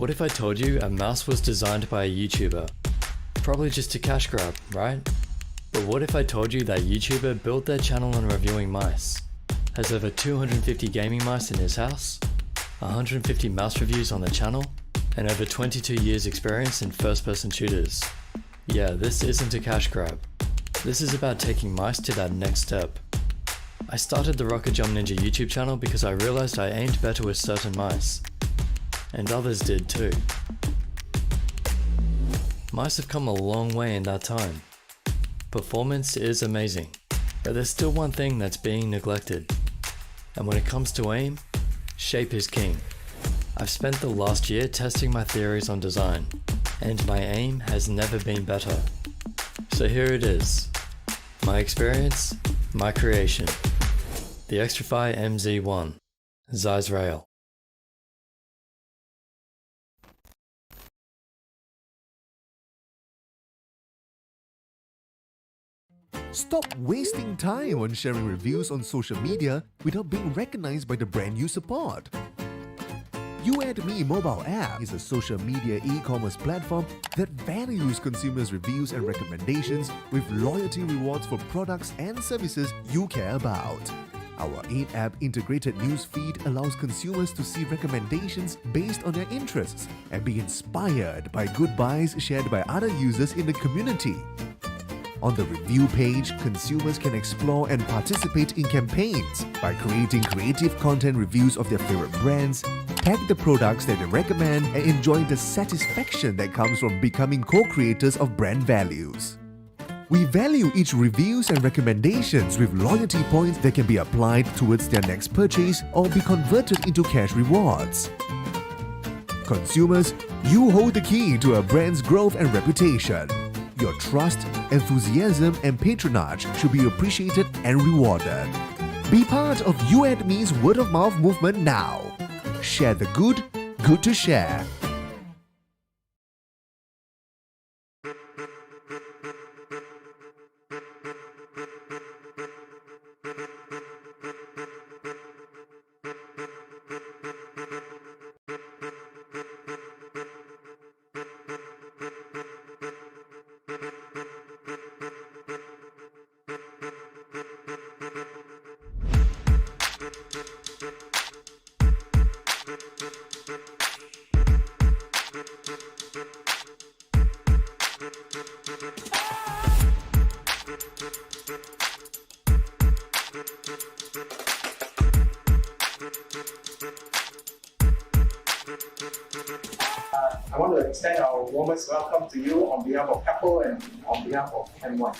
What if I told you a mouse was designed by a YouTuber? Probably just a cash grab, right? But what if I told you that YouTuber built their channel on reviewing mice? Has over 250 gaming mice in his house, 150 mouse reviews on the channel, and over 22 years experience in first-person shooters. Yeah, this isn't a cash grab. This is about taking mice to that next step. I started the Rocket Jump Ninja YouTube channel because I realized I aimed better with certain mice. And others did too. Mice have come a long way in that time. Performance is amazing, but there's still one thing that's being neglected. And when it comes to aim, shape is king. I've spent the last year testing my theories on design, and my aim has never been better. So here it is. My experience, my creation. The Xtrfy MZ1, Zeiss Rail. Stop wasting time on sharing reviews on social media without being recognized by the brand you support. You&Me mobile app is a social media e-commerce platform that values consumers' reviews and recommendations with loyalty rewards for products and services you care about. Our 8-app integrated news feed allows consumers to see recommendations based on their interests and be inspired by good buys shared by other users in the community. On the review page, consumers can explore and participate in campaigns by creating creative content reviews of their favorite brands, tag the products that they recommend, and enjoy the satisfaction that comes from becoming co-creators of brand values. We value each reviews and recommendations with loyalty points that can be applied towards their next purchase or be converted into cash rewards. Consumers, you hold the key to a brand's growth and reputation. Your trust, enthusiasm, and patronage should be appreciated and rewarded. Be part of You&Me's word-of-mouth movement now. Share the good, good to share. I want to extend our warmest welcome to you on behalf of Apple and on behalf of M1.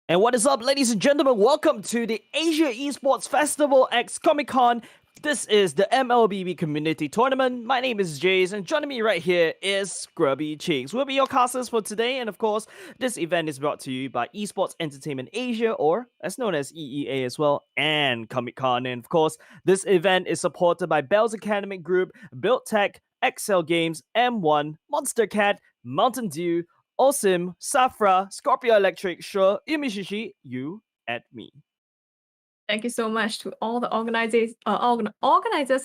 And what is up, ladies and gentlemen? Welcome to the Asia Esports Festival X Comic Con. This is the MLBB Community Tournament. My name is Jace, and joining me right here is Scrubby Cheeks. We'll be your casters for today, and of course, this event is brought to you by Esports Entertainment Asia, or as known as EEA as well, and Comic Con. And of course, this event is supported by Bell's Academic Group, Built Tech, Excel Games, M1, Monster Cat, Mountain Dew, Osim, Safra, Scorpio Electric, Sure, Imishishi, you, and me. Thank you so much to all the organizers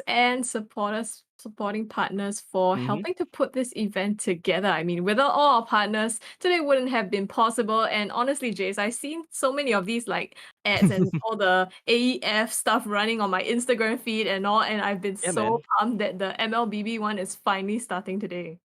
and supporting partners for helping to put this event together. I mean, without all our partners, today wouldn't have been possible. And honestly, Jace, I've seen so many of these like ads and all the AEF stuff running on my Instagram feed and all, and I've been so pumped that the MLBB one is finally starting today.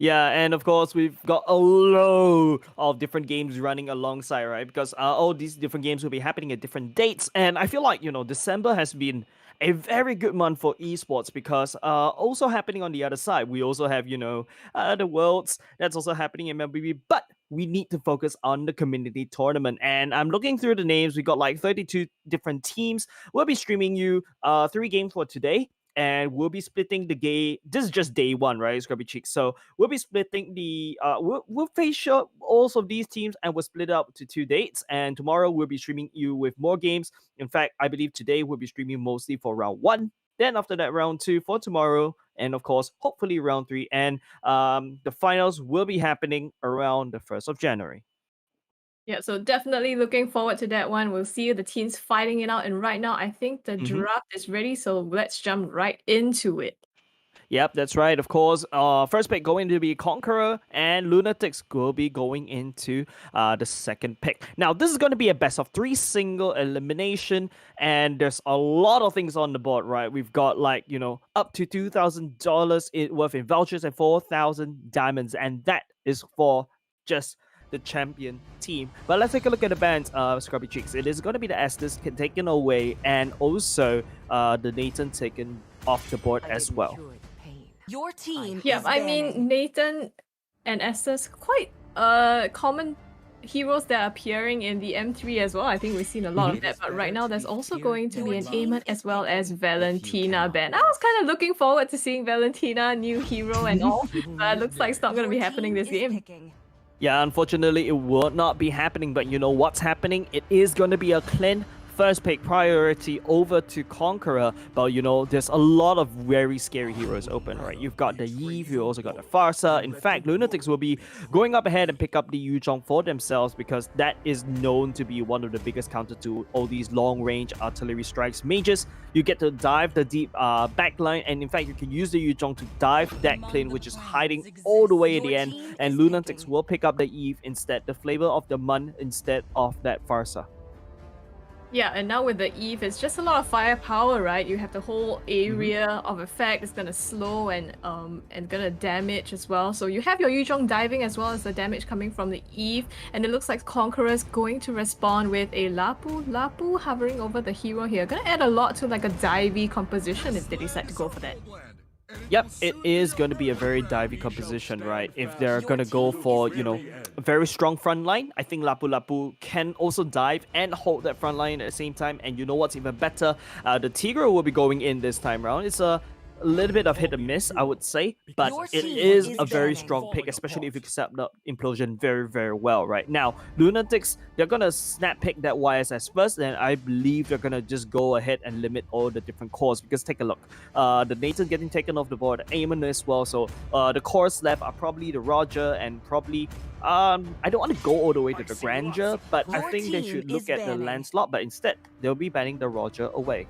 Yeah, and of course, we've got a load of different games running alongside, right? Because all these different games will be happening at different dates. And I feel like, December has been a very good month for esports because also happening on the other side, we also have, the Worlds that's also happening in MLBB. But we need to focus on the community tournament. And I'm looking through the names. We got like 32 different teams. We'll be streaming you 3 games for today. And we'll be splitting the game. This is just day 1, right, Scrubby Cheeks? So we'll be splitting the we'll face shot also of these teams, and we'll split up to 2 dates. And tomorrow we'll be streaming you with more games. In fact, I believe today we'll be streaming mostly for round 1. Then after that, round 2 for tomorrow, and of course, hopefully round 3. And the finals will be happening around the 1st of January. Yeah, so definitely looking forward to that one. We'll see the teams fighting it out. And right now, I think the draft is ready. So let's jump right into it. Yep, that's right. Of course, first pick going to be Conqueror, and Lunatics will be going into the second pick. Now, this is going to be a best of 3 single elimination, and there's a lot of things on the board, right? We've got up to $2,000 worth in vouchers and 4,000 diamonds, and that is for just the champion team. But let's take a look at the bands, Scrubby Cheeks. It is going to be the Estes taken away, and also the Nathan taken off the board as well. Your team. Yeah, I mean, Nathan and Estes, quite common heroes that are appearing in the M3 as well. I think we've seen a lot of that. But right now, there's also going to be an Amon as well as Valentina band. I was kind of looking forward to seeing Valentina, new hero and all. But it looks like it's not going to be happening this game. Yeah, unfortunately, it will not be happening, but you know what's happening? It is going to be a clean first pick priority over to Conqueror, but there's a lot of very scary heroes open, right? You've got the Eve, you also got the Farsa. In fact, Lunatics will be going up ahead and pick up the Yuzhong for themselves because that is known to be one of the biggest counter to all these long-range artillery strikes. Mages, you get to dive the deep backline, and in fact, you can use the Yuzhong to dive that clean, which is hiding all the way at the end, and Lunatics will pick up the Eve instead, the flavor of the Mun instead of that Farsa. Yeah, and now with the Eve, it's just a lot of firepower, right? You have the whole area of effect. It's gonna slow and gonna damage as well. So you have your Yuzhong diving as well as the damage coming from the Eve, and it looks like Conqueror's going to respond with a Lapu hovering over the hero here. Gonna add a lot to like a divey composition if they decide to go for that. Yep, it is going to be a very divey composition, right? If they're going to go for, a very strong front line, I think Lapu can also dive and hold that front line at the same time. And you know what's even better? The Tigre will be going in this time around. It's a little bit of hit and miss, I would say, but it is a very strong pick, especially if you set up Implosion very, very well. Right now, Lunatics, they're gonna snap pick that YSS first, and I believe they're gonna just go ahead and limit all the different cores, because take a look, the Nathan getting taken off the board, Amon as well, so the cores left are probably the Roger and probably I don't want to go all the way to the Grandeur, but I think they should look at the Lancelot, but instead they'll be banning the Roger away.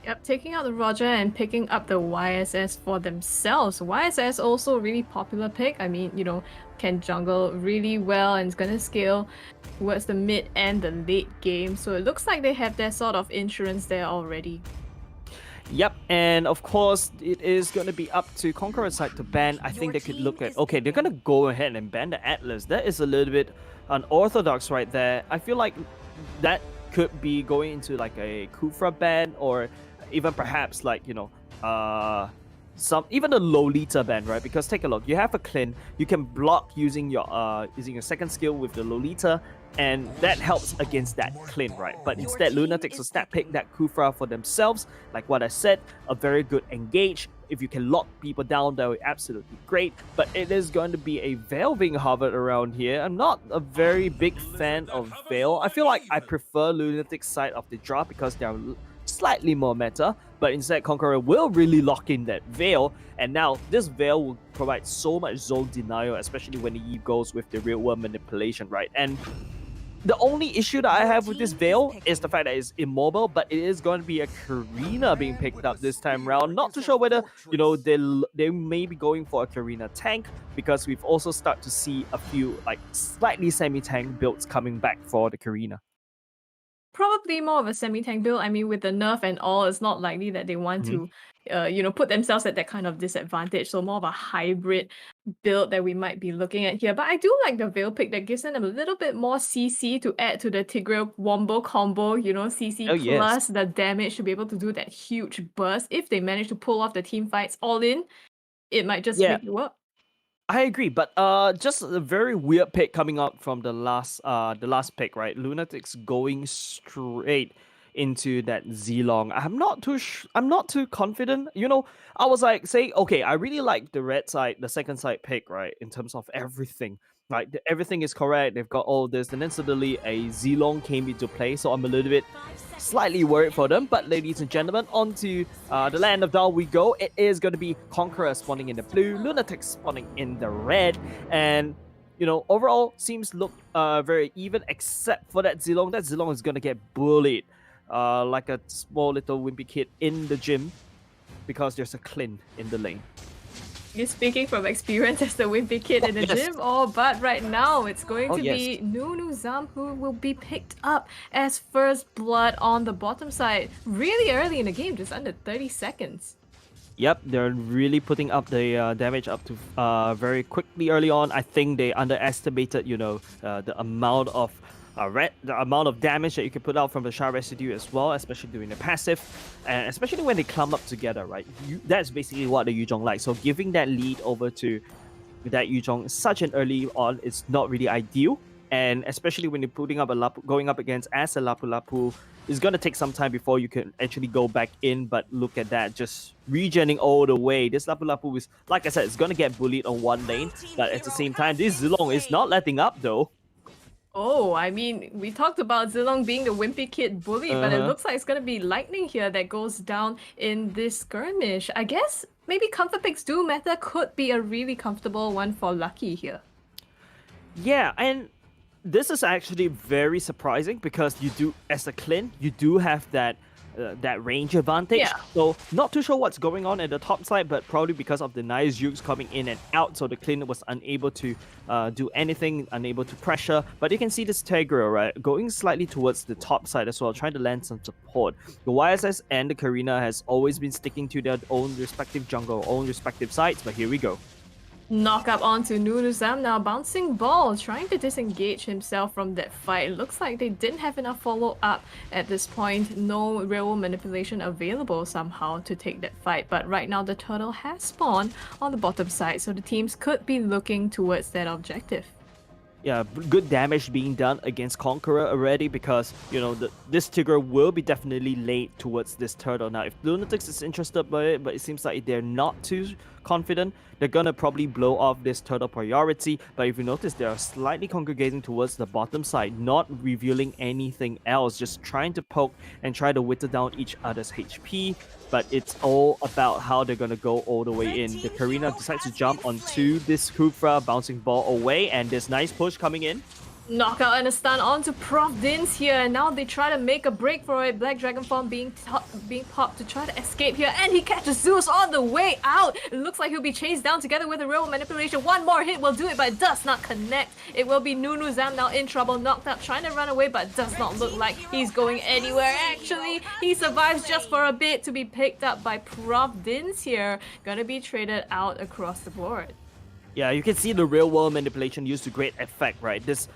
Yep, taking out the Roger and picking up the YSS for themselves. YSS also a really popular pick. I mean, can jungle really well and it's gonna scale towards the mid and the late game. So it looks like they have their sort of insurance there already. Yep, and of course, it is going to be up to Conqueror's side to ban. I think they could look at, okay, they're going to go ahead and ban the Atlas. That is a little bit unorthodox right there. I feel like that could be going into like a Kufra ban, or even perhaps like, even a Lolita ban, right? Because take a look, you have a Clint, you can block using your second skill with the Lolita, and that helps against that Clint, right? But instead, Lunatics will snap pick that Kufra for themselves. Like what I said, a very good engage. If you can lock people down, that would be absolutely great. But it is going to be a Veil being hovered around here. I'm not a very big fan of Veil. I feel like I prefer Lunatic's side of the draft because they're slightly more meta, but instead Conqueror will really lock in that Veil, and now this Veil will provide so much zone denial, especially when he goes with the real world manipulation, right? And the only issue that I have with this Veil is the fact that it's immobile, but it is going to be a Karina being picked up this time around. Not too sure whether, you know, they may be going for a Karina tank, because we've also started to see a few like slightly semi-tank builds coming back for the Karina. Probably more of a semi-tank build. I mean, with the nerf and all, it's not likely that they want to, put themselves at that kind of disadvantage. So more of a hybrid build that we might be looking at here. But I do like the Veil pick that gives them a little bit more CC to add to the Tigreal Wombo combo. You know, CC plus the damage to be able to do that huge burst. If they manage to pull off the team fights all in, it might just make it work. I agree, but just a very weird pick coming up from the last pick, right? Lunatics going straight into that Zilong. I'm not too confident. You know, I was like saying, okay, I really like the red side, the second side pick, right? In terms of everything, right? Everything is correct. They've got all this, and then suddenly a Zilong came into play, so I'm a little bit slightly worried for them. But ladies and gentlemen, on to the land of Dawn we go. It is going to be Conqueror spawning in the blue, Lunatics spawning in the red, and you know, overall seems look very even, except for that Zilong. That Zilong is going to get bullied like a small little wimpy kid in the gym, because there's a Clint in the lane. You're speaking from experience as the wimpy kid in the gym? Oh, but right now it's going to be Nunu Zam who will be picked up as first blood on the bottom side really early in the game, just under 30 seconds. Yep, they're really putting up the damage up to very quickly early on. I think they underestimated, you know, the amount of damage that you can put out from the Shard Residue as well, especially during the passive, and especially when they clump up together, right? That's basically what the Yuzhong like. So giving that lead over to that Yuzhong such an early on is not really ideal, and especially when you're putting up going up against as a Lapu Lapu, it's gonna take some time before you can actually go back in. But look at that, just regenning all the way. This Lapu Lapu is, like I said, it's gonna get bullied on one lane, but at the same time, this Zilong is not letting up though. Oh, I mean, we talked about Zilong being the wimpy kid bully, but it looks like it's going to be Lightning here that goes down in this skirmish. I guess maybe comfort picks do matter. Could be a really comfortable one for Lucky here. Yeah, and this is actually very surprising because you do, as a Clint, you do have that range advantage. Yeah. So not too sure what's going on at the top side, but probably because of the nice jukes coming in and out, so the Clint was unable to do anything, unable to pressure. But you can see this Tigreal, right, going slightly towards the top side as well, trying to land some support. The YSS and the Karina has always been sticking to their own respective jungle, own respective sides, but here we go. Knock up onto Nunuzam now, bouncing ball, trying to disengage himself from that fight. It looks like they didn't have enough follow-up at this point. No real manipulation available somehow to take that fight. But right now the turtle has spawned on the bottom side, so the teams could be looking towards that objective. Yeah, good damage being done against Conqueror already, because, you know, this Tigreal will be definitely laid towards this turtle. Now, if Lunatics is interested by it, but it seems like they're not too confident, they're gonna probably blow off this turtle priority. But if you notice, they are slightly congregating towards the bottom side, not revealing anything else, just trying to poke and try to whittle down each other's HP. But it's all about how they're gonna go all the way in. The Karina decides to jump onto this Kufra, bouncing ball away, and this nice push coming in. Knockout and a stun onto Prof Dins here, and now they try to make a break for it. Black Dragon Form being popped to try to escape here, and he catches Zeus on the way out. It looks like he'll be chased down together with a real manipulation. One more hit will do it, but it does not connect. It will be Nunuzam now in trouble, knocked up, trying to run away, but does not look like he's going anywhere. Actually, he survives just for a bit to be picked up by Prof Dins here. Gonna be traded out across the board. Yeah, you can see the real world manipulation used to great effect, right? This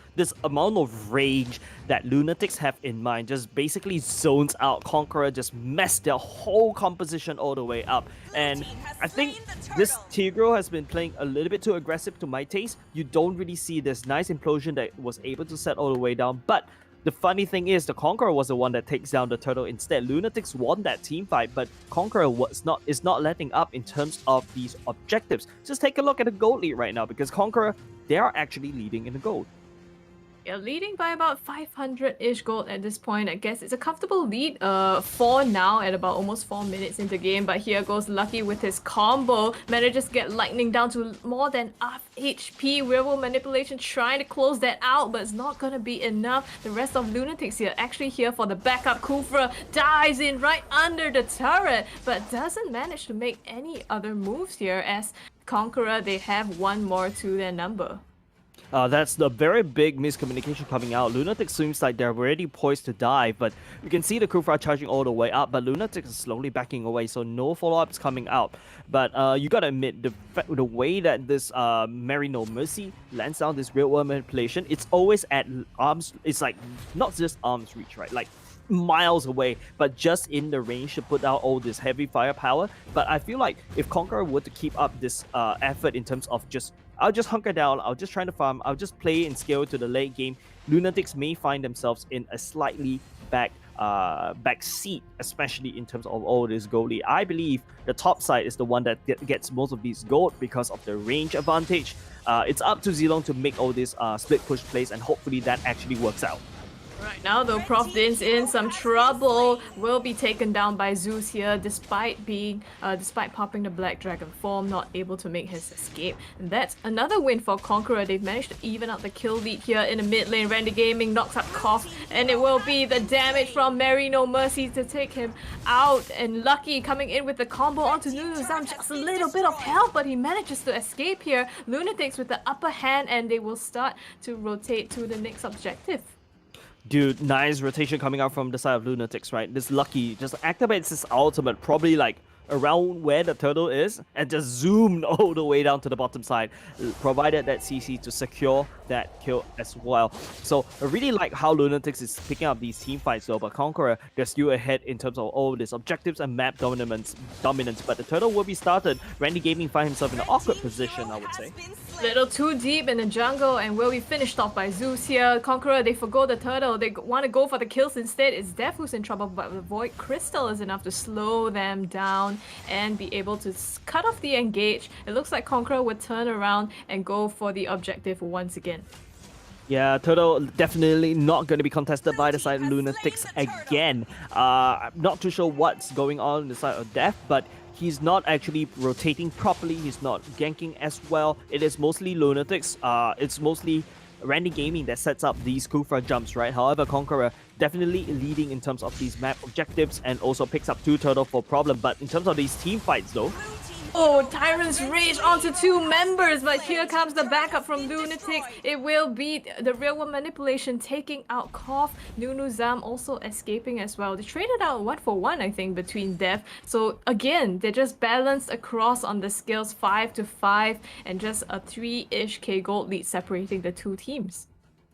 amount of rage that Lunatics have in mind just basically zones out Conqueror, just messed their whole composition all the way up. And I think this Tigro has been playing a little bit too aggressive to my taste. You don't really see this nice implosion that was able to set all the way down, but the funny thing is, the Conqueror was the one that takes down the turtle. Instead, Lunatics won that team fight, but Conqueror is not letting up in terms of these objectives. Just take a look at the gold lead right now, because Conqueror, they are actually leading in the gold. Yeah, leading by about 500-ish gold at this point. I guess it's a comfortable lead for now at about almost 4 minutes into game. But here goes Lucky with his combo. Manages to get lightning down to more than half HP. Werewolf manipulation trying to close that out, but it's not going to be enough. The rest of Lunatics here actually here for the backup. Kufra dives in right under the turret, but doesn't manage to make any other moves here, as Conqueror, they have one more to their number. That's the very big miscommunication coming out. Lunatic seems like they're already poised to dive, but you can see the Kufra charging all the way up, but Lunatic is slowly backing away, so no follow-ups coming out. But you gotta admit, the way that this Mary No Mercy lands down this real-world manipulation, it's always at arms, it's like, not just arms reach, right? Like, miles away, but just in the range to put out all this heavy firepower. But I feel like if Conqueror were to keep up this effort in terms of I'll just hunker down, I'll just try to farm, I'll just play and scale to the late game, Lunatics may find themselves in a slightly back seat, especially in terms of all this gold lead. I believe the top side is the one that gets most of these gold because of the range advantage. It's up to Zilong to make all these split push plays, and hopefully that actually works out. Right now, though, Prof Din's in some trouble. Will be taken down by Zeus here, despite popping the Black Dragon form, not able to make his escape. And that's another win for Conqueror. They've managed to even out the kill lead here in the mid lane. Randy Gaming knocks up Koff, and it will be the damage from Mary No Mercy to take him out. And Lucky coming in with the combo onto Nunuzam, just a little bit of help, but he manages to escape here. Lunatics with the upper hand, and they will start to rotate to the next objective. Dude, nice rotation coming out from the side of Lunatics, right? This Lucky just activates his ultimate, probably like around where the turtle is, and just zoomed all the way down to the bottom side, provided that CC to secure that kill as well. So I really like how Lunatics is picking up these team fights though, but Conqueror, they're still ahead in terms of all these objectives and map dominance, but the turtle will be started. Randy Gaming find himself in an awkward position, I would say. Little too deep in the jungle, and will be finished off by Zeus here. Conqueror, they forgo the turtle. They want to go for the kills instead. It's Death who's in trouble, but the Void Crystal is enough to slow them down and be able to cut off the engage. It looks like Conqueror would turn around and go for the objective once again. Yeah, Turtle definitely not going to be contested by the side of Lunatics again. I'm not too sure what's going on in the side of Death, but he's not actually rotating properly. He's not ganking as well. It is mostly Lunatics. It's mostly Randy Gaming that sets up these Kufra jumps, right? However, Conqueror definitely leading in terms of these map objectives and also picks up 2 turtle for problem. But in terms of these team fights though, oh, Tyrant's Rage onto 2 members, but here comes the backup from Lunatics. It will be the real world manipulation taking out Koff. Nunuzam also escaping as well. They traded out 1-for-1, I think, between Death. So again, they're just balanced across on the skills 5-5 and just a 3-ish K gold lead separating the 2 teams.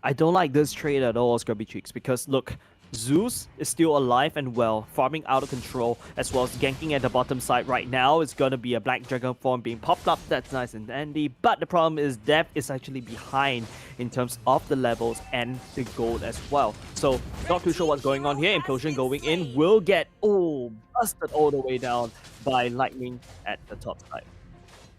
I don't like this trade at all, Scrubby Cheeks, because look, Zeus is still alive and well, farming out of control, as well as ganking at the bottom side right now. It's gonna be a Black Dragon form being popped up, that's nice and dandy, but the problem is Dev is actually behind in terms of the levels and the gold as well. So, not too sure what's going on here. Implosion going in will get, busted all the way down by Lightning at the top side.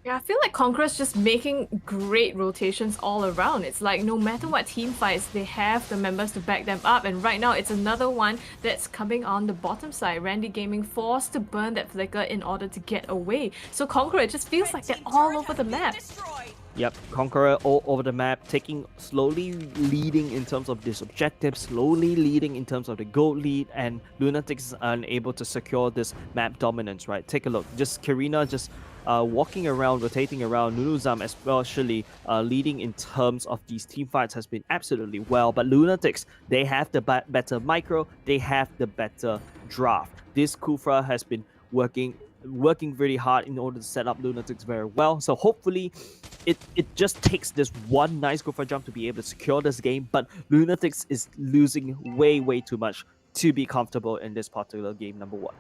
Yeah, I feel like Conqueror's just making great rotations all around. It's like no matter what team fights, they have the members to back them up. And right now, it's another one that's coming on the bottom side. Randy Gaming forced to burn that flicker in order to get away. So Conqueror, it just feels like they're all over the map. Yep, Conqueror all over the map, slowly leading in terms of this objective, slowly leading in terms of the gold lead, and Lunatics is unable to secure this map dominance, right? Take a look, just Karina walking around, rotating around. Nunuzam especially leading in terms of these team fights has been absolutely well, but Lunatics, they have the better micro, they have the better draft. This Kufra has been working working really hard in order to set up Lunatics very well. So hopefully it just takes this one nice Gopher jump to be able to secure this game, but Lunatics is losing way too much to be comfortable in this particular game, number one.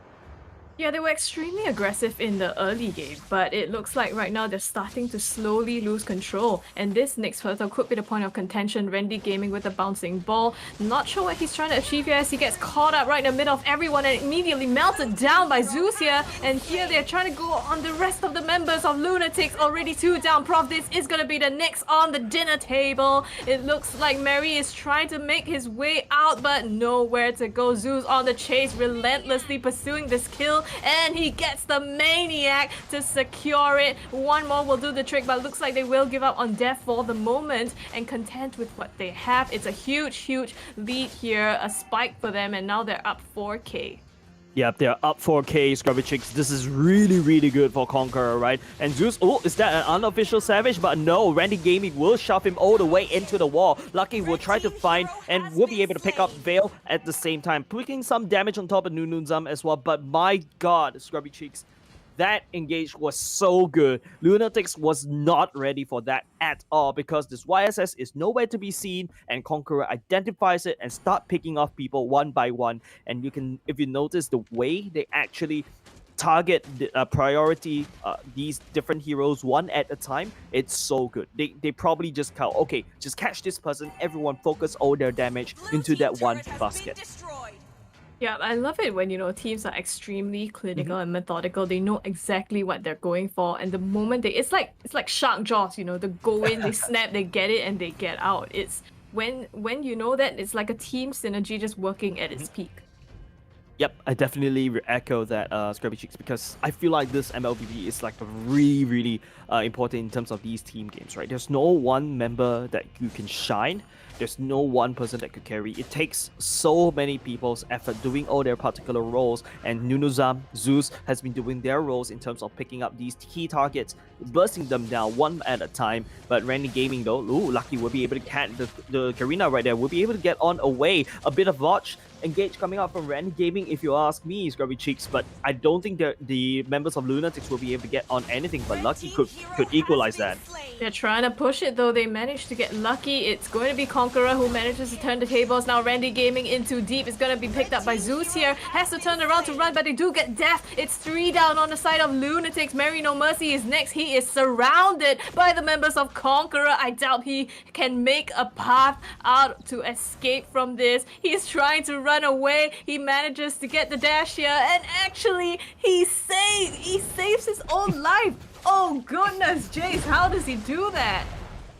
Yeah, they were extremely aggressive in the early game, but it looks like right now they're starting to slowly lose control. And this next photo could be the point of contention. Randy Gaming with a bouncing ball. Not sure what he's trying to achieve here as he gets caught up right in the middle of everyone and immediately melted down by Zeus here. And here they're trying to go on the rest of the members of Lunatics. Already 2 down. Prof, this is going to be the next on the dinner table. It looks like Mary is trying to make his way out, but nowhere to go. Zeus on the chase, relentlessly pursuing this kill. And he gets the Maniac to secure it. One more will do the trick, but looks like they will give up on death for the moment and content with what they have. It's a huge lead here, a spike for them, and now they're up 4K. Yep, they're up 4K, Scrubby Chicks. This is really good for Conqueror, right? And Zeus, oh, is that an unofficial Savage? But no, Randy Gaming will shove him all the way into the wall. Lucky will try to find and will be able to pick up Veil at the same time, putting some damage on top of Nununzam as well. But my god, Scrubby Cheeks, that engage was so good. Lunatics was not ready for that at all because this YSS is nowhere to be seen, and Conqueror identifies it and start picking off people one by one. And you can, if you notice the way they actually target the priority these different heroes one at a time, it's so good. They probably just count, okay, just catch this person, everyone focus all their damage into that one basket. Yeah, I love it when, teams are extremely clinical and methodical. They know exactly what they're going for, and the moment it's like shark jaws, they go in, they snap, they get it, and they get out. It's when you know that, it's like a team synergy just working at its peak. Yep, I definitely echo that, Scrubby Cheeks, because I feel like this MLBB is like really important in terms of these team games, right? There's no one member that you can shine. There's no one person that could carry. It takes so many people's effort doing all their particular roles, and Nunuzam, Zeus has been doing their roles in terms of picking up these key targets, bursting them down one at a time. But Randy Gaming though, Lucky will be able to catch the Karina right there, will be able to get on away. A bit of watch engage coming out from Randy Gaming, if you ask me, Scrubby Cheeks, but I don't think the members of Lunatics will be able to get on anything, but Lucky could equalize that. They're trying to push it though. They managed to get lucky. It's going to be Conqueror who manages to turn the tables. Now Randy Gaming in too deep. It's going to be picked up by Zeus here. Has to turn around to run, but they do get death. It's 3 down on the side of Lunatics. Mary No Mercy is next. He is surrounded by the members of Conqueror. I doubt he can make a path out to escape from this. He's trying to run away. He manages to get the dash here, and actually he saves his own life. Oh goodness, Jace, how does he do that?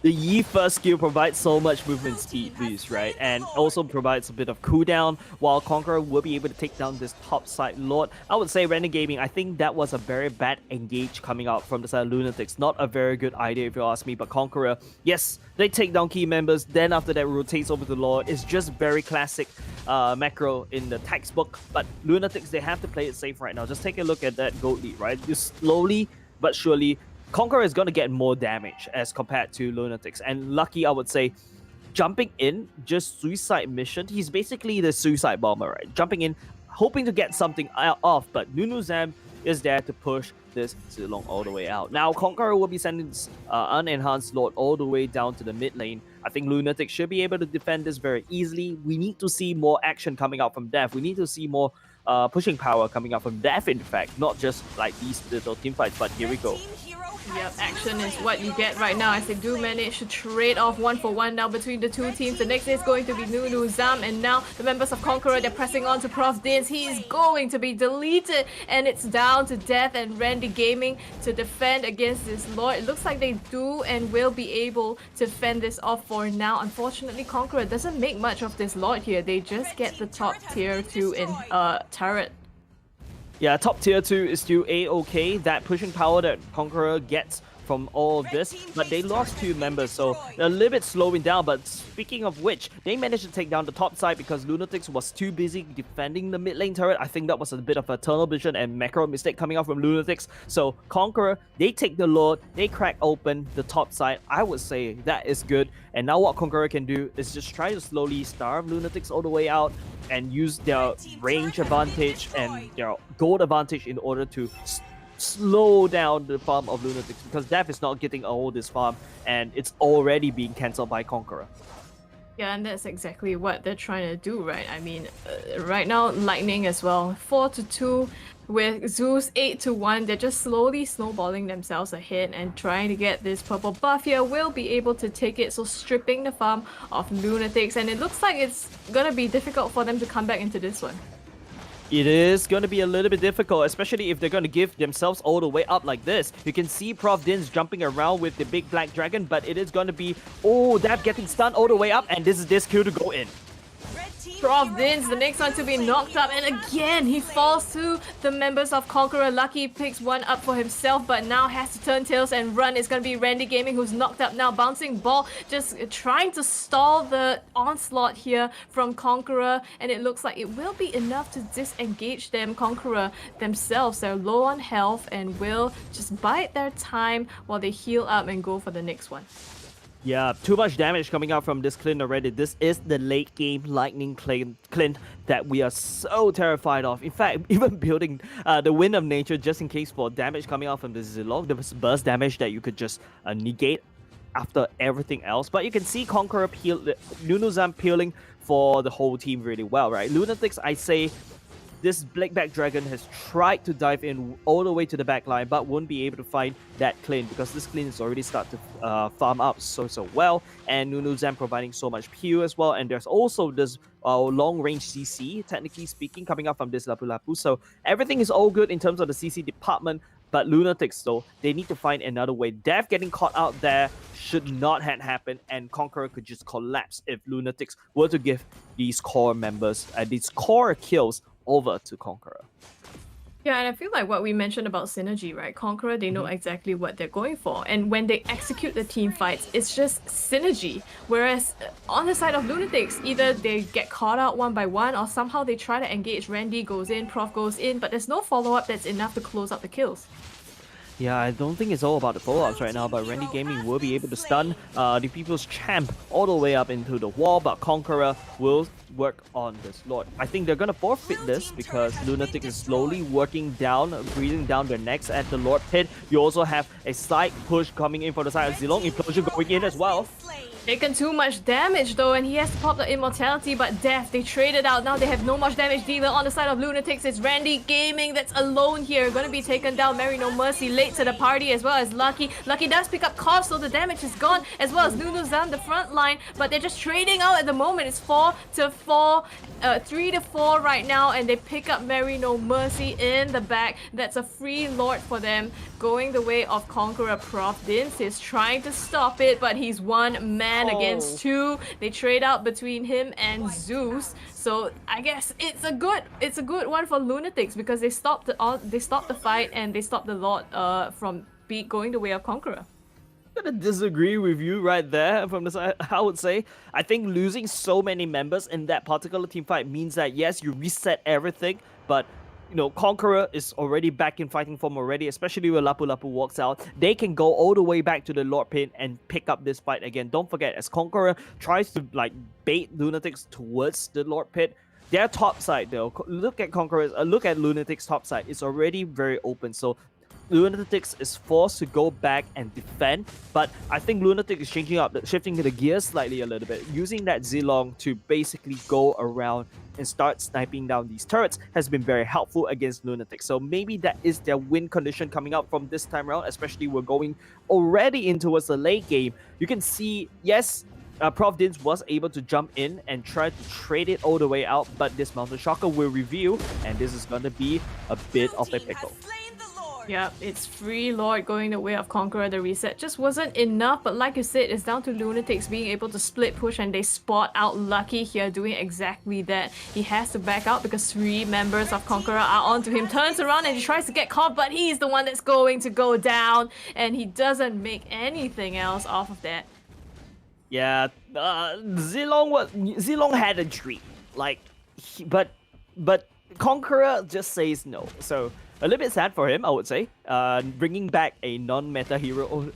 The Yi first skill provides so much movement speed boost, right? And also provides a bit of cooldown, while Conqueror will be able to take down this top side Lord. I would say Randy Gaming, I think that was a very bad engage coming out from the side of Lunatics. Not a very good idea if you ask me, but Conqueror, yes, they take down key members, then after that rotates over to Lord. It's just very classic macro in the textbook, but Lunatics, they have to play it safe right now. Just take a look at that gold lead, right? Just slowly but surely, Conqueror is going to get more damage as compared to Lunatics. And Lucky, I would say, jumping in, just suicide mission. He's basically the suicide bomber, right? Jumping in, hoping to get something off, but Nunuzam is there to push this Zilong all the way out. Now, Conqueror will be sending this unenhanced Lord all the way down to the mid lane. I think Lunatics should be able to defend this very easily. We need to see more action coming out from Death. We need to see more pushing power coming out from Death, in fact, not just like these little team fights, but here we go. Yep, action is what you get right now as they do manage to trade off 1-for-1 now between the two teams. The next is going to be Nunuzam, and now the members of Conqueror, they're pressing on to Prof Dins. He is going to be deleted, and it's down to Death and Randy Gaming to defend against this Lord. It looks like they do and will be able to fend this off for now. Unfortunately, Conqueror doesn't make much of this Lord here. They just get the top tier 2 in turret. Yeah, top tier 2 is still A-okay. That pushing power that Conqueror gets from all of this, but they lost 2 members, so they're a little bit slowing down. But speaking of which, they managed to take down the top side because Lunatics was too busy defending the mid lane turret. I think that was a bit of a tunnel vision and macro mistake coming out from Lunatics. So Conqueror, they take the Lord, they crack open the top side. I would say that is good. And now what Conqueror can do is just try to slowly starve Lunatics all the way out and use their range advantage and their gold advantage in order to slow down the farm of Lunatics, because Death is not getting all this farm and it's already being cancelled by Conqueror. Yeah, and that's exactly what they're trying to do, right? I mean, right now, Lightning as well, 4-2 with Zeus 8-1. They're just slowly snowballing themselves ahead and trying to get this purple buff here. Will be able to take it, so stripping the farm of Lunatics, and it looks like it's gonna be difficult for them to come back into this one. It is going to be a little bit difficult, especially if they're going to give themselves all the way up like this. You can see Prof Dins jumping around with the big black dragon, but it is going to be, oh, Dab getting stunned all the way up, and this is this kill to go in. Prof Dins, the next one to be knocked up, and again he falls to the members of Conqueror. Lucky picks one up for himself, but now has to turn tails and run. It's gonna be Randy Gaming who's knocked up now. Bouncing ball, just trying to stall the onslaught here from Conqueror, and it looks like it will be enough to disengage them. Conqueror themselves, they're low on health and will just bide their time while they heal up and go for the next one. Yeah, too much damage coming out from this Clint already. This is the late game Lightning Clint that we are so terrified of. In fact, even building the Wind of Nature just in case for damage coming out from the Zilong. There was burst damage that you could just negate after everything else. But you can see Conqueror Nunuzan peeling for the whole team really well, right? Lunatics, I say, this Blackback Dragon has tried to dive in all the way to the back line, but won't be able to find that Clint because this Clint is already started to farm up so well, and Nunuzan providing so much Pew as well, and there's also this long-range CC, technically speaking, coming up from this Lapu Lapu, so everything is all good in terms of the CC department, but Lunatics, though, they need to find another way. Death getting caught out there should not have happened, and Conqueror could just collapse if Lunatics were to give these core members, these core kills over to Conqueror. Yeah, and I feel like what we mentioned about synergy, right? Conqueror, they know exactly what they're going for. And when they execute the team fights, it's just synergy. Whereas on the side of Lunatics, either they get caught out one by one or somehow they try to engage. Randy goes in, Prof goes in, but there's no follow-up that's enough to close out the kills. Yeah, I don't think it's all about the follow-ups right now, but Randy Gaming will be able to stun the People's Champ all the way up into the wall, but Conqueror will work on this Lord. I think they're gonna forfeit this because Lunatic is slowly working down, breathing down their necks at the Lord Pit. You also have a slight push coming in for the side of Zilong, Implosion going in as well. Taken too much damage though, and he has to pop the immortality, but Death, they traded out. Now they have no much damage dealer on the side of Lunatics. It's Randy Gaming that's alone here, gonna be taken down. Mary No Mercy late to the party, as well as Lucky. Lucky does pick up Cost, so the damage is gone, as well as Nunuzan, the front line, but they're just trading out at the moment. It's 4-4, 3-4 right now, and they pick up Mary No Mercy in the back. That's a free Lord for them, going the way of Conqueror. Prof Dins is trying to stop it, but he's one man against two. They trade out between him and Zeus, so I guess it's a good one for Lunatics because they stopped the fight and they stopped the Lord from going the way of Conqueror. I'm gonna disagree with you right there from the side. I would say I think losing so many members in that particular team fight means that yes, you reset everything, but you know, Conqueror is already back in fighting form already, especially when Lapu Lapu walks out. They can go all the way back to the Lord Pit and pick up this fight again. Don't forget, as Conqueror tries to like bait Lunatics towards the Lord Pit, their top side though, look at Conqueror's, look at Lunatics' top side, it's already very open. So Lunatics is forced to go back and defend, but I think Lunatic is shifting the gears slightly a little bit, using that Zilong to basically go around and start sniping down these turrets has been very helpful against Lunatic. So maybe that is their win condition coming up from this time around, especially we're going already in towards the late game. You can see, yes, Prof Dins was able to jump in and try to trade it all the way out, but this Mountain Shocker will reveal, and this is going to be a bit of a pickle. Yep, it's free Lord going the way of Conqueror. The reset just wasn't enough, but like you said, it's down to Lunatics being able to split push, and they spot out Lucky here doing exactly that. He has to back out because 3 members of Conqueror are onto him. Turns around and he tries to get caught, but he's the one that's going to go down, and he doesn't make anything else off of that. Yeah, Zilong had a dream, like, but Conqueror just says no. So a little bit sad for him, I would say. Bringing back a non-meta hero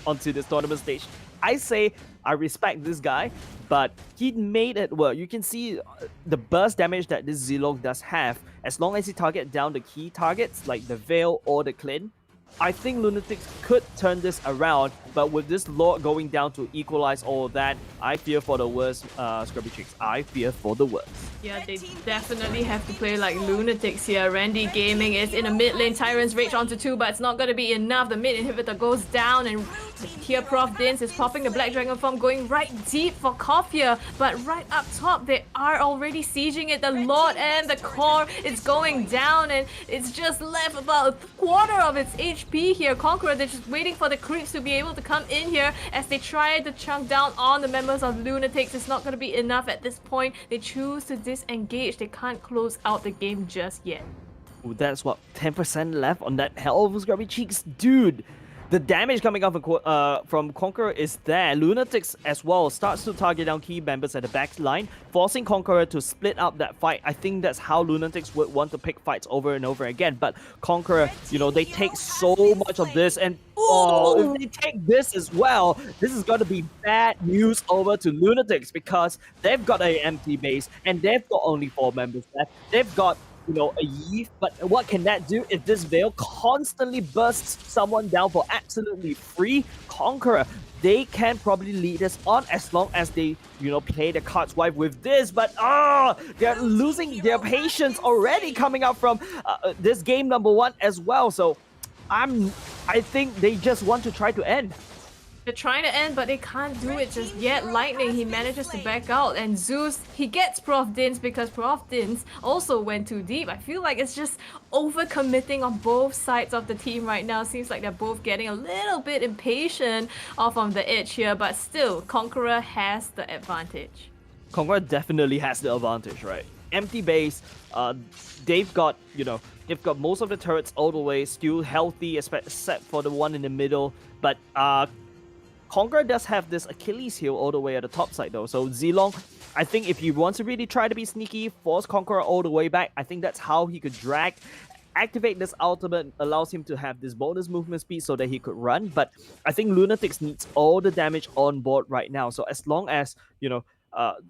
onto this tournament stage. I say I respect this guy, but he made it work. You can see the burst damage that this Zilong does have. As long as he targets down the key targets like the Veil or the Clint, I think Lunatics could turn this around, but with this Lord going down to equalize all of that, I fear for the worst, Scrubby Chicks. I fear for the worst. Yeah, they definitely have to play like Lunatics here. Randy Gaming is in a mid lane. Tyrant's Rage onto 2, but it's not going to be enough. The mid inhibitor goes down, and here Prof Dins is popping the Black Dragon Form, going right deep for Coffia. But right up top, they are already sieging it. The Lord and the core is going down, and it's just left about a quarter of its HP here. Conqueror, they're just waiting for the creeps to be able to come in here as they try to chunk down on the members of Lunatics. It's not going to be enough at this point. They choose to disengage. They can't close out the game just yet. Ooh, that's what, 10% left on that hell of Scrubby Cheeks? Dude, the damage coming out from Conqueror is there. Lunatics as well starts to target down key members at the back line, forcing Conqueror to split up that fight. I think that's how Lunatics would want to pick fights over and over again. But Conqueror, you know, they take so much of this, and if they take this as well, this is going to be bad news over to Lunatics, because they've got an empty base and they've got only 4 members left. They've got, you know, a Yeef, but what can that do if this Veil constantly bursts someone down for absolutely free? Conqueror, they can probably lead us on as long as they, you know, play the cards wide with this, but they're losing their patience already coming out from this game number 1 as well. So I think they just want to try to end. They're trying to end, but they can't do it just yet. Lightning, he manages to back out, and Zeus, he gets Prof Dins because Prof Dins also went too deep. I feel like it's just overcommitting on both sides of the team right now. Seems like they're both getting a little bit impatient off on the edge here, but still, Conqueror has the advantage. Conqueror definitely has the advantage, right? Empty base, they've got, you know, they've got most of the turrets all the way, still healthy, except for the one in the middle, but Conqueror does have this Achilles heel all the way at the top side though. So Zilong, I think if he wants to really try to be sneaky, force Conqueror all the way back, I think that's how he could drag. Activate this ultimate allows him to have this bonus movement speed so that he could run. But I think Lunatics needs all the damage on board right now. So as long as, you know,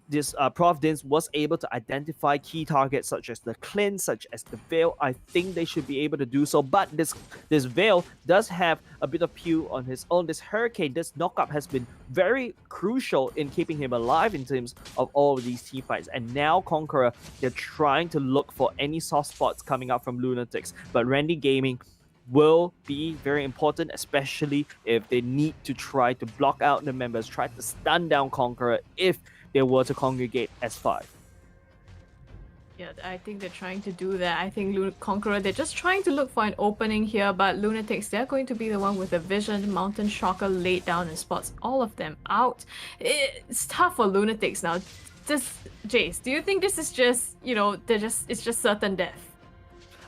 this Prof Dins was able to identify key targets such as the Clint, such as the Veil, I think they should be able to do so. But this Veil does have a bit of pew on his own. This Hurricane, this knockup has been very crucial in keeping him alive in terms of all of these team fights. And now Conqueror, they're trying to look for any soft spots coming out from Lunatics. But Randy Gaming will be very important, especially if they need to try to block out the members, try to stun down Conqueror if they were to congregate as 5. Yeah, I think they're trying to do that. I think Conqueror, they're just trying to look for an opening here, but Lunatics, they're going to be the one with the vision. Mountain Shocker laid down and spots all of them out. It's tough for Lunatics now. Jace, do you think this is just, you know, it's just certain death?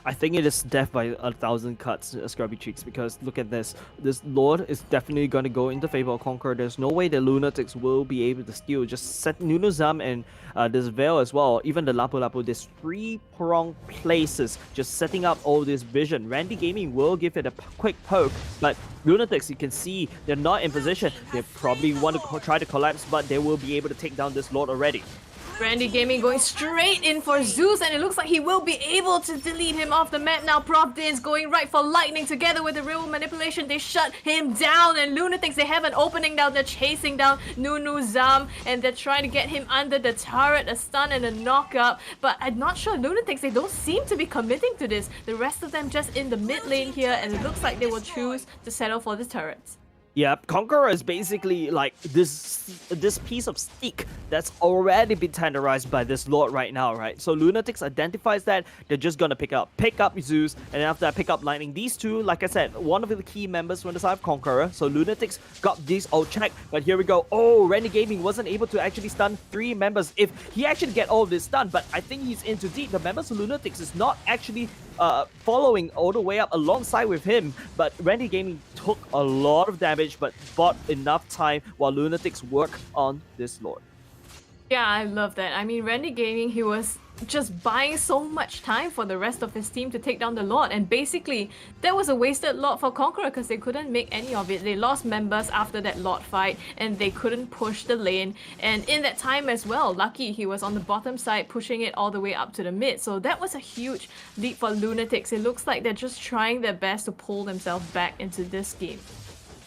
I think it is death by 1,000 cuts, Scrubby Cheeks, because look at this. This Lord is definitely going to go into favor of Conqueror. There's no way the Lunatics will be able to steal. Just set Nunuzam and this Veil as well. Even the Lapu Lapu, there's 3-pronged places just setting up all this vision. Randy Gaming will give it a quick poke, but Lunatics, you can see they're not in position. They probably want to try to collapse, but they will be able to take down this Lord already. Randy Gaming going straight in for Zeus, and it looks like he will be able to delete him off the map now. Prof Dins going right for Lightning together with the real manipulation. They shut him down, and Lunatics, they have an opening now. They're chasing down Nunuzam, and they're trying to get him under the turret, a stun and a knockup. But I'm not sure, Lunatics, they don't seem to be committing to this. The rest of them just in the mid lane here, and it looks like they will choose to settle for the turrets. Yep, Conqueror is basically like this piece of steak that's already been tenderized by this Lord right now, right? So Lunatics identifies that, they're just gonna pick up Zeus, and after that pick up Lightning. These two, like I said, one of the key members from the side of Conqueror. So Lunatics got these all checked, but here we go. Oh, Randy Gaming wasn't able to actually stun 3 members. If he actually get all of this stun, but I think he's in too deep. The members of Lunatics is not actually following all the way up alongside with him, but Randy Gaming took a lot of damage but bought enough time while Lunatics work on this Lord. Yeah, I love that. I mean, Randy Gaming, he was just buying so much time for the rest of his team to take down the Lord. And basically, that was a wasted Lord for Conqueror because they couldn't make any of it. They lost members after that Lord fight and they couldn't push the lane. And in that time as well, Lucky, he was on the bottom side pushing it all the way up to the mid. So that was a huge lead for Lunatics. It looks like they're just trying their best to pull themselves back into this game.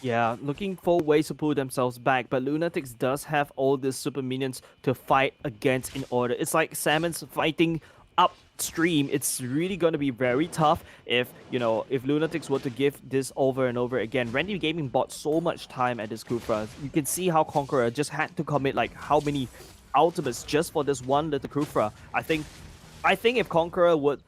Yeah, looking for ways to pull themselves back, but Lunatics does have all these super minions to fight against in order. It's like Salmon's fighting upstream. It's really going to be very tough if, if Lunatics were to give this over and over again. Randy Gaming bought so much time at this Kufra. You can see how Conqueror just had to commit like how many ultimates just for this one little Kufra. I think if Conqueror were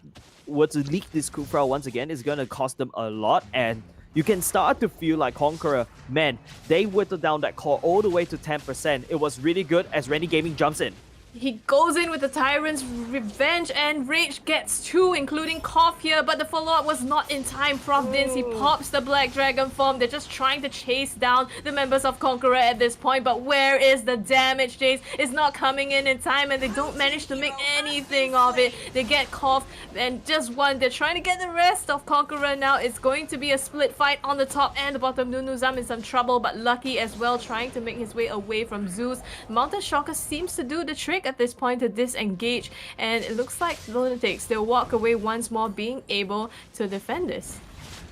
to leak this Kufra once again, it's going to cost them a lot, and you can start to feel like Conqueror, man, they whittled down that core all the way to 10%. It was really good as Randy Gaming jumps in. He goes in with the Tyrant's Revenge and Rage gets 2, including Cough here, but the follow-up was not in time. Prof Dins, he pops the Black Dragon form. They're just trying to chase down the members of Conqueror at this point, but where is the damage, Jace? It's not coming in time, and they don't manage to make anything of it. They get Cough and just one. They're trying to get the rest of Conqueror now. It's going to be a split fight on the top and the bottom. Nunuzam in some trouble, but Lucky as well, trying to make his way away from Zeus. Mountain Shocker seems to do the trick at this point to disengage, and it looks like Lunatics, they'll walk away once more being able to defend this.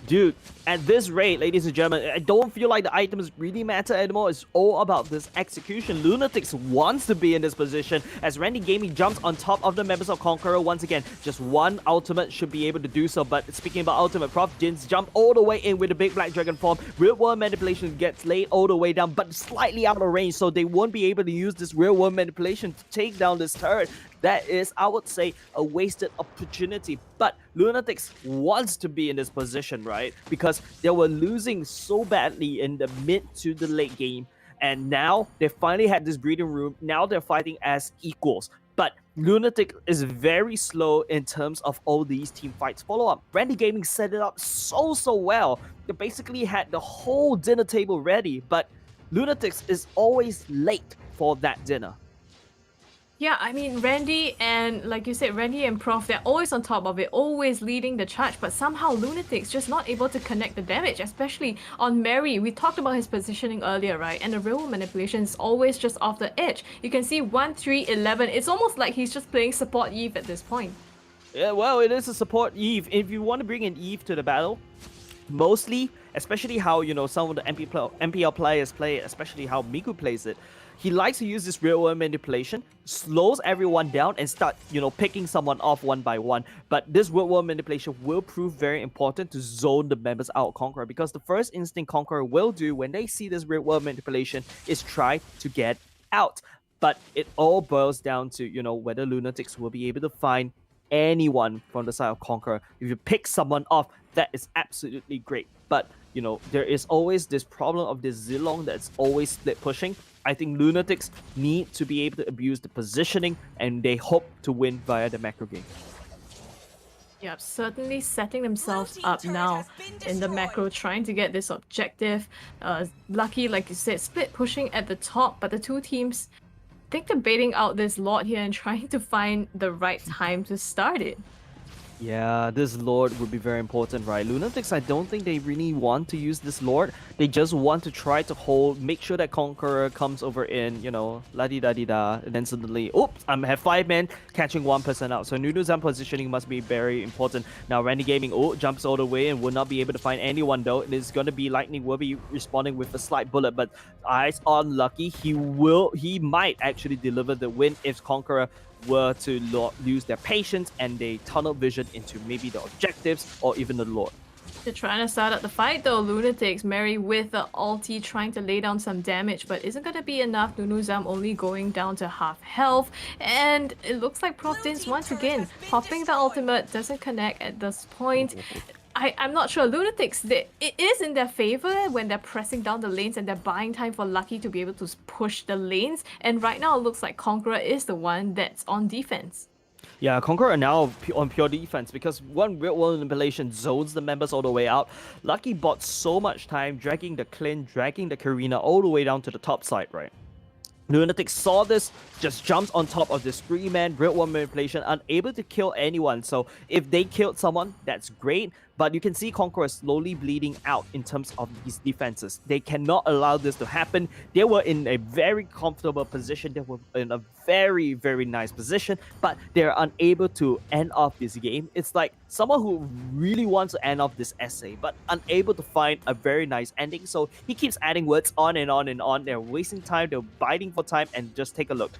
Dude, at this rate, ladies and gentlemen, I don't feel like the items really matter anymore. It's all about this execution. Lunatics wants to be in this position as Randy Gaming jumps on top of the members of Conqueror once again. Just one ultimate should be able to do so, but speaking about ultimate, Prof Jins jump all the way in with the big Black Dragon form. Real World Manipulation gets laid all the way down, but slightly out of range, so they won't be able to use this Real World Manipulation to take down this turret. That is, I would say, a wasted opportunity. But Lunatics wants to be in this position, right? Because they were losing so badly in the mid to the late game. And now they finally had this breathing room. Now they're fighting as equals. But Lunatic is very slow in terms of all these team fights follow-up. Randy Gaming set it up so well. They basically had the whole dinner table ready. But Lunatics is always late for that dinner. Yeah, I mean, Randy and, like you said, Randy and Prof, they're always on top of it, always leading the charge, but somehow Lunatics just not able to connect the damage, especially on Mary. We talked about his positioning earlier, right? And the real manipulation is always just off the edge. You can see 1, 3, 11. It's almost like he's just playing support Eve at this point. Yeah, well, it is a support Eve. If you want to bring in Eve to the battle, mostly, especially how, some of the MPL players play it, especially how Miku plays it, he likes to use this real world manipulation, slows everyone down and start, picking someone off one by one. But this real world manipulation will prove very important to zone the members out of Conqueror, because the first instinct Conqueror will do when they see this real world manipulation is try to get out. But it all boils down to, whether Lunatics will be able to find anyone from the side of Conqueror. If you pick someone off, that is absolutely great. But, there is always this problem of this Zilong that's always split pushing. I think Lunatics need to be able to abuse the positioning, and they hope to win via the macro game. Yep, certainly setting themselves up now in the macro, trying to get this objective. Lucky, like you said, split pushing at the top, but the two teams, I think they're baiting out this Lord here and trying to find the right time to start it. Yeah, this Lord would be very important, right? Lunatics, I don't think they really want to use this Lord. They just want to try to hold, make sure that Conqueror comes over in, la-di-da-di-da, and then suddenly, oops, I have 5 men catching 1 person out. So Nunuzam positioning must be very important. Now, Randy Gaming, jumps all the way and will not be able to find anyone, though. It is going to be Lightning will be responding with a slight bullet, but eyes on Lucky. He might actually deliver the win if Conqueror were to lose their patience and they tunnel vision into maybe the objectives or even the Lord. They're trying to start up the fight though. Lunatics, Mary with the ulti trying to lay down some damage, but isn't going to be enough. Nunuzam only going down to half health, and it looks like Prof Dins once again popping the ultimate doesn't connect at this point. I'm not sure. Lunatics, it is in their favor when they're pressing down the lanes and they're buying time for Lucky to be able to push the lanes. And right now, it looks like Conqueror is the one that's on defense. Yeah, Conqueror are now on pure defense because one real world manipulation zones the members all the way out. Lucky bought so much time dragging the Clint, dragging the Karina all the way down to the top side, right? Lunatic saw this, just jumps on top of this 3-man Grid 1 manipulation, unable to kill anyone. So if they killed someone, that's great. But you can see Conqueror slowly bleeding out in terms of these defenses. They cannot allow this to happen. They were in a very comfortable position. They were in a very, very nice position, but they're unable to end off this game. It's like someone who really wants to end off this essay, but unable to find a very nice ending. So he keeps adding words on and on and on. They're wasting time. They're biting for time. And just take a look.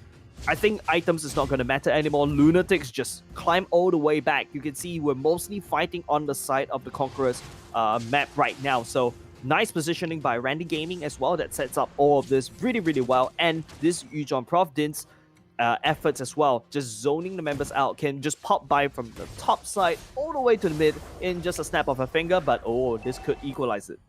I think items is not going to matter anymore. Lunatics just climb all the way back. You can see we're mostly fighting on the side of the Conqueror's map right now. So nice positioning by Randy Gaming as well. That sets up all of this really, really well. And this Yujon Prof Din's efforts as well, just zoning the members out, can just pop by from the top side all the way to the mid in just a snap of a finger. But oh, this could equalize it.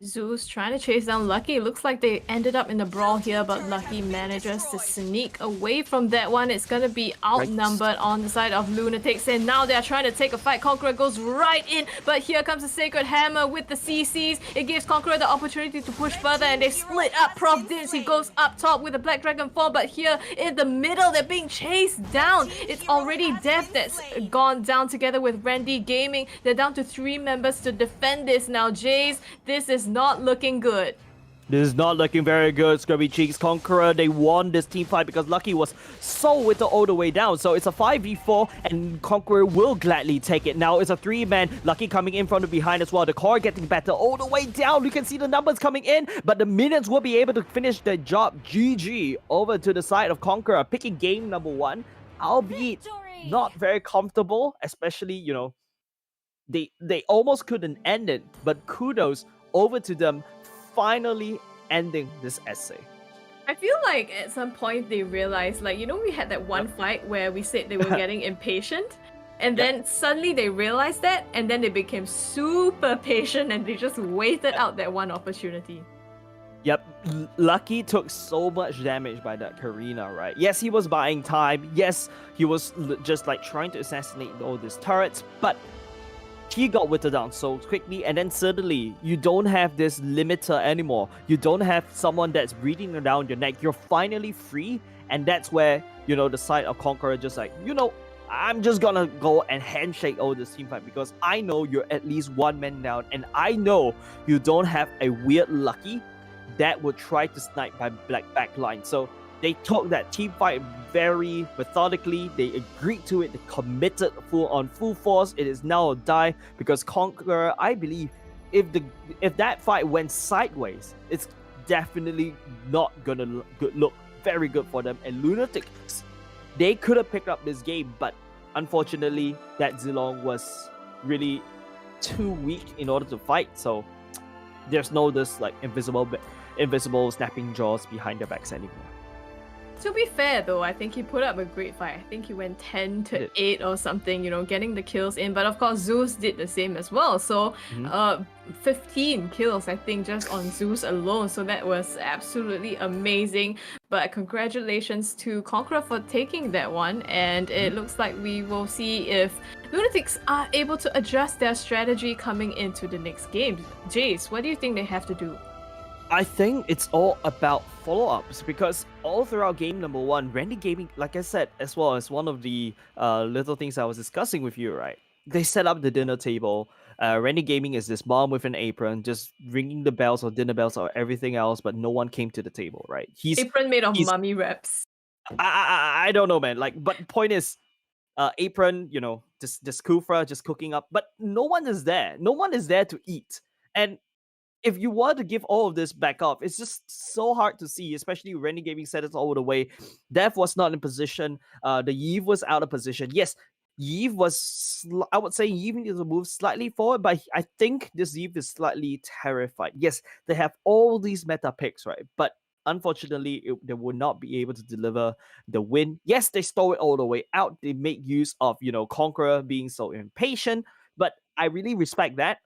Zeus trying to chase down Lucky. Looks like they ended up in the brawl here, but Lucky manages to sneak away from that one. It's gonna be outnumbered on the side of Lunatics, and now they're trying to take a fight. Conqueror goes right in, but here comes the Sacred Hammer with the CCs. It gives Conqueror the opportunity to push further, and they split up. Prof Dins, he goes up top with the Black Dragon Fall, but here in the middle, they're being chased down. It's already Death that's gone down together with Randy Gaming. They're down to 3 members to defend this now. Jace, this is not looking good. This is not looking very good, Scrubby Cheeks. Conqueror, they won this team fight because Lucky was so with all the way down. So it's a 5v4, and Conqueror will gladly take it. Now it's a 3-man. Lucky coming in from the behind as well. The core getting better all the way down. You can see the numbers coming in, but the minions will be able to finish the job. GG over to the side of Conqueror, picking game number 1, albeit not very comfortable, especially, you know, they almost couldn't end it, but kudos over to them finally ending this essay. I feel like at some point they realized, like, you know, we had that one fight where we said they were getting impatient, and then suddenly they realized that, and then they became super patient and they just waited out that one opportunity. Yep, Lucky took so much damage by that Karina, right? Yes, he was buying time. Yes, he was just like trying to assassinate all these turrets, but he got whittled down so quickly, and then suddenly you don't have this limiter anymore. You don't have someone that's breathing around your neck. You're finally free, and that's where, you know, the side of Conqueror just like, you know, I'm just gonna go and handshake all this team fight because I know you're at least 1 man down, and I know you don't have a weird Lucky that would try to snipe by Black backline. So they took that team fight very methodically. They agreed to it. They committed full force. It is now a die because Conqueror, I believe, if that fight went sideways, it's definitely not gonna look very good for them. And Lunatics, they could have picked up this game, but unfortunately, that Zilong was really too weak in order to fight. So there's no this like invisible snapping jaws behind their backs anymore. To be fair though, I think he put up a great fight. I think he went 10 to 8 or something, you know, getting the kills in. But of course, Zeus did the same as well. So 15 kills, I think, just on Zeus alone. So that was absolutely amazing. But congratulations to Conqueror for taking that one. And it looks like we will see if Lunatics are able to adjust their strategy coming into the next game. Jace, what do you think they have to do? I think it's all about follow-ups because all throughout game number 1, Randy Gaming, like I said, as well as one of the little things I was discussing with you, right? They set up the dinner table. Randy Gaming is this mom with an apron, just ringing the bells or dinner bells or everything else, but no one came to the table, right? Apron made of mummy wraps. I don't know, man. Like, but point is, apron, you know, this Kufra just cooking up, but no one is there. No one is there to eat, and if you want to give all of this back up, it's just so hard to see, especially Randy Gaming said it all the way. Dev was not in position. The Yves was out of position. Yes, Yves was, I would say Yves needs to move slightly forward, but I think this Yves is slightly terrified. Yes, they have all these meta picks, right? But unfortunately, they would not be able to deliver the win. Yes, they stole it all the way out. They make use of, you know, Conqueror being so impatient, but I really respect that.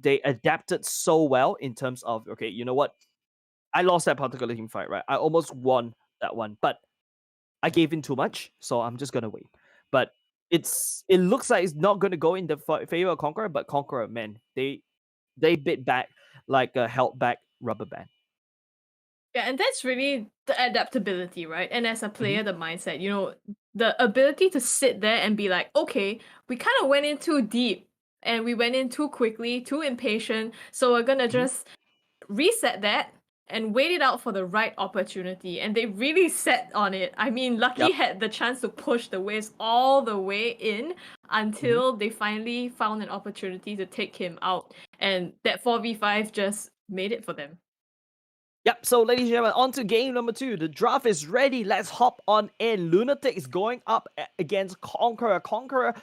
They adapted so well in terms of, okay, you know what? I lost that particular team fight, right? I almost won that one, but I gave in too much, so I'm just gonna wait. But it looks like it's not gonna go in the favor of Conqueror, but Conqueror, man, they bit back like a held back rubber band. Yeah, and that's really the adaptability, right? And as a player, the mindset, the ability to sit there and be like, okay, we kind of went in too deep and we went in too quickly, too impatient. So we're gonna just reset that and wait it out for the right opportunity. And they really set on it. I mean, Lucky Yep. had the chance to push the Waves all the way in until they finally found an opportunity to take him out. And that 4v5 just made it for them. Yep, so ladies and gentlemen, on to game number 2. The draft is ready. Let's hop on in. Lunatic is going up against Conqueror. Conqueror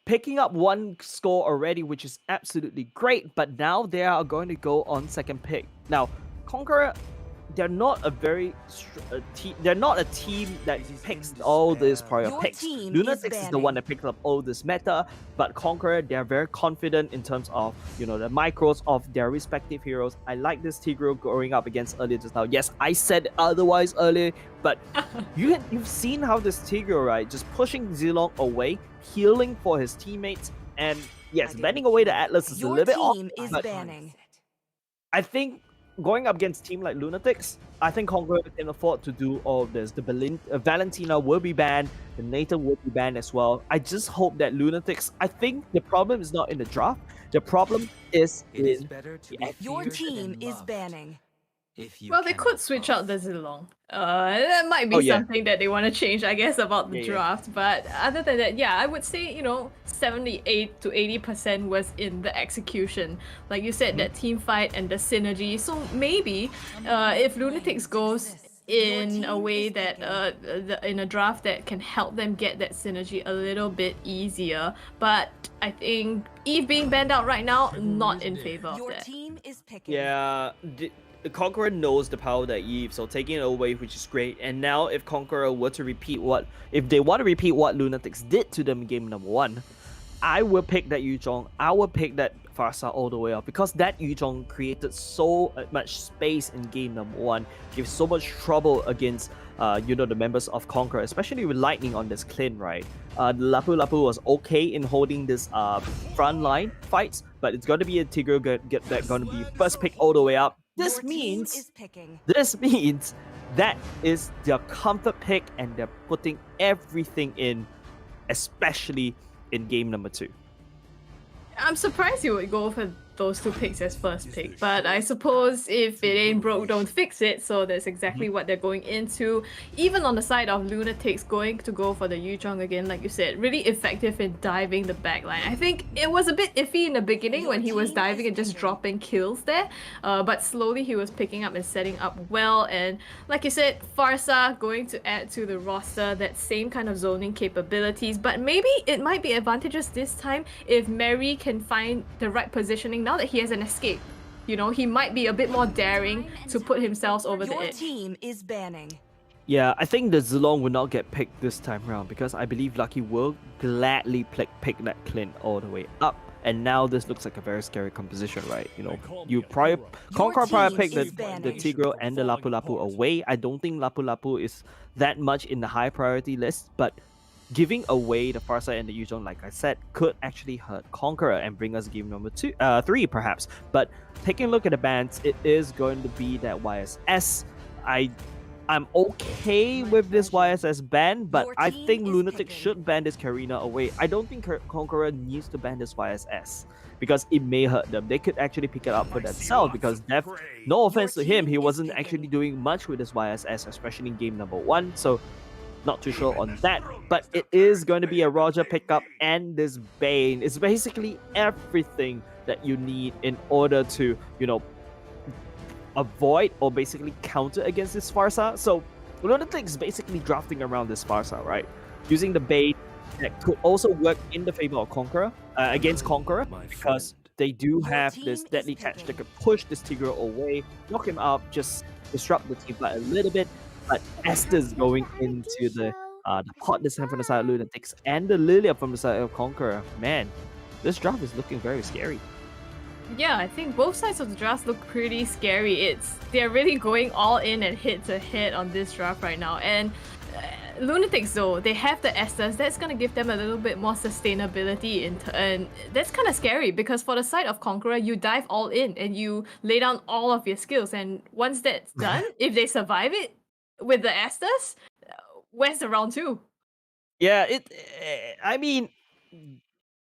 picking up one score already, which is absolutely great. But now they are going to go on second pick. Now, Conqueror, they're not a they're not a team that picks all these prior Your picks. team Lunatics is is the one banning. that picks up all this meta, but Conqueror, they're very confident in terms of the micros of their respective heroes. I like this Tigreal going up against earlier just now. Yes, I said otherwise earlier, but you've seen how this Tigreal, right, just pushing Zilong away, healing for his teammates, and yes, banning away the Atlas is a Your little bit off, team is but banning. I think going up against a team like Lunatics, I think Conqueror can afford to do all of this. The Valentina will be banned, the Nathan will be banned as well. I just hope that Lunatics, I think the problem is not in the draft, the problem is in the Your team is banning. Well, they could switch out the Zilong. That might be Oh, yeah. something that they want to change, I guess, about the Yeah. draft. But other than that, yeah, I would say, 78 to 80% was in the execution. Like you said, that team fight and the synergy. So maybe if Lunatics goes in a way that in a draft that can help them get that synergy a little bit easier. But I think Eve being banned out right now, not in favor of Your that. team is picking. Yeah, the Conqueror knows the power that Eve, so taking it away, which is great. And now, if Conqueror were to if they want to repeat what Lunatics did to them in game number 1, I will pick that Yuzhong. I will pick that Farsa all the way up because that Yuzhong created so much space in game number 1, gave so much trouble against the members of Conqueror, especially with Lightning on this Clin, right? The Lapu Lapu was okay in holding this front line fights, but it's going to be a Tigreal that's going to be first pick all the way up. This Your team means is picking. that is their comfort pick, and they're putting everything in, especially in game number 2. I'm surprised you would go for those two picks as first pick, but I suppose if it ain't broke, don't fix it. So that's exactly what they're going into. Even on the side of Lunatics, going to go for the Yuzhong again, like you said, really effective in diving the backline. I think it was a bit iffy in the beginning when he was diving and just dropping kills there, but slowly he was picking up and setting up well. And like you said, Farsa going to add to the roster that same kind of zoning capabilities, but maybe it might be advantageous this time if Mary can find the right positioning now that he has an escape. He might be a bit more daring to put himself over the Your edge. team is banning. Yeah, I think the Zilong will not get picked this time around because I believe Lucky will gladly pick that Clint all the way up. And now this looks like a very scary composition, right? Conqueror prior team pick is the banning. Tigreal and the Lapu Lapu away. I don't think Lapu Lapu is that much in the high priority list, but giving away the Farsight and the Yuzhong, like I said, could actually hurt Conqueror and bring us game number 3 perhaps. But taking a look at the bans, it is going to be that YSS. I'm okay with this YSS ban, but Your I team think is Lunatic picking. should ban this Karina away. I don't think Conqueror needs to ban this YSS because it may hurt them. They could actually pick it up for themselves because no offense to him, he wasn't actually doing much with this YSS, especially in game number 1. So not too sure on that, but it is going to be a Roger pickup, and this Bane is basically everything that you need in order to, avoid or basically counter against this Farsa. So Lunatic is basically drafting around this Farsa, right? Using the Bane that could also work in the favor of Conqueror, against Conqueror, because they do have this deadly catch that could push this Tigreal away, knock him up, just disrupt the team fight a little bit. But Esther's going into the pot this time from the side of Lunatics and the Lilia from the side of Conqueror. Man, this draft is looking very scary. Yeah, I think both sides of the draft look pretty scary. They're really going all in and head to head on this draft right now. And Lunatics though, they have the Esthers. That's gonna give them a little bit more sustainability and that's kind of scary because for the side of Conqueror, you dive all in and you lay down all of your skills. And once that's done, if they survive it with the Esthers, where's the round 2? Yeah, I mean,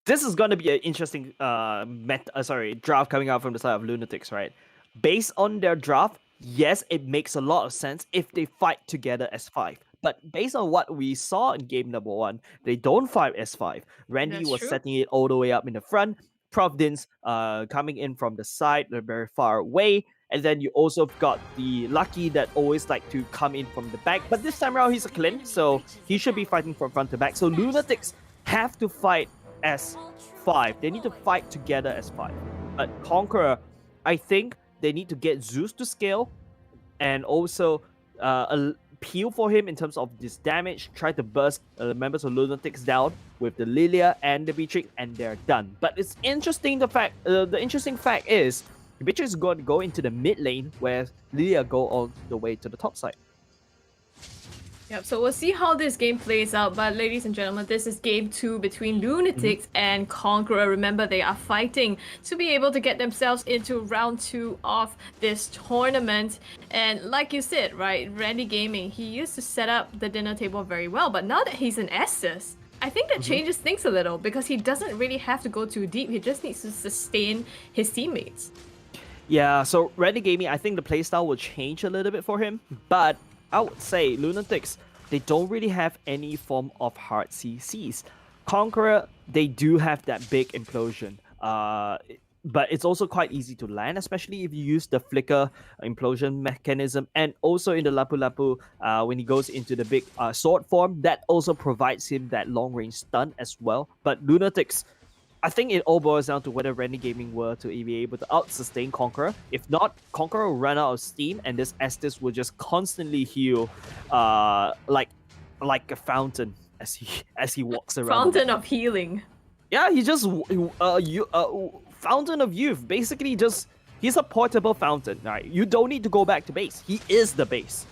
this is gonna be an interesting draft coming out from the side of Lunatics, right? Based on their draft, yes, it makes a lot of sense if they fight together as 5. But based on what we saw in game number 1, they don't fight as 5. Randy That's was true. setting it all the way up in the front. Providence coming in from the side, they're very far away. And then you also got the Lucky that always like to come in from the back. But this time around, he's a Clint, so he should be fighting from front to back. So Lunatics have to fight as 5. They need to fight together as 5. But Conqueror, I think they need to get Zeus to scale and also appeal for him in terms of this damage. Try to burst members of Lunatics down with the Lilia and the Beatrix, and they're done. But it's interesting. The interesting fact is the Beatrix is going to go into the mid lane, where Lilia go all the way to the top side. Yep, so we'll see how this game plays out. But ladies and gentlemen, this is game 2 between Lunatics and Conqueror. Remember, they are fighting to be able to get themselves into round 2 of this tournament. And like you said, right, Randy Gaming, he used to set up the dinner table very well. But now that he's an Estus, I think that changes things a little because he doesn't really have to go too deep. He just needs to sustain his teammates. Yeah, so Randy Gaming, I think the playstyle will change a little bit for him. But I would say Lunatics, they don't really have any form of hard CCs. Conqueror, they do have that big implosion. But it's also quite easy to land, especially if you use the flicker implosion mechanism. And also in the Lapu Lapu, when he goes into the big sword form, that also provides him that long range stun as well. But Lunatics, I think it all boils down to whether Randy Gaming were to be able to out-sustain Conqueror. If not, Conqueror will run out of steam, and this Estus will just constantly heal, like a fountain as he walks around. Fountain of healing. Yeah, he just fountain of youth. Basically, he's a portable fountain. Right? You don't need to go back to base. He is the base.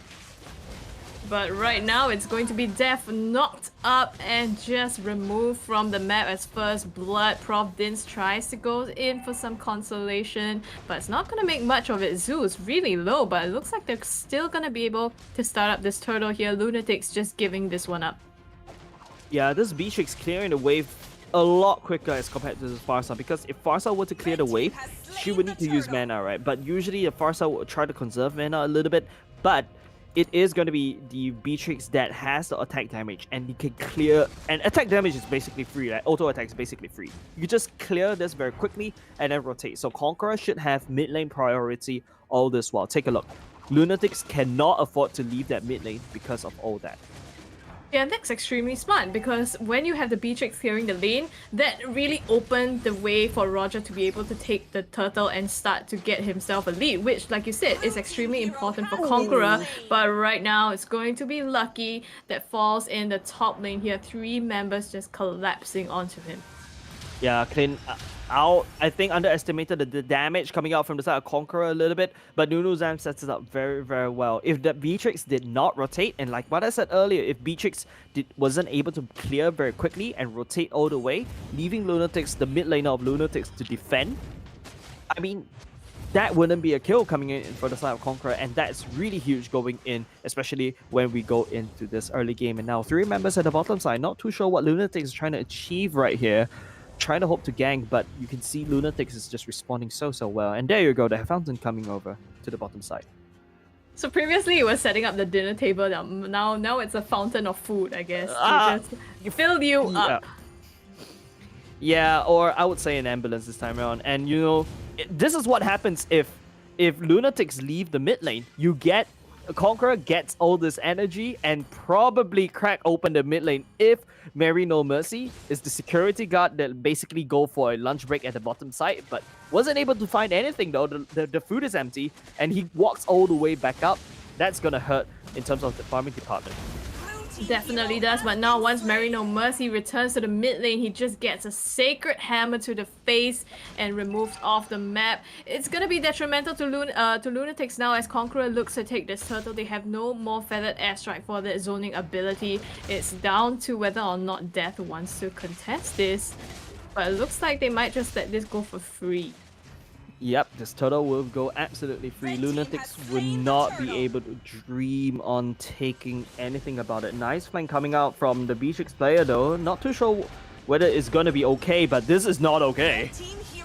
But right now, it's going to be Death knocked up and just removed from the map as First Blood. Providence tries to go in for some consolation, but it's not going to make much of it. Zeus really low, but it looks like they're still going to be able to start up this turtle here. Lunatics just giving this one up. Yeah, this Beatrix clearing the wave a lot quicker as compared to this Farsa, because if Farsa were to clear the wave, she would need to use mana, right? But usually the Farsa will try to conserve mana a little bit, but it is going to be the Beatrix that has the attack damage, and you can clear, and attack damage is basically free, right? Auto attack is basically free. You just clear this very quickly and then rotate. So Conqueror should have mid lane priority all this while. Take a look. Lunatics cannot afford to leave that mid lane because of all that. Yeah, that's extremely smart because when you have the Beatrix clearing the lane, that really opened the way for Roger to be able to take the turtle and start to get himself a lead, which, like you said, is extremely important for Conqueror. But right now, it's going to be Lucky that falls in the top lane here. 3 members just collapsing onto him. Yeah, Clint out. I think underestimated the damage coming out from the side of Conqueror a little bit, but Nunuzam sets it up very, very well. If the Beatrix did not rotate, and like what I said earlier, if Beatrix wasn't able to clear very quickly and rotate all the way, leaving Lunatics, the mid laner of Lunatics, to defend, I mean, that wouldn't be a kill coming in for the side of Conqueror, and that's really huge going in, especially when we go into this early game. And now 3 members at the bottom side, not too sure what Lunatics is trying to achieve right here. Trying to hope to gank, but you can see Lunatics is just responding so well. And there you go, the fountain coming over to the bottom side. So previously it was setting up the dinner table. Now it's a fountain of food, I guess. You fill you up. Yeah, or I would say an ambulance this time around. And you know, this is what happens if Lunatics leave the mid lane. You get Conqueror gets all this energy and probably crack open the mid lane if Mary No Mercy is the security guard that basically go for a lunch break at the bottom side, but wasn't able to find anything though. The food is empty and he walks all the way back up. That's gonna hurt in terms of the farming department. Definitely does, but now once Marino Mercy returns to the mid lane, he just gets a Sacred Hammer to the face and removes off the map. It's gonna be detrimental to Lunatics now as Conqueror looks to take this turtle. They have no more Feathered Airstrike for that zoning ability. It's down to whether or not Death wants to contest this, but it looks like they might just let this go for free. Yep, this turtle will go absolutely free. Lunatics will not be able to dream on taking anything about it. Nice flank coming out from the Beatrix player though. Not too sure whether it's gonna be okay, but this is not okay.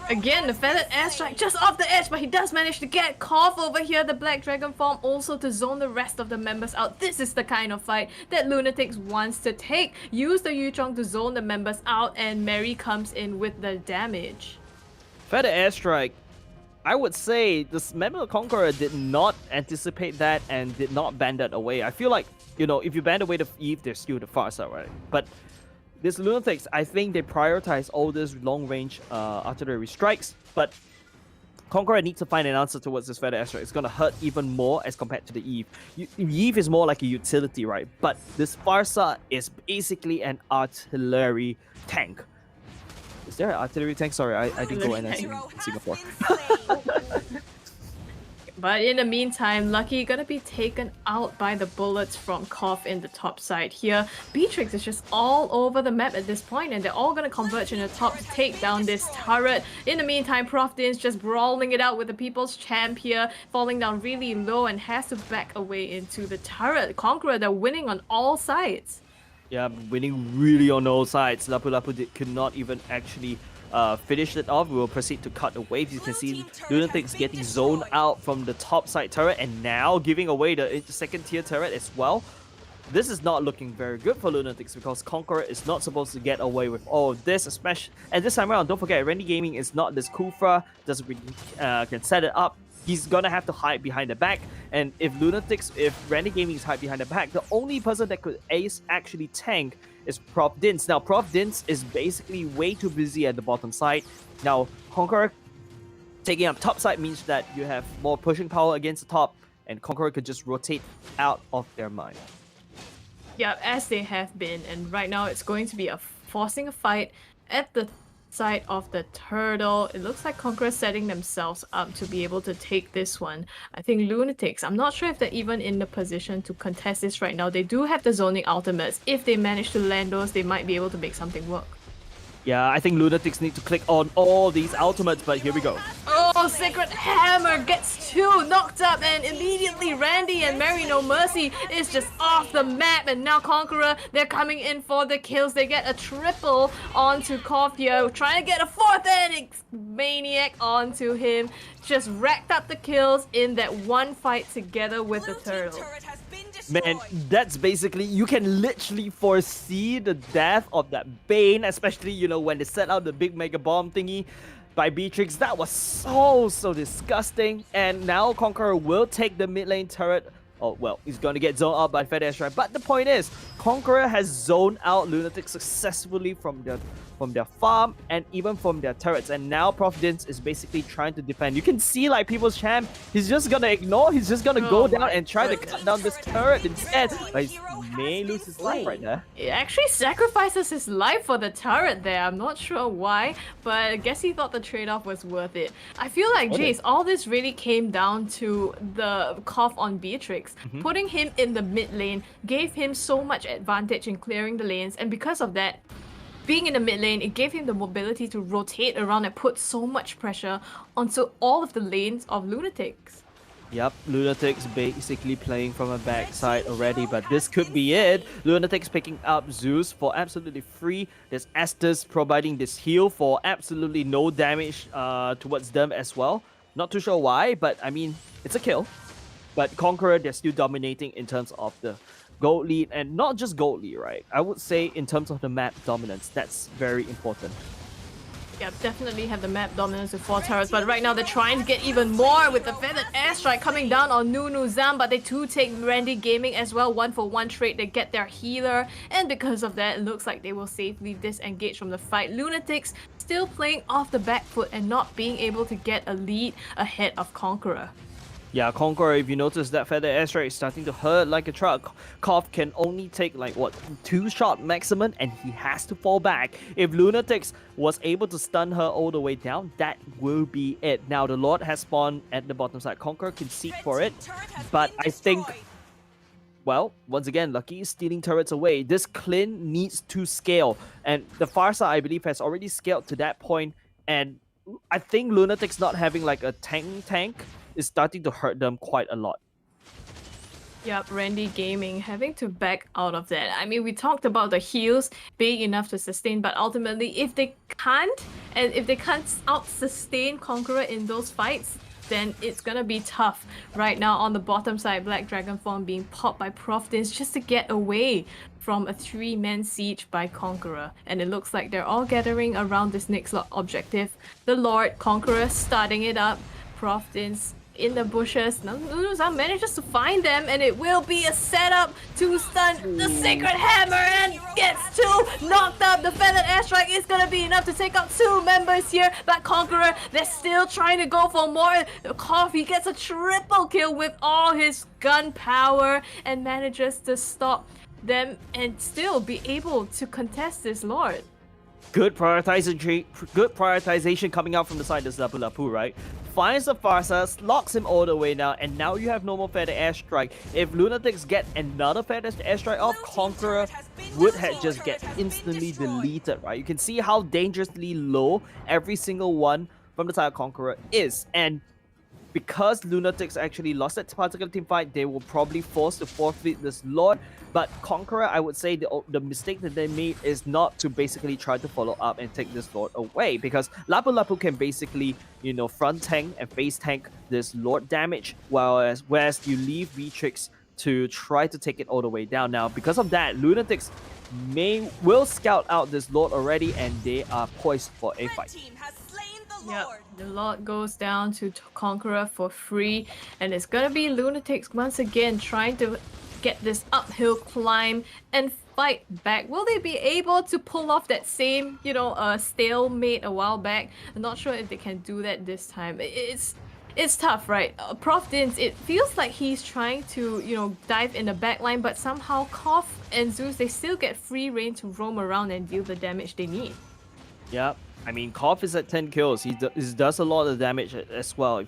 Again, the Feathered Airstrike just off the edge, but he does manage to get Koff over here, the Black Dragon form, also to zone the rest of the members out. This is the kind of fight that Lunatics wants to take. Use the Yuchong to zone the members out, and Mary comes in with the damage. Feather Airstrike, I would say this member of Conqueror did not anticipate that and did not ban that away. I feel like, you know, if you ban away the Eve, there's still the far side, right? But this Lunatics, I think they prioritize all these long-range artillery strikes, but Conqueror needs to find an answer towards this Feather Airstrike. It's gonna hurt even more as compared to the Eve. Eve is more like a utility, right? But this Farsa is basically an artillery tank. Is there an artillery tank? Sorry, I didn't go NS in Singapore. But in the meantime, Lucky gonna be taken out by the bullets from Koff in the top side here. Beatrix is just all over the map at this point, and they're all gonna converge in the top to take down this turret. In the meantime, Prof Din's just brawling it out with the People's Champ here, falling down really low and has to back away into the turret. Conqueror, they're winning on all sides. Yeah, winning really on all sides. Lapu Lapu could not even actually finish it off. We will proceed to cut the waves. You can see Lunatics getting zoned out from the top side turret and now giving away the second tier turret as well. This is not looking very good for Lunatics because Conqueror is not supposed to get away with all of this, especially. And this time around, don't forget, Randy Gaming is not this Kufra, doesn't really can set it up. He's gonna have to hide behind the back, and if Randy Gaming is hide behind the back, the only person that could actually tank is Prof Dins. Now, Prof Dins is basically way too busy at the bottom side. Now, Conqueror taking up top side means that you have more pushing power against the top, and Conqueror could just rotate out of their mind. Yeah, as they have been, and right now it's going to be forcing a fight at the side of the turtle. It looks like Conqueror setting themselves up to be able to take this one. I think Lunatics, I'm not sure if they're even in the position to contest this right now. They do have the zoning ultimates. If they manage to land those, they might be able to make something work. Yeah, I think Lunatics need to click on all these ultimates, but here we go. Oh, Sacred Hammer gets two knocked up, and immediately Randy and Mary No Mercy is just off the map, and now Conqueror, they're coming in for the kills. They get a triple onto Koff here, trying to get a fourth, and it's Maniac onto him. Just racked up the kills in that one fight together with the turtle. Man, that's basically, you can literally foresee the death of that Bane, especially, you know, when they set out the big mega bomb thingy by Beatrix. That was so disgusting. And now Conqueror will take the mid lane turret. Oh, well, he's going to get zoned out by Feather Airstrike. But the point is, Conqueror has zoned out Lunatics successfully from their farm and even from their turrets. And now Prof Dins is basically trying to defend. You can see, like, People's Champ, he's just going to ignore. He's just going to go down and try to cut down this turret instead. But he may lose his life right there. It actually sacrifices his life for the turret there. I'm not sure why, but I guess he thought the trade-off was worth it. I feel like, Jace, all this really came down to the Koff on Beatrix. Putting him in the mid lane gave him so much advantage in clearing the lanes, and because of that, being in the mid lane, it gave him the mobility to rotate around and put so much pressure onto all of the lanes of Lunatics. Yep, Lunatics basically playing from a backside already, but this could be it. Lunatics picking up Zeus for absolutely free. There's Estes providing this heal for absolutely no damage towards them as well. Not too sure why, but I mean, it's a kill. But Conqueror, they're still dominating in terms of the gold lead, and not just gold lead, right? I would say in terms of the map dominance, that's very important. Yeah, definitely have the map dominance with 4 turrets, but right now they're trying to get even more with the Feathered Airstrike coming down on Nunu Zam, but they too take Randy Gaming as well. 1-for-1 trade, they get their healer, and because of that, it looks like they will safely disengage from the fight. Lunatics still playing off the back foot and not being able to get a lead ahead of Conqueror. Yeah, Conqueror, if you notice that feather airstrike is starting to hurt like a truck. Koff can only take like what, 2 shot maximum, and he has to fall back. If Lunatics was able to stun her all the way down, that will be it. Now the Lord has spawned at the bottom side. Conqueror can seek for it, but I think, well, once again, Lucky is stealing turrets away. This Clin needs to scale, and the Farsa, I believe, has already scaled to that point, and I think Lunatics not having like a tank is starting to hurt them quite a lot. Yep, Randy Gaming having to back out of that. I mean, we talked about the heals being enough to sustain, but ultimately, if they can't out-sustain Conqueror in those fights, then it's gonna be tough. Right now, on the bottom side, Black Dragon Form being popped by Profdins just to get away from a 3-man siege by Conqueror. And it looks like they're all gathering around this next objective. The Lord, Conqueror starting it up, Profdins in the bushes. Now Lunuzan manages to find them, and it will be a setup to stun the Sacred Hammer, and gets 2 knocked up. The Feathered Airstrike is gonna be enough to take out 2 members here, but Conqueror, they're still trying to go for more. Coffee gets a triple kill with all his gun power and manages to stop them and still be able to contest this Lord. Good prioritization coming out from the side of Lapu Lapu, right? Finds the Farsa, locks him all the way now, and now you have no more Feather Airstrike. If Lunatics get another Feather Airstrike off, Conqueror would have just get instantly deleted, right? You can see how dangerously low every single one from the side of Conqueror is, and because Lunatics actually lost that particular team fight, they will probably force to forfeit this Lord. But Conqueror, I would say the mistake that they made is not to basically try to follow up and take this Lord away, because Lapu Lapu can basically, you know, front tank and face tank this Lord damage, whereas you leave V-Trix to try to take it all the way down. Now, because of that, Lunatics will scout out this Lord already, and they are poised for a fight. Yep, the Lord goes down to Conqueror for free, and it's gonna be Lunatics once again trying to get this uphill climb and fight back. Will they be able to pull off that same, stalemate a while back? I'm not sure if they can do that this time. It's tough, right? Profdins, it feels like he's trying to, dive in the back line, but somehow Koff and Zeus, they still get free reign to roam around and deal the damage they need. Yep. I mean, Koff is at 10 kills. He does a lot of damage as well.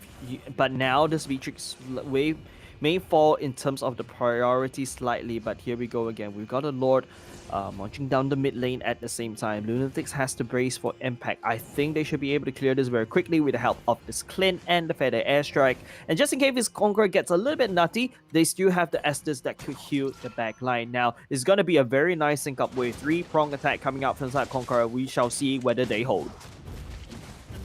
But now this V-Trix wave may fall in terms of the priority slightly. But here we go again. We've got a Lord munching down the mid lane at the same time. Lunatics has to brace for impact. I think they should be able to clear this very quickly with the help of this Clint and the Feather Airstrike. And just in case this Conqueror gets a little bit nutty, they still have the Estes that could heal the back line. Now, it's going to be a very nice sync up with 3-prong attack coming out from inside Conqueror. We shall see whether they hold.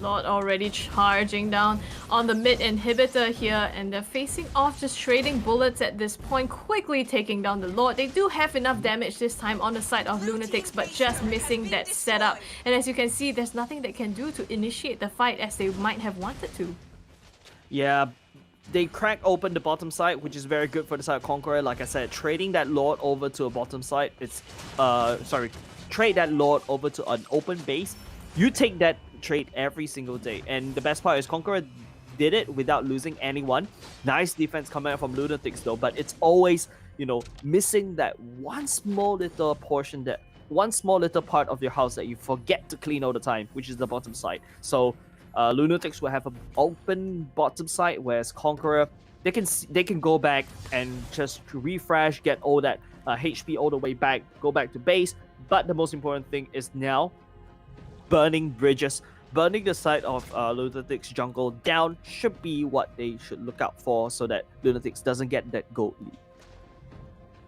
Lord already charging down on the mid inhibitor here, and they're facing off, just trading bullets at this point, quickly taking down the Lord. They do have enough damage this time on the side of Lunatics, but just missing that setup. And as you can see, there's nothing they can do to initiate the fight as they might have wanted to. Yeah, they crack open the bottom side, which is very good for the side of Conqueror. Like I said, trading that Lord over to a bottom side, trade that Lord over to an open base. You take that trade every single day, and the best part is Conqueror did it without losing anyone. Nice defense coming out from Lunatics though, but it's always, missing that one small little portion, that one small little part of your house that you forget to clean all the time, which is the bottom side. So Lunatics will have an open bottom side, whereas Conqueror, they can go back and just refresh, get all that HP all the way back, go back to base. But the most important thing is now burning bridges, burning the side of Lunatics jungle down should be what they should look out for, so that Lunatics doesn't get that gold lead.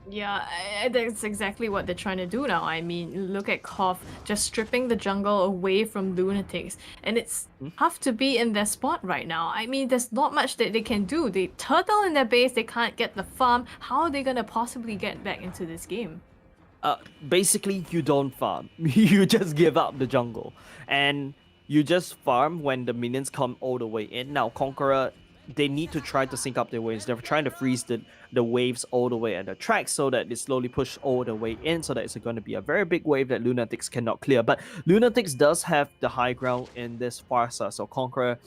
Yeah, that's exactly what they're trying to do now. I mean, look at Koff just stripping the jungle away from Lunatics, and it's tough to be in their spot right now. I mean, there's not much that they can do. They turtle in their base, they can't get the farm. How are they gonna possibly get back into this game? Basically, you don't farm. You just give up the jungle. And you just farm when the minions come all the way in. Now, Conqueror, they need to try to sync up their waves. They're trying to freeze the waves all the way at the track so that they slowly push all the way in, so that it's going to be a very big wave that Lunatics cannot clear. But Lunatics does have the high ground in this Farsa, so Conqueror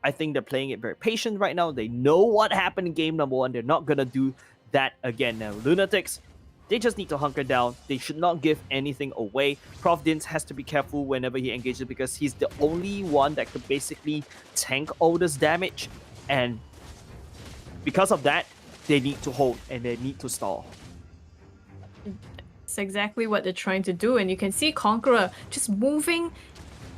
I think they're playing it very patient right now. They know what happened in game number 1. They're not gonna do that again now. Lunatics, they just need to hunker down. They should not give anything away. Prof Dins has to be careful whenever he engages because he's the only one that could basically tank all this damage. And because of that, they need to hold and they need to stall. It's exactly what they're trying to do, and you can see Conqueror just moving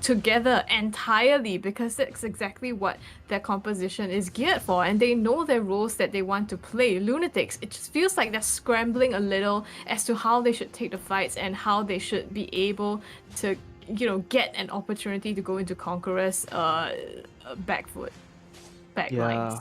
together entirely because that's exactly what their composition is geared for, and they know their roles that they want to play. Lunatics, it just feels like they're scrambling a little as to how they should take the fights and how they should be able to, you know, get an opportunity to go into Conqueror's back lines.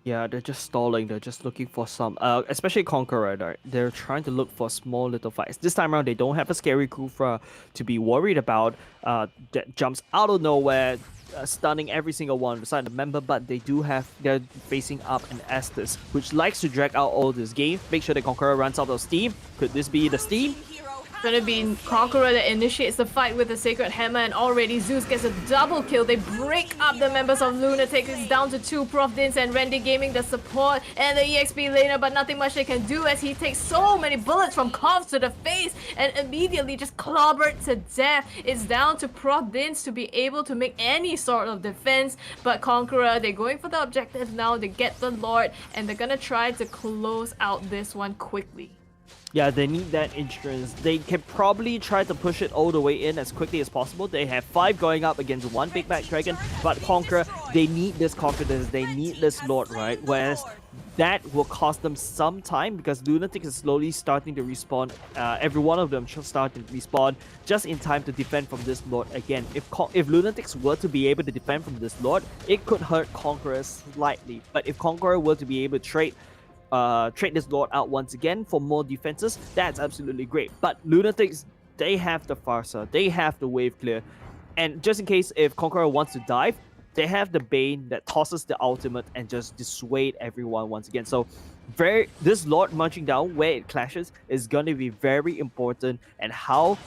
Yeah, they're just stalling. They're just looking for some, especially Conqueror. They're trying to look for small little fights. This time around, they don't have a scary Kufra to be worried about. That jumps out of nowhere, stunning every single one beside the member. But they're facing up an Estes, which likes to drag out all this game. Make sure the Conqueror runs out of steam. Could this be the steam? Gonna be Conqueror that initiates the fight with the Sacred Hammer, and already Zeus gets a double kill. They break up the members of Lunatic. It's down to 2, Prof Dins and Randy Gaming, the support, and the EXP laner, but nothing much they can do as he takes so many bullets from Kovs to the face and immediately just clobbered to death. It's down to Prof Dins to be able to make any sort of defense, but Conqueror, they're going for the objective now. They get the Lord, and they're gonna try to close out this one quickly. Yeah, they need that insurance. They can probably try to push it all the way in as quickly as possible. They have 5 going up against 1 Big Back Dragon, but Conqueror, they need this confidence, they need this Lord, right? Whereas that will cost them some time because Lunatic is slowly starting to respawn. Every one of them should start to respawn just in time to defend from this Lord again. If Lunatics were to be able to defend from this Lord, it could hurt Conqueror slightly. But if Conqueror were to be able to trade this Lord out once again for more defenses, that's absolutely great. But Lunatics, they have the Farsa, they have the wave clear, and just in case if Conqueror wants to dive, they have the Bane that tosses the ultimate and just dissuade everyone once again. So this Lord munching down where it clashes is going to be very important, and how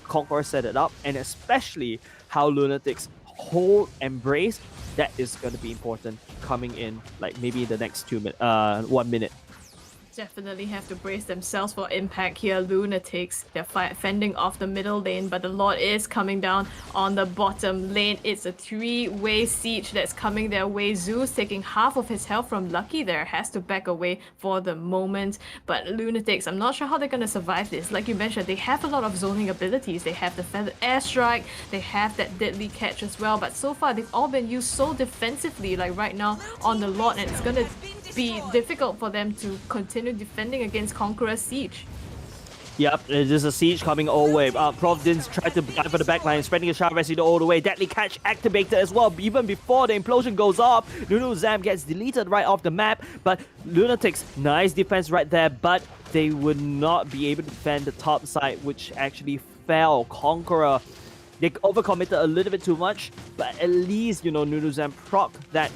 Conqueror set it up, and especially how Lunatics hold embrace, that is going to be important coming in like maybe the next 1 minute. Definitely have to brace themselves for impact here. Lunatics, they're fending off the middle lane, but the Lord is coming down on the bottom lane. It's a 3-way siege that's coming their way. Zeus taking half of his health from Lucky there, has to back away for the moment. But Lunatics, I'm not sure how they're going to survive this. Like you mentioned, they have a lot of zoning abilities. They have the Feathered Airstrike, they have that Deadly Catch as well, but so far they've all been used so defensively, like right now on the Lord, and it's going to be difficult for them to continue defending against Conqueror's siege. Yep, there's a siege coming all the way. Prof Dins tried to dive for the backline, spreading a Shard Residue all the way. Deadly Catch activated as well. Even before the implosion goes off, Nunu Zam gets deleted right off the map. But Lunatics, nice defense right there, but they would not be able to defend the top side, which actually fell. Conqueror, they overcommitted a little bit too much, but at least, you know, Nunu Zam proc that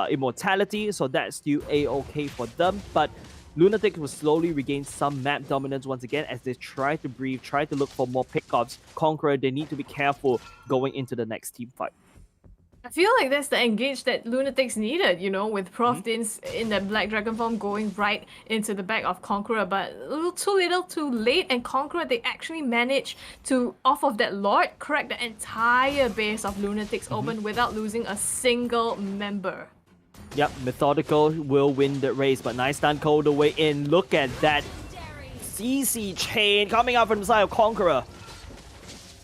immortality, so that's still a-okay for them. But Lunatic will slowly regain some map dominance once again as they try to breathe, try to look for more pickups. Conqueror, they need to be careful going into the next team fight. I feel like that's the engage that Lunatics needed, you know, with Prof Dins in that Black Dragon form going right into the back of Conqueror, but a little too late, and Conqueror, they actually managed to, off of that Lord, crack the entire base of Lunatics open without losing a single member. Yep, Mythical will win the race, but nice stun cold the way in. Look at that CC chain coming out from the side of Conqueror.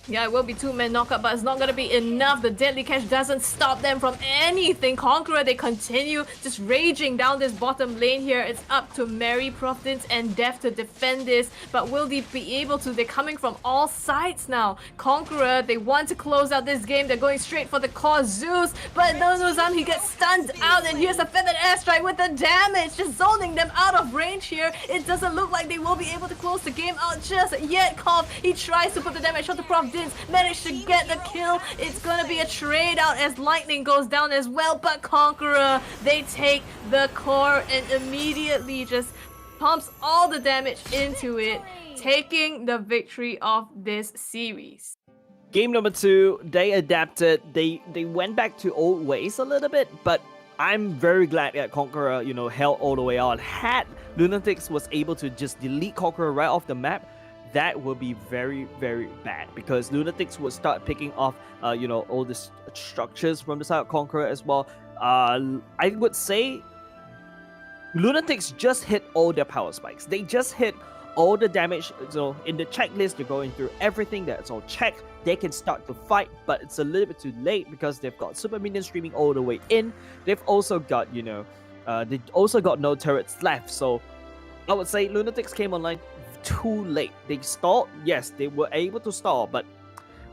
Yeah, it will be 2-man knockup, but it's not going to be enough. The Deadly Catch doesn't stop them from anything. Conqueror, they continue just raging down this bottom lane here. It's up to Mary, Prof Dins, and Death to defend this, but will they be able to? They're coming from all sides now. Conqueror, they want to close out this game. They're going straight for the core Zeus, but Nonozam, he gets stunned out, and here's a Feathered Airstrike with the damage, just zoning them out of range here. It doesn't look like they will be able to close the game out just yet. Kov, he tries to put the damage onto Prof Dins, managed to get the kill. It's gonna be a trade out as Lightning goes down as well, but Conqueror, they take the core and immediately just pumps all the damage into it, taking the victory of this series. Game number 2, they adapted. They went back to old ways a little bit, but I'm very glad that Conqueror, held all the way on. Had Lunatics was able to just delete Conqueror right off the map, that would be very, very bad, because Lunatics would start picking off, all the structures from the side of Conqueror as well. I would say Lunatics just hit all their power spikes. They just hit all the damage. So in the checklist, they're going through everything that's all checked. They can start to fight, but it's a little bit too late because they've got super minions streaming all the way in. They've also got, they also got no turrets left. So I would say Lunatics came online too late. They stalled. Yes, they were able to stall, but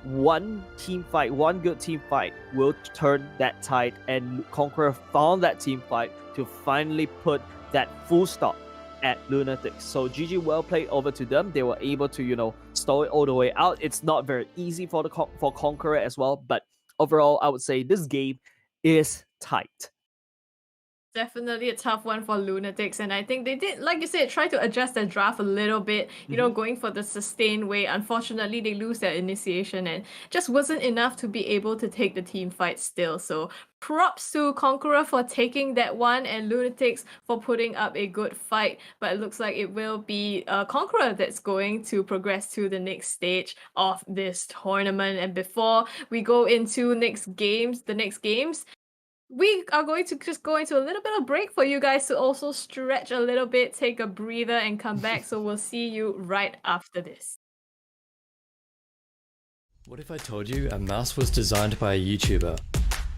one good team fight will turn that tide, and Conqueror found that team fight to finally put that full stop at Lunatics. So GG, well played over to them. They were able to, stall it all the way out. It's not very easy for Conqueror as well, but overall, I would say this game is tight. Definitely a tough one for Lunatics, and I think they did, like you said, try to adjust their draft a little bit, going for the sustained way. Unfortunately, they lose their initiation and just wasn't enough to be able to take the team fight still. So props to Conqueror for taking that one and Lunatics for putting up a good fight, but it looks like it will be Conqueror that's going to progress to the next stage of this tournament. And before we go into the next games, we are going to just go into a little bit of break for you guys to also stretch a little bit, take a breather, and come back. So we'll see you right after this. What if I told you a mouse was designed by a YouTuber?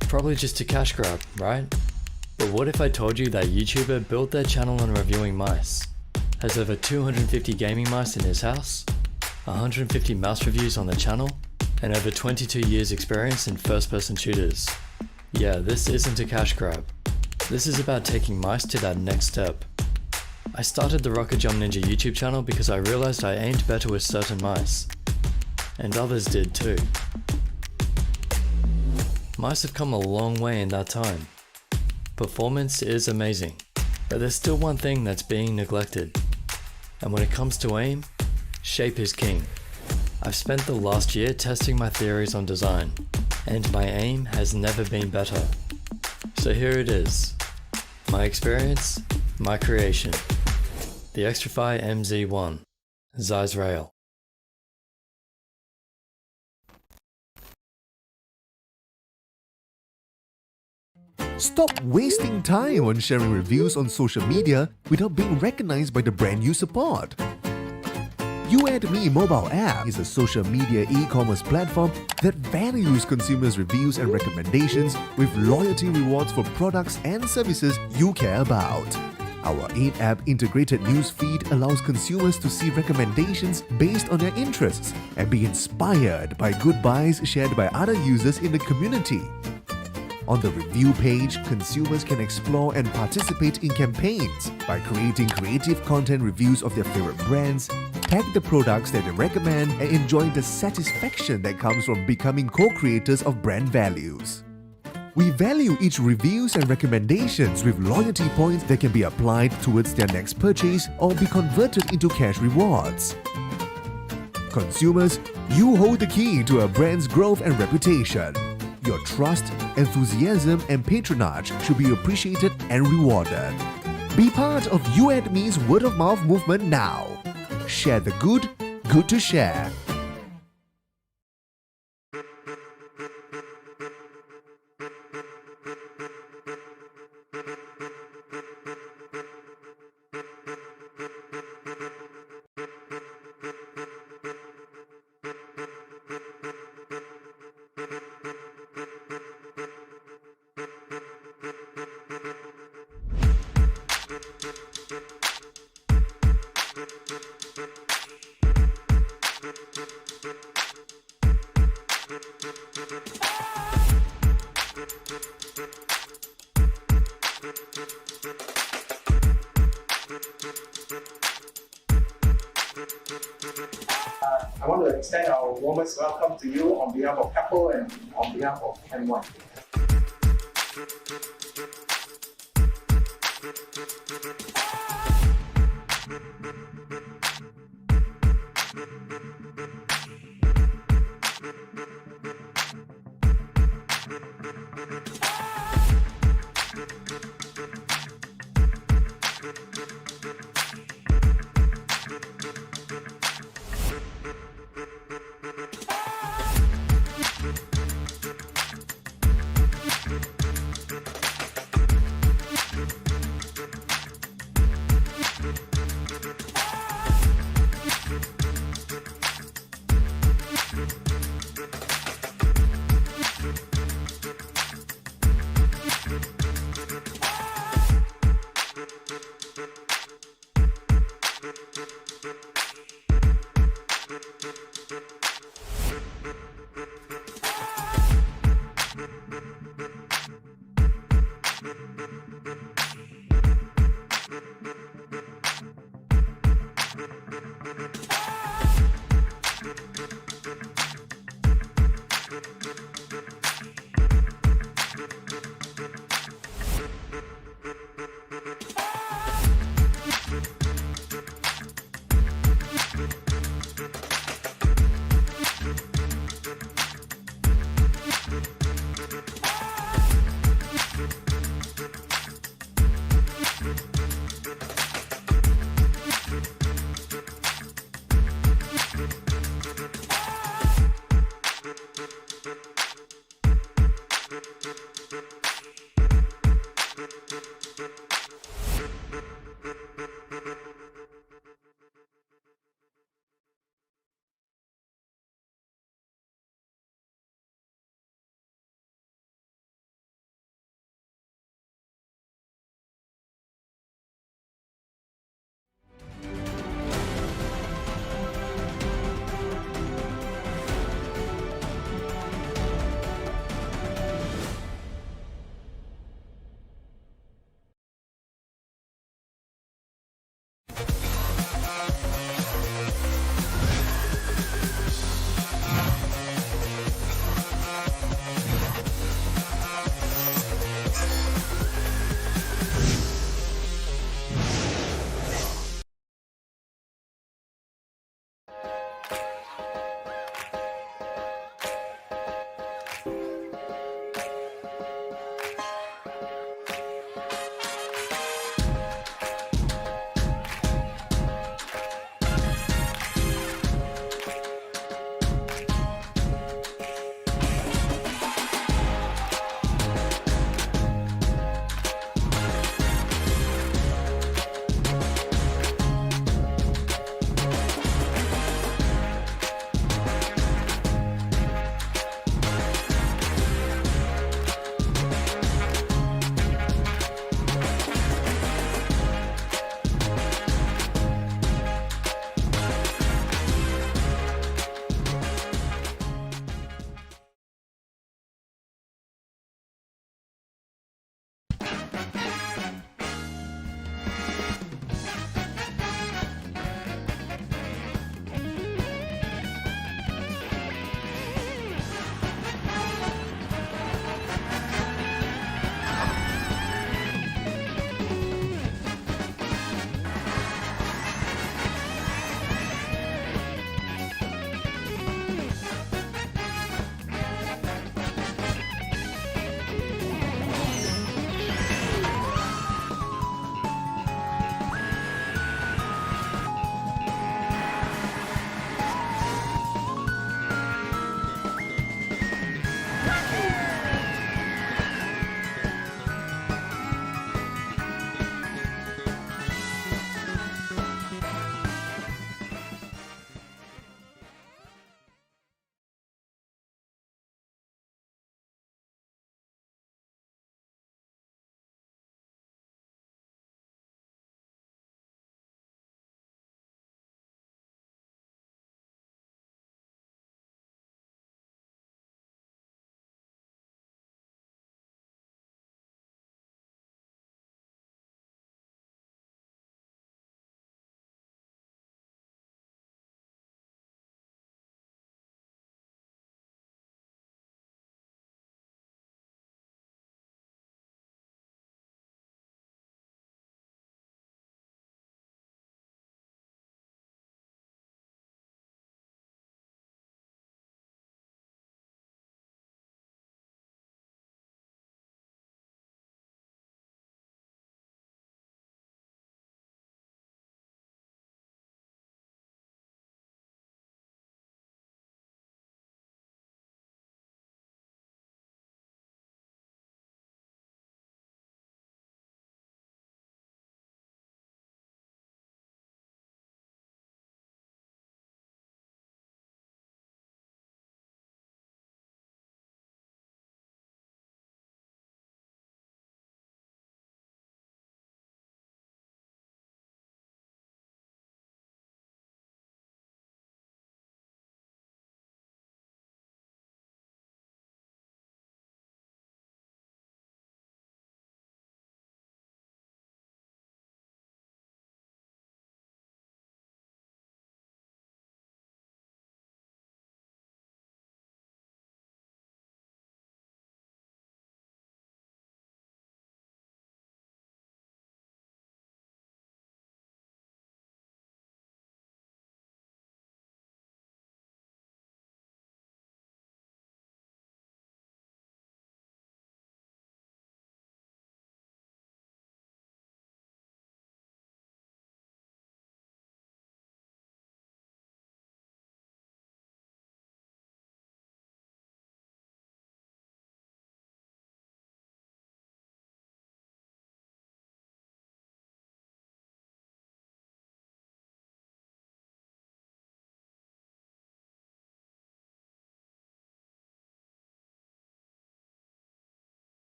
Probably just a cash grab, right? But what if I told you that YouTuber built their channel on reviewing mice? Has over 250 gaming mice in his house, 150 mouse reviews on the channel, and over 22 years experience in first-person shooters. Yeah, this isn't a cash grab. This is about taking mice to that next step. I started the Rocket Jump Ninja YouTube channel because I realized I aimed better with certain mice. And others did too. Mice have come a long way in that time. Performance is amazing, but there's still one thing that's being neglected. And when it comes to aim, shape is king. I've spent the last year testing my theories on design, and my aim has never been better. So here it is. My experience, my creation. The Xtrfy MZ1, Zeiss Rail. Stop wasting time on sharing reviews on social media without being recognized by the brand you support. You&Me mobile app is a social media e-commerce platform that values consumers' reviews and recommendations with loyalty rewards for products and services you care about. Our in-app integrated news feed allows consumers to see recommendations based on their interests and be inspired by good buys shared by other users in the community. On the review page, consumers can explore and participate in campaigns by creating creative content reviews of their favorite brands, tag the products that they recommend, and enjoy the satisfaction that comes from becoming co-creators of brand values. We value each reviews and recommendations with loyalty points that can be applied towards their next purchase or be converted into cash rewards. Consumers, you hold the key to a brand's growth and reputation. Your trust, enthusiasm, and patronage should be appreciated and rewarded. Be part of You&Me's word-of-mouth movement now. Share the good, good to share. I want to extend our warmest welcome to you on behalf of Apple and on behalf of M1.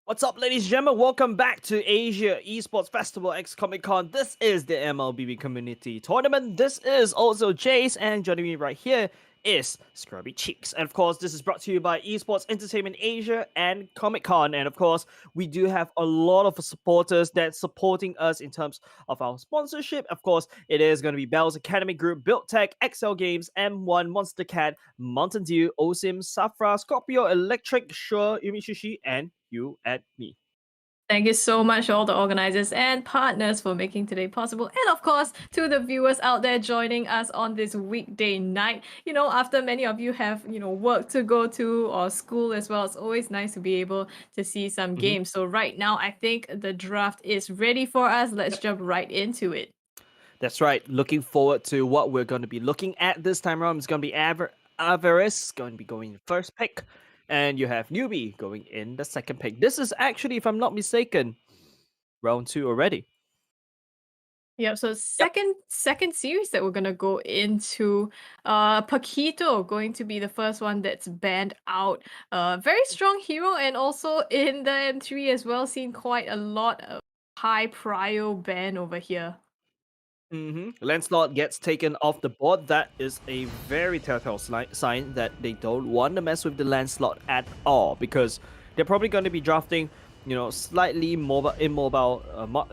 What's up, ladies and gentlemen? Welcome back to Asia Esports Festival X Comic Con. This is the MLBB Community Tournament. This is also Jace, and joining me right here is Scrubby Cheeks. And of course, this is brought to you by Esports Entertainment Asia and Comic Con. And of course, we do have a lot of supporters that's supporting us in terms of our sponsorship. Of course, it is going to be Bell's Academy Group, Built Tech, XL Games, M1, Monster Cat, Mountain Dew, OSIM, Safra, Scorpio, Electric, Shure, Umishishi, and you and me. Thank you so much, all the organizers and partners, for making today possible. And of course, to the viewers out there joining us on this weekday night. After many of you have, work to go to or school as well, it's always nice to be able to see some games. So right now, I think the draft is ready for us. Let's jump right into it. That's right. Looking forward to what we're going to be looking at this time around. It's going to be Avarice going to be going in first pick. And you have Newbie going in the second pick. This is actually, if I'm not mistaken, round 2 already. Yeah, so second series that we're gonna go into, Paquito going to be the first one that's banned out. Very strong hero, and also in the M3 as well, seen quite a lot of high prio ban over here. Lancelot gets taken off the board. That is a very telltale sign that they don't want to mess with the Lancelot at all, because they're probably going to be drafting, slightly immobile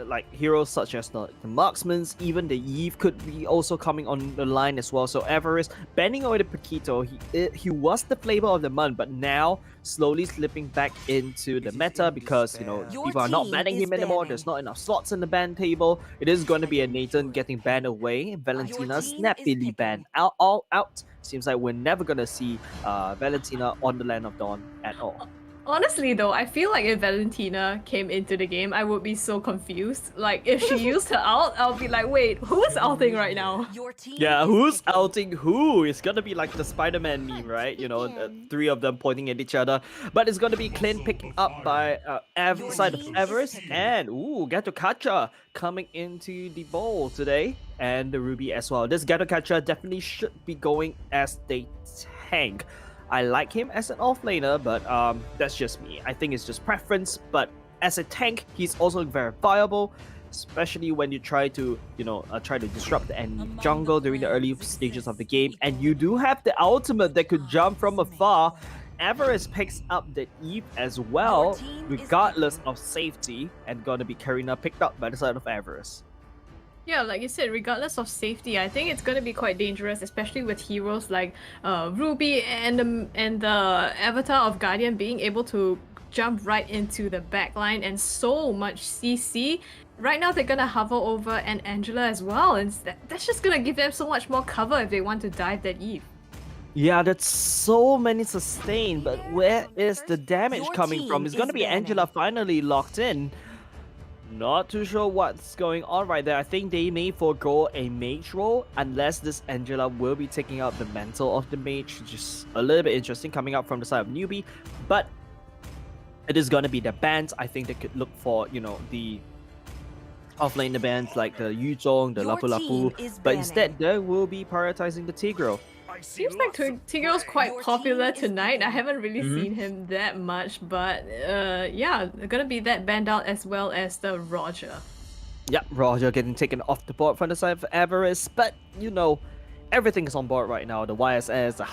like heroes such as the marksmans. Even the Eve could be also coming on the line as well. So Avarice banning away the Paquito. He was the flavor of the month, but now slowly slipping back into the meta because people are not banning him anymore. There's not enough slots in the ban table. It is going to be a Nathan getting banned away. Valentina snappily banned all out. Seems like we're never gonna see Valentina on the Land of Dawn at all. Honestly though, I feel like if Valentina came into the game, I would be so confused. Like, if she used her ult, I'll be like, wait, who's outing right now? Yeah, who's outing who? It's gonna be like the Spider-Man meme, right? Three of them pointing at each other. But it's gonna be Clint picking up by side of Avarice, and Gato Kacha coming into the bowl today, and the Ruby as well. This Gato Kacha definitely should be going as the tank. I like him as an offlaner, but that's just me. I think it's just preference, but as a tank, he's also very viable, especially when you try to, disrupt the enemy jungle during the early stages of the game, and you do have the ultimate that could jump from afar. Avarice picks up the Eve as well, regardless of safety, and gonna be Karina picked up by the side of Avarice. Yeah, like you said, regardless of safety, I think it's going to be quite dangerous, especially with heroes like Ruby and the avatar of Guardian being able to jump right into the backline and so much CC. Right now, they're going to hover over an Angela as well, and that's just going to give them so much more cover if they want to dive that Eve. Yeah, that's so many sustain, but where is the damage coming from? It's going to be Angela finally locked in. Not too sure what's going on right there. I think they may forego a mage role unless this Angela will be taking out the mantle of the mage. Just a little bit interesting coming out from the side of Newbie. But it is going to be the bans. I think they could look for, the offlane the bans like the Yuzhong, the Lapu Lapu. But instead, they will be prioritizing the Tigreal. Seems like Tigreal's quite popular tonight. I haven't really seen him that much, but yeah, gonna be that banned out as well as the Roger. Yeah, Roger getting taken off the board from the side of Avarice, but everything is on board right now. The YSS, the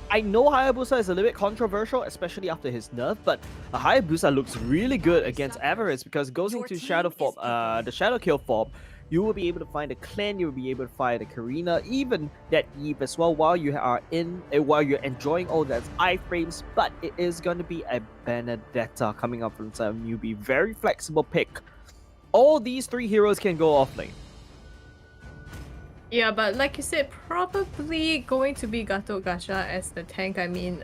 I know Hayabusa is a little bit controversial, especially after his nerf, but Hayabusa looks really good against Avarice because it goes into Shadow form, the Shadow Kill form. You will be able to find a clan, you will be able to find a Karina, even that Eve as well while you're enjoying all that iframes, but it is going to be a Benedetta coming up from some Newbie. Very flexible pick. All these three heroes can go offlane. Yeah, but like you said, probably going to be Gato Gacha as the tank. I mean,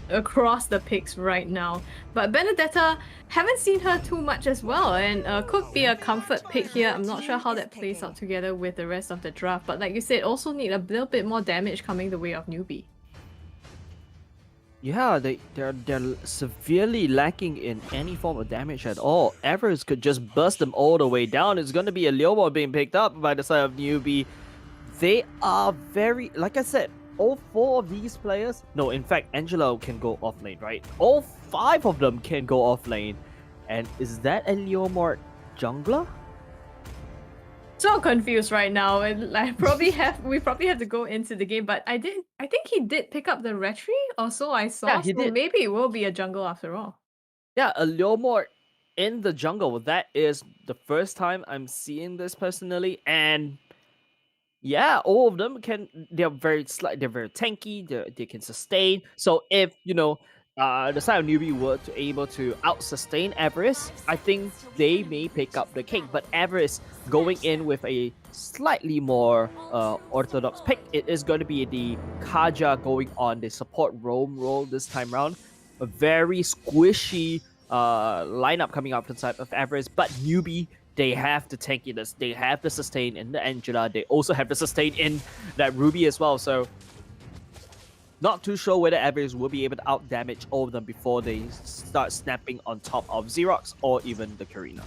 across the picks right now. But Benedetta, haven't seen her too much as well, and could be a comfort pick here. I'm not sure how that plays out together with the rest of the draft, but like you said, also need a little bit more damage coming the way of Newbie. Yeah, they're severely lacking in any form of damage at all. Avarice could just burst them all the way down. It's going to be a Leomor being picked up by the side of Newbie. They are very, like I said, all 4 of these players, no, in fact, Angela can go off lane, right? All 5 of them can go off lane. And is that a Leomord jungler? So confused right now, and we probably have to go into the game. But I think he did pick up the retry, or so I saw. Yeah, he so did. maybe it will be a jungle after all. Yeah, a Leomord in the jungle. That is the first time I'm seeing this personally, and yeah, all of them can. They're very they're very tanky. They can sustain. So if the side of newbie were to able to out sustain Everest, I think they may pick up the cake. But Everest going in with a slightly more orthodox pick, it is going to be the Kaja going on the support roam role this time round. A very squishy lineup coming out from the side of Everest, but newbie. They have the tankiness, they have the sustain in the Angela, they also have the sustain in that Ruby as well, so not too sure whether Everest will be able to out-damage all of them before they start snapping on top of Xerox or even the Karina.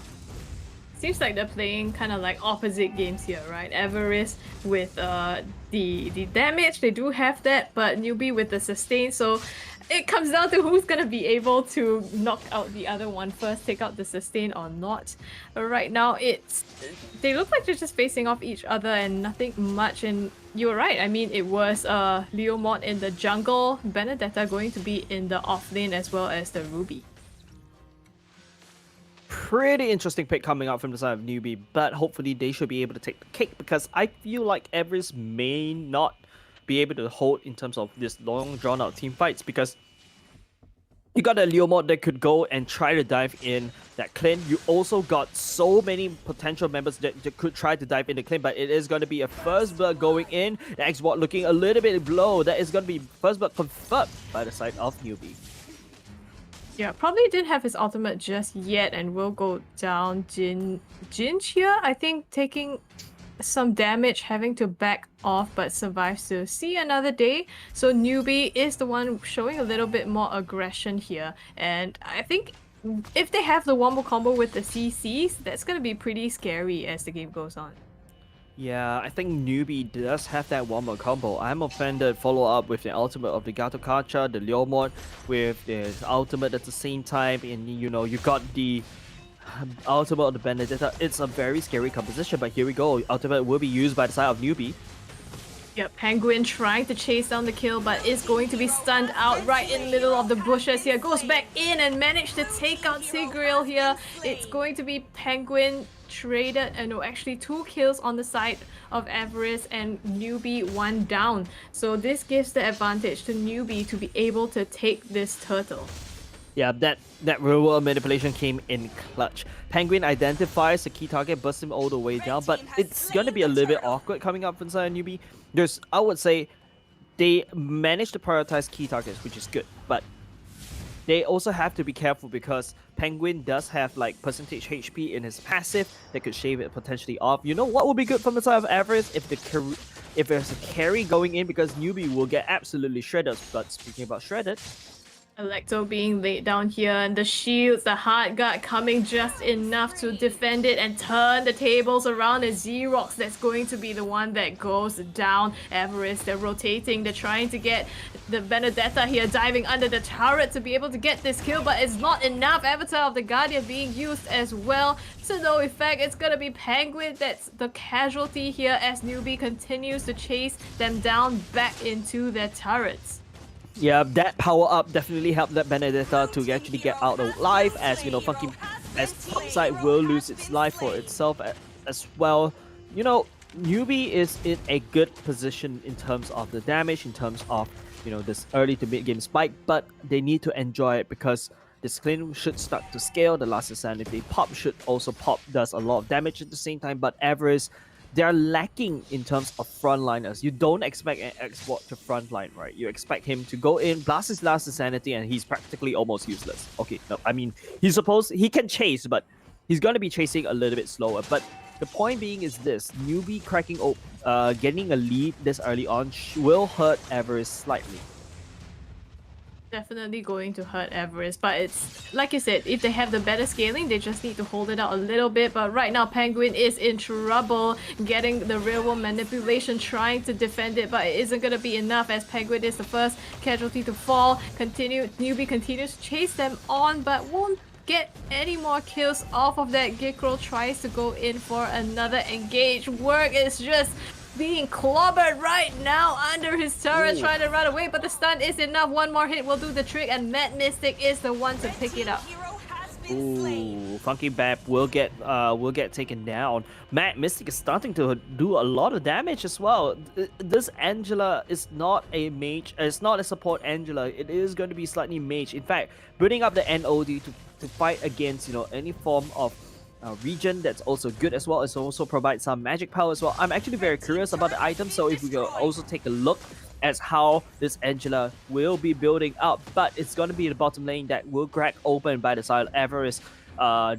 Seems like they're playing kind of like opposite games here, right? Everest with the damage, they do have that, but newbie with the sustain, so it comes down to who's gonna be able to knock out the other one first, take out the sustain or not. But right now, they look like they're just facing off each other and nothing much. And you were right. I mean, it was Leomord in the jungle, Benedetta going to be in the off lane as well as the Ruby. Pretty interesting pick coming out from the side of newbie, but hopefully they should be able to take the cake because I feel like Everest may not be able to hold in terms of this long drawn out team fights because you got a Leomord that could go and try to dive in that clan. You also got so many potential members that could try to dive in the clan, but it is going to be a first blood going in. The X-Bot looking a little bit low. That is going to be first blood confirmed by the side of newbie. Yeah, probably didn't have his ultimate just yet and will go down. Jinch here, I think, taking some damage, having to back off, but survives to see another day. So newbie is the one showing a little bit more aggression here, and I think if they have the wombo combo with the CCs, that's gonna be pretty scary as the game goes on. Yeah, I think newbie does have that wombo combo. I'm offended. Follow up with the ultimate of the Gato Kacha, the Leomord with the ultimate at the same time, and you got the ultimate of the Benedetta. It's a very scary composition, but here we go. Ultimate will be used by the side of newbie. Yep, Penguin trying to chase down the kill, but is going to be stunned out right in the middle of the bushes here. Goes back in and managed to take out Sigriel here. It's going to be Penguin traded, and no, actually 2 kills on the side of Everest and newbie 1 down. So this gives the advantage to newbie to be able to take this turtle. Yeah, that real world manipulation came in clutch. Penguin identifies the key target, busts him all the way down, but it's gonna be a little bit awkward coming up inside newbie. I would say they managed to prioritize key targets, which is good, but they also have to be careful because Penguin does have like percentage HP in his passive that could shave it potentially off. You know what would be good from the side of Everest if there's a carry going in, because newbie will get absolutely shredded. But speaking about shredded, Electo being laid down here, and the shields, the hard guard coming just enough to defend it and turn the tables around. And Xerox, that's going to be the one that goes down. Everest, they're rotating, they're trying to get the Benedetta here diving under the turret to be able to get this kill, but it's not enough. Avatar of the Guardian being used as well to no effect. It's gonna be Penguin that's the casualty here as newbie continues to chase them down back into their turrets. yeah, that power up definitely helped that Benedetta to actually get out alive, as Funky as topside will lose its life for itself as well. Newbie is in a good position in terms of the damage, in terms of this early to mid game spike, but they need to enjoy it because this clean should start to scale. The last insanity pop should also pop, does a lot of damage at the same time, but Everest, they're lacking in terms of frontliners. You don't expect an X-Bot to frontline, right? You expect him to go in, blast his last insanity, and he's practically almost useless. Okay, no, I mean, he can chase, but he's gonna be chasing a little bit slower. But the point being is this: newbie cracking getting a lead this early on will hurt Everest slightly. Definitely going to hurt Everest, but it's like you said, if they have the better scaling, they just need to hold it out a little bit. But right now, Penguin is in trouble, getting the real world manipulation, trying to defend it, but it isn't gonna be enough as Penguin is the first casualty to fall. Newbie continues to chase them on, but won't get any more kills off of that. Gikro tries to go in for another engage. Work is just being clobbered right now under his turret, trying to run away, but the stun is enough. One more hit will do the trick, and Matt Mystic is the one to pick it up. Ooh, Funky Bap will get taken down. Matt Mystic is starting to do a lot of damage as well. This Angela is not a mage, it's not a support Angela. It is going to be slightly mage. In fact, building up the NOD to fight against, you know, any form of region, that's also good as well. It also provides some magic power as well. I'm actually very curious about the item, so if we can also take a look at how this Angela will be building up, but it's going to be the bottom lane that will crack open by the side of Everest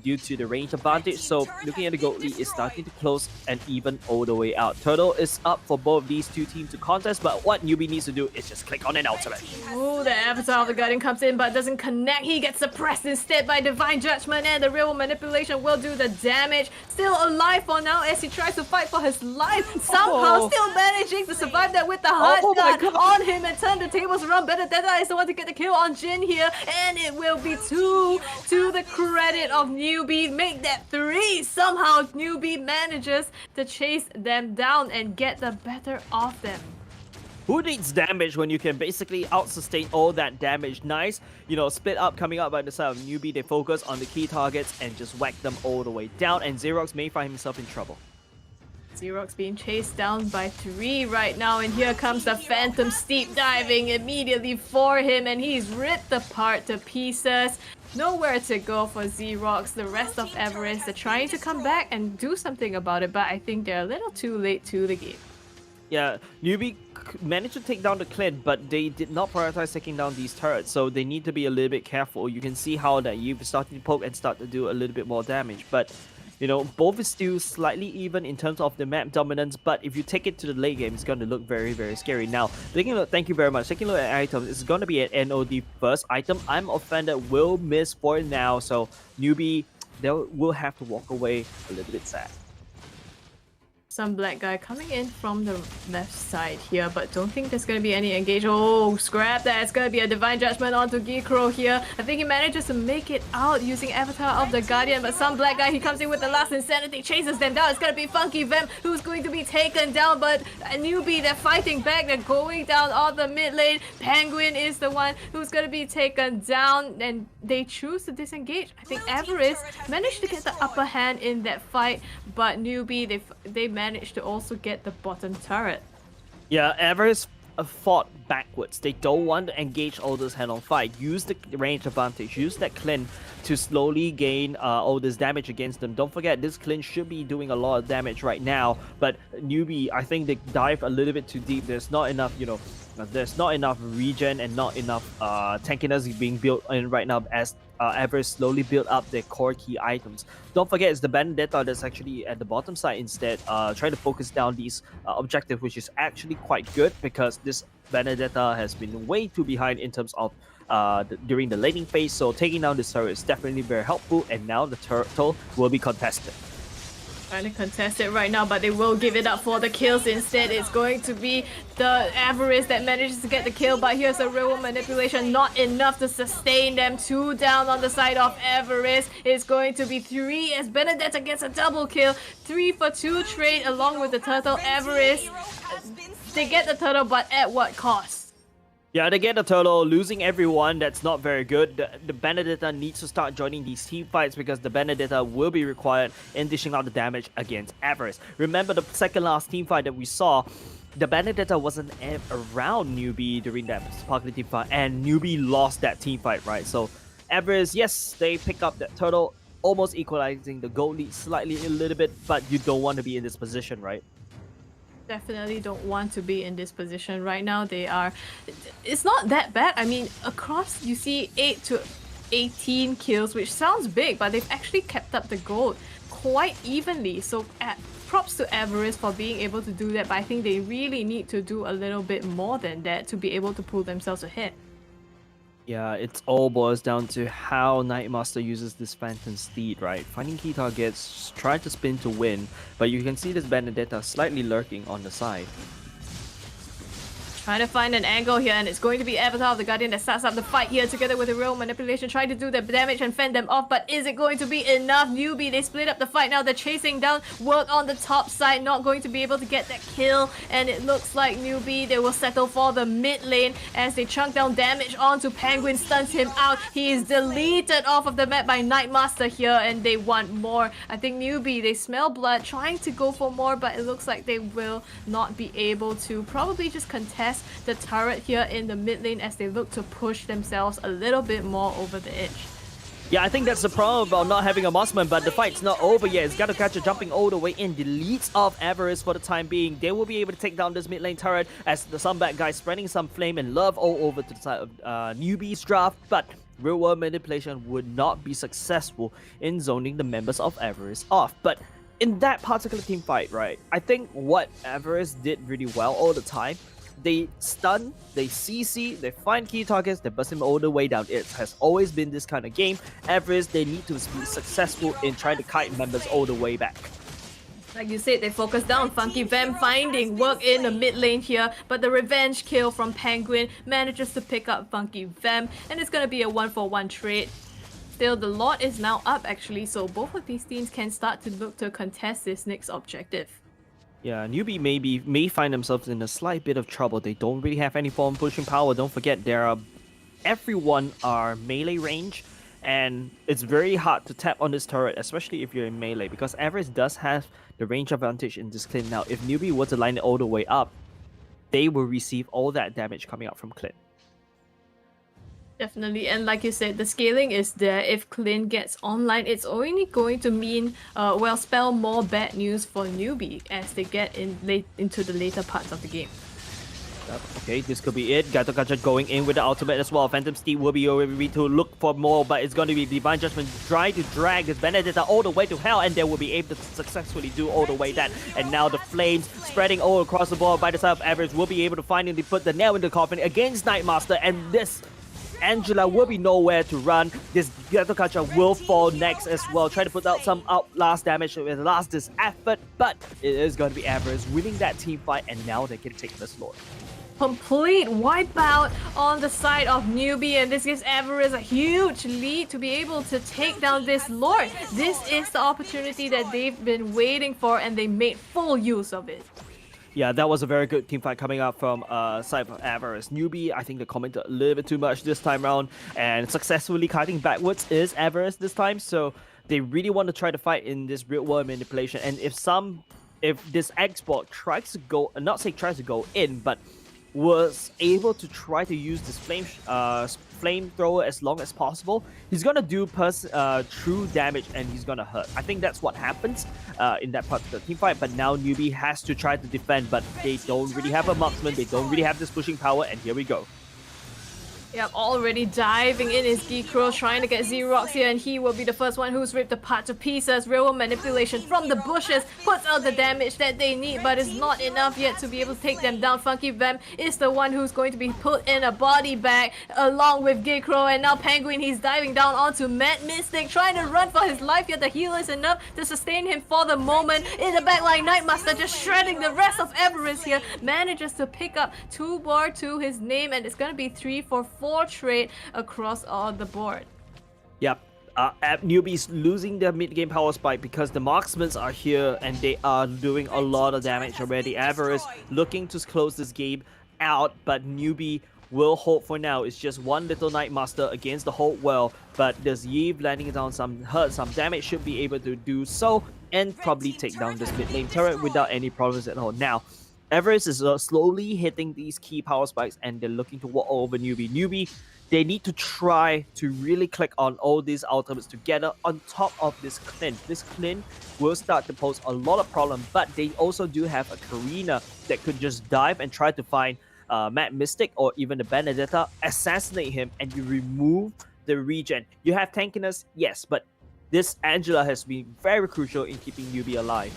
due to the range advantage. So looking at the gold lead is starting to close and even all the way out. Turtle is up for both these two teams to contest, but what Newbie needs to do is just click on an ultimate. Ooh, the Avatar of the Guardian comes in but doesn't connect. He gets suppressed instead by Divine Judgment, and the real manipulation will do the damage. Still alive for now as he tries to fight for his life. Somehow still managing to survive that with the hard gun on him and turn the tables around. Benedetta is the one to get the kill on Jin here, and it will be 2 to the credit of Newbie. Make that 3. Somehow Newbie manages to chase them down and get the better of them. Who needs damage when you can basically out-sustain all that damage? Nice, you know, split up coming up by the side of Newbie. They focus on the key targets and just whack them all the way down, and Xerox may find himself in trouble. Xerox being chased down by 3 right now, and here comes the Phantom Steep diving immediately for him, and he's ripped apart to pieces. Nowhere to go for Xerox. The rest of Everest are trying to come back and do something about it, but I think they're a little too late to the game. Yeah, Newbie managed to take down the Clint, but they did not prioritize taking down these turrets, so they need to be a little bit careful. You can see how that you've started to poke and start to do a little bit more damage, but you know, both is still slightly even in terms of the map dominance, but if you take it to the late game, it's going to look very, very scary. Now, taking a look, thank you very much. Taking a look at items, it's going to be an NOD first item. I'm offended, will miss for now, so Newbie, they will have to walk away a little bit sad. Some black guy coming in from the left side here, but don't think there's going to be any engage. Oh, scrap that. It's going to be a Divine Judgment onto Gikro here. I think he manages to make it out using Avatar of the Guardian, but some black guy, he comes in with the last Insanity, chases them down. It's going to be Funky Vamp who's going to be taken down, but a Newbie, they're fighting back. They're going down on the mid lane. Penguin is the one who's going to be taken down, and they choose to disengage. I think Everest managed to get the upper hand in that fight, but Newbie, they managed to also get the bottom turret. Yeah, Everest fought backwards. They don't want to engage all this head-on fight. Use the range advantage. Use that Clint to slowly gain all this damage against them. Don't forget, this Clint should be doing a lot of damage right now, but Newbie, I think they dive a little bit too deep. There's not enough, you know, there's not enough regen and not enough tankiness being built in right now as Everest slowly build up their core key items. Don't forget, it's the Benedetta that's actually at the bottom side instead, trying to focus down these objectives, which is actually quite good because this Benedetta has been way too behind in terms of during the laning phase, so taking down this turret is definitely very helpful, and now the turtle will be contested. Trying to contest it right now, but they will give it up for the kills. Instead, it's going to be the Avarice that manages to get the kill, but here's a real manipulation, not enough to sustain them. 2 down on the side of Avarice. It's going to be 3 as Benedetta gets a double kill. 3 for 2 trade along with the turtle. Avarice, they get the turtle, but at what cost? Yeah, they get the turtle, losing everyone. That's not very good. The Benedetta needs to start joining these team fights because the Benedetta will be required in dishing out the damage against Everest. Remember the second last team fight that we saw, the Benedetta wasn't around Newbie during that Sparkly team fight, and Newbie lost that team fight, right? So Everest, yes, they pick up that turtle, almost equalizing the gold lead slightly a little bit, but you don't want to be in this position, right? Definitely don't want to be in this position right now. It's not that bad. I mean, across you see 8 to 18 kills, which sounds big, but they've actually kept up the gold quite evenly. So props to Everest for being able to do that, but I think they really need to do a little bit more than that to be able to pull themselves ahead. Yeah, it all boils down to how Nightmaster uses this Phantom Steed, right? Finding key targets, try to spin to win, but you can see this Benedetta slightly lurking on the side. Trying to find an angle here, and it's going to be Avatar of the Guardian that starts up the fight here together with the real manipulation, trying to do the damage and fend them off, but is it going to be enough? Newbie, they split up the fight now, they're chasing down Work on the top side, not going to be able to get that kill, and it looks like Newbie, they will settle for the mid lane as they chunk down damage onto Penguin, stuns him out. He is deleted off of the map by Nightmaster here, and they want more. I think Newbie, they smell blood, trying to go for more, but it looks like they will not be able to. Probably just contest the turret here in the mid lane as they look to push themselves a little bit more over the edge. Yeah, I think that's the problem about not having a marksman, but the fight's not over yet. It's Gato jumping all the way in, deletes off Avarice for the time being. They will be able to take down this mid lane turret as the Sunback guy spreading some flame and love all over to the side of Newbie's draft, but real world manipulation would not be successful in zoning the members of Avarice off. But in that particular team fight, right, I think what Avarice did really well all the time, they stun, they CC, they find key targets, they bust him all the way down. It has always been this kind of game. Avarice, they need to be successful in trying to kite members all the way back. Like you said, they focus down. Funky Vamp finding Work in the mid lane here, but the revenge kill from Penguin manages to pick up Funky Vamp, and it's gonna be a 1-for-1 trade. Still, the Lord is now up actually, so both of these teams can start to look to contest this next objective. Yeah, Newbie may find themselves in a slight bit of trouble. They don't really have any form of pushing power. Don't forget, everyone are melee range, and it's very hard to tap on this turret, especially if you're in melee, because Avarice does have the range advantage in this Clint. Now, if Newbie were to line it all the way up, they will receive all that damage coming out from Clint. Definitely, and like you said, the scaling is there. If Clint gets online, it's only going to mean, spell more bad news for Newbie as they get into the later parts of the game. Okay, this could be it. Gato going in with the ultimate as well. Phantom Steed will be ready to look for more, but it's going to be Divine Judgment trying to drag this Benedetta all the way to hell, and they will be able to successfully do all the way that. And now the flames spreading all across the board by the side of Avarice will be able to finally put the nail in the coffin against Nightmaster, and this Angela will be nowhere to run. This Gato will fall next as well. Try to put out some outlast damage with last this effort, but it is going to be Avarice winning that team fight, and now they can take this Lord. Complete wipeout on the side of Newbie, and this gives Avarice a huge lead to be able to take down this Lord. This is the opportunity that they've been waiting for, and they made full use of it. Yeah, that was a very good team fight coming out from side of Avarice. Newbie, I think they commented a little bit too much this time around, and successfully kiting backwards is Avarice this time, so they really want to try to fight in this real world manipulation. And if this export tries to go, not say tries to go in, but was able to try to use this flamethrower as long as possible, he's gonna do true damage, and he's gonna hurt. I think that's what happens in that particular team fight, but now Newbie has to try to defend, but they don't really have a marksman, they don't really have this pushing power, and here we go. Yep, already diving in is Geekro, trying to get Xerox here, and he will be the first one who's ripped apart to pieces. Real manipulation from the bushes puts out the damage that they need, but it's not enough yet to be able to take them down. Funky Vamp is the one who's going to be put in a body bag along with Geekro, and now Penguin, he's diving down onto Mad Mystic, trying to run for his life yet the heal is enough to sustain him for the moment. In the backline, Nightmaster just shredding the rest of Avarice here, manages to pick up 2 more to his name, and it's going to be 3-for-4 trade across all the board. Yep. Newbies losing their mid-game power spike because the marksmen are here and they are doing a lot of damage already. Avarice looking to close this game out, but Newbie will hold for now. It's just one little Nightmaster against the whole world, but there's Yves landing down some damage, should be able to do so and probably take down this mid-lane turret without any problems at all. Now, Avarice is slowly hitting these key power spikes, and they're looking to walk over Newbie. Newbie, they need to try to really click on all these ultimates together on top of this Clint. This Clint will start to pose a lot of problems, but they also do have a Karina that could just dive and try to find Mad Mystic or even the Benedetta, assassinate him, and you remove the regen. You have tankiness, yes, but this Angela has been very crucial in keeping Newbie alive.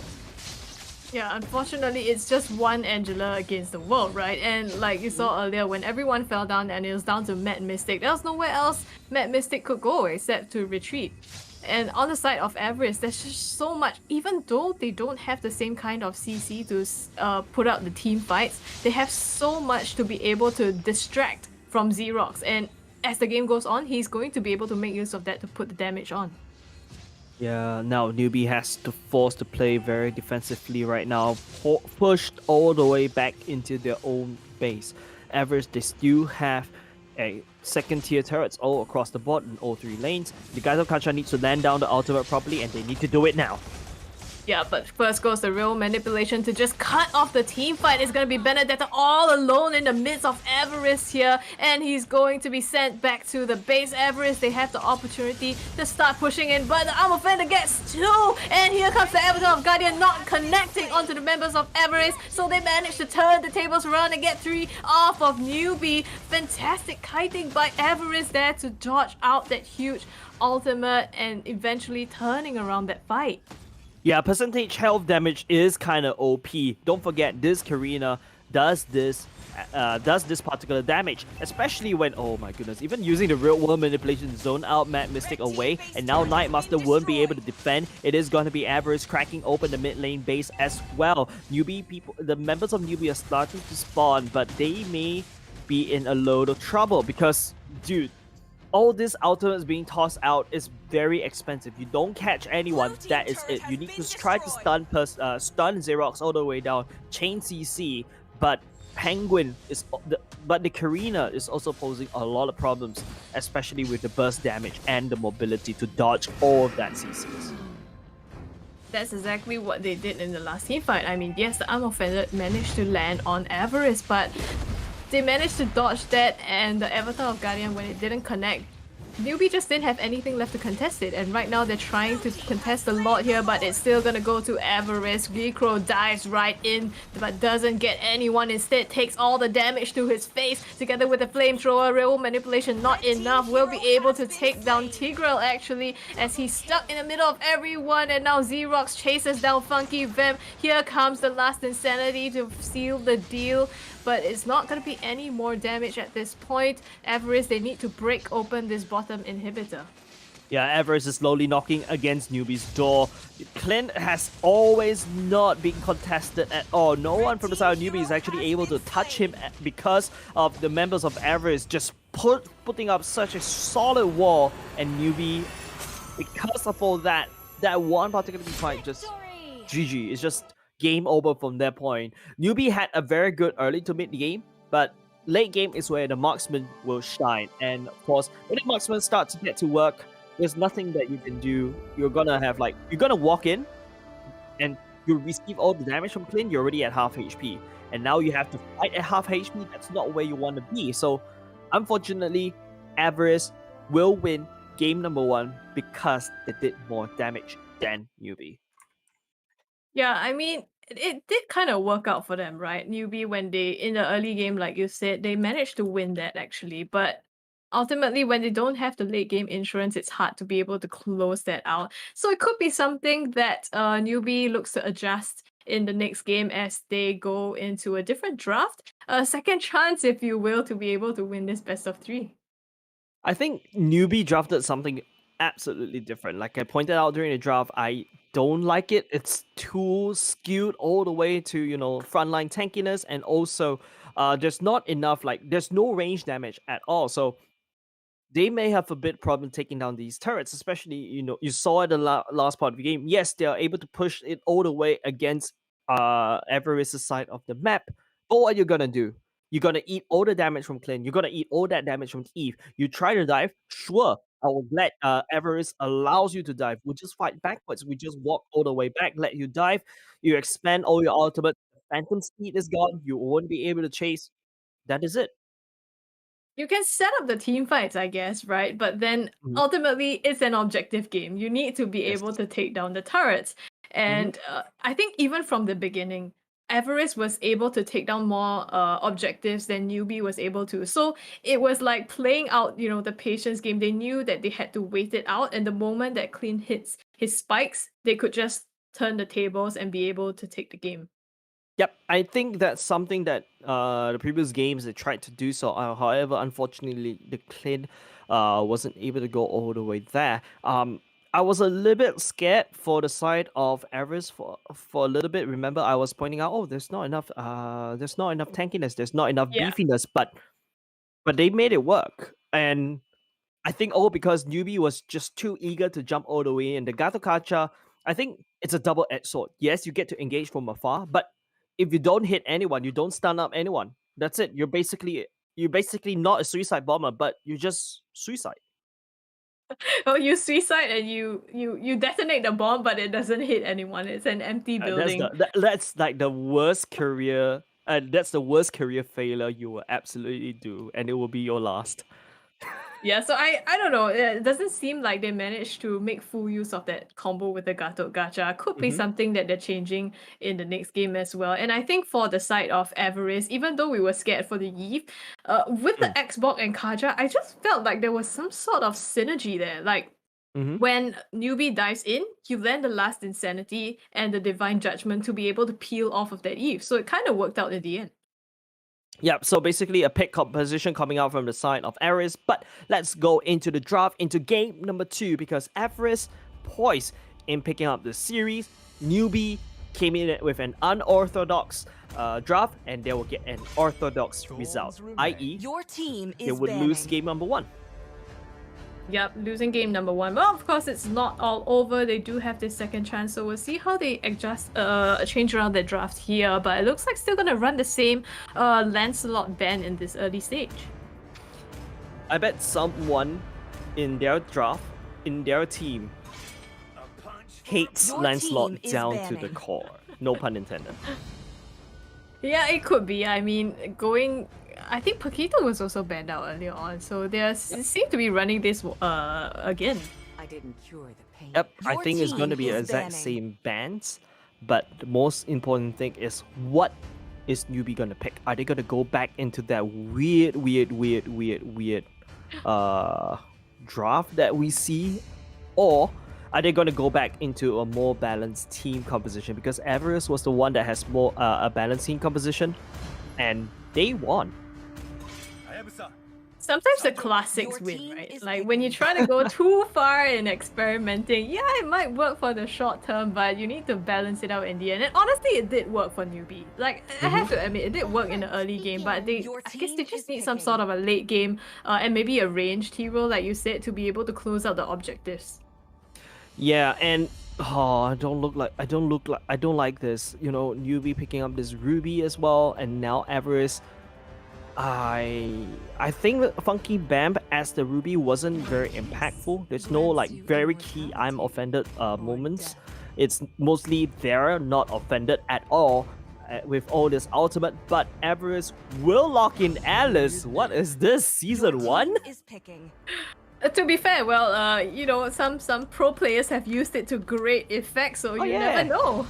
Yeah, unfortunately, it's just one Angela against the world, right? And like you saw earlier, when everyone fell down and it was down to Matt Mystic, there was nowhere else Matt Mystic could go except to retreat. And on the side of Everest, there's just so much. Even though they don't have the same kind of CC to put out the team fights, they have so much to be able to distract from Xerox. And as the game goes on, he's going to be able to make use of that to put the damage on. Yeah, now newbie has to force to play very defensively right now, pushed all the way back into their own base. Everest, they still have a second tier turrets all across the board in all three lanes. The guys of Kancha needs to land down the ultimate properly, and they need to do it now. Yeah, but first goes the real manipulation to just cut off the team fight. It's going to be Benedetta all alone in the midst of Everest here, and he's going to be sent back to the base. Everest, they have the opportunity to start pushing in, but the Arm Offender gets two, and here comes the Avatar of Guardian not connecting onto the members of Everest, so they manage to turn the tables around and get three off of Newbie. Fantastic kiting by Everest there to dodge out that huge ultimate and eventually turning around that fight. Yeah, percentage health damage is kind of OP. Don't forget, this Karina does this particular damage, especially when, oh my goodness, even using the real world manipulation zone out Mad Mystic away, and now Nightmaster won't be able to defend. It is going to be Avarice cracking open the mid lane base as well. The members of Newbie are starting to spawn, but they may be in a load of trouble because, dude, all this ultimates being tossed out is very expensive. You don't catch anyone, that is it. You need to try to stun Xerox all the way down, chain CC, but Penguin is but the Karina is also posing a lot of problems, especially with the burst damage and the mobility to dodge all of that CCs. That's exactly what they did in the last team fight. I mean, yes, the Arm Offender managed to land on Avarice, but they managed to dodge that, and the Avatar of Guardian, when it didn't connect, Newbie just didn't have anything left to contest it, and right now they're trying to contest a lot here, but it's still gonna go to Avarice. Gekro dives right in, but doesn't get anyone. Instead, takes all the damage to his face, together with the flamethrower. Real manipulation not enough. Will be able to take down Tigreal, actually, as he's stuck in the middle of everyone, and now Xerox chases down Funky Vem. Here comes the last Insanity to seal the deal, but it's not going to be any more damage at this point. Avarice, they need to break open this bottom inhibitor. Yeah, Everest is slowly knocking against Newbie's door. Clint has always not been contested at all. No one from the side of Newbie is actually able to touch him because of the members of Everest just putting up such a solid wall. And Newbie, because of all that one particular fight, just GG. It's just game over from that point. Newbie had a very good early to mid game, but late game is where the marksman will shine. And of course, when the marksman starts to get to work, there's nothing that you can do. You're gonna walk in and you receive all the damage from Clint, you're already at half HP. And now you have to fight at half HP. That's not where you want to be. So unfortunately, Avarice will win game number 1 because they did more damage than Newbie. Yeah, I mean, it did kind of work out for them, right? Newbie, when they, in the early game, like you said, they managed to win that actually. But ultimately, when they don't have the late game insurance, it's hard to be able to close that out. So it could be something that Newbie looks to adjust in the next game as they go into a different draft. A second chance, if you will, to be able to win this best of 3. I think Newbie drafted something absolutely different. Like I pointed out during the draft, I don't like it. It's too skewed all the way to, frontline tankiness, and also there's not enough, there's no range damage at all. So they may have a bit problem taking down these turrets, especially, you saw it in the last part of the game. Yes, they are able to push it all the way against Everest's side of the map. But what are you gonna do? You're gonna eat all the damage from Clint. You're gonna eat all that damage from Eve. You try to dive, sure. I will let Everest allows you to dive. We just fight backwards. We just walk all the way back, let you dive. You expand all your ultimate. Phantom speed is gone. You won't be able to chase. That is it. You can set up the team fights, I guess, right? But then ultimately, it's an objective game. You need to be Yes. able to take down the turrets. And I think even from the beginning, Everest was able to take down more objectives than Newbie was able to. So it was like playing out, the patience game. They knew that they had to wait it out. And the moment that Clean hits his spikes, they could just turn the tables and be able to take the game. Yep, I think that's something that the previous games they tried to do so. However, unfortunately, the clean wasn't able to go all the way there. I was a little bit scared for the side of Everest for a little bit. Remember, I was pointing out, oh, there's not enough tankiness, there's not enough Yeah. beefiness, but they made it work. And I think all because newbie was just too eager to jump all the way in. The Gato Kacha, I think it's a double-edged sword. Yes, you get to engage from afar, but if you don't hit anyone, you don't stun up anyone. That's it. You're basically not a suicide bomber, but you're just suicide. Oh, you suicide and you detonate the bomb, but it doesn't hit anyone. It's an empty building. That's like the worst career. That's the worst career failure you will absolutely do, and it will be your last. Yeah, so I don't know. It doesn't seem like they managed to make full use of that combo with the Gatot Gacha. Could be something that they're changing in the next game as well. And I think for the side of Avarice, even though we were scared for the Eve, with the Xbox and Kaja, I just felt like there was some sort of synergy there. Like when newbie dives in, you land the last Insanity and the Divine Judgment to be able to peel off of that Eve. So it kind of worked out in the end. Yep, so basically a pick composition coming out from the side of Aris, but let's go into the draft, into game number 2, because Aris poised in picking up the series. Newbie came in with an unorthodox draft, and they will get an orthodox result, i.e. Your team is they would lose game number 1. Yep, losing game number 1. Well, of course, it's not all over. They do have this second chance, so we'll see how they change around their draft here. But it looks like still gonna run the same Lancelot ban in this early stage. I bet someone in their draft, in their team, hates Your Lancelot team is down to banning. the core. No pun intended. Yeah, it could be. I mean, I think Paquito was also banned out earlier on, so they seem to be running this again. I didn't cure the pain. Yep, I Your think it's going to team be the is exact banning. same bans, but the most important thing is what is newbie going to pick? Are they going to go back into that weird draft that we see, or are they going to go back into a more balanced team composition? Because Everest was the one that has more a balanced team composition, and they won. Sometimes the classics Your win, team right? is Like when you try to go too far in experimenting, yeah, it might work for the short term, but you need to balance it out in the end. And honestly, it did work for newbie. Like I have to admit, it did work in the early game, but Your I guess they team just is need some picking. sort of a late game and maybe a ranged hero, like you said, to be able to close out the objectives. Yeah, and I don't like this. You know, newbie picking up this Ruby as well, and now Everest. I think that Funky Bamb as the Ruby wasn't very impactful. There's no like very key I'm offended moments. It's mostly there, not offended at all with all this ultimate. But Everest will lock in Alice. What is this, season 1? Is picking. To be fair, well, you know, some pro players have used it to great effect, so you yeah. never know.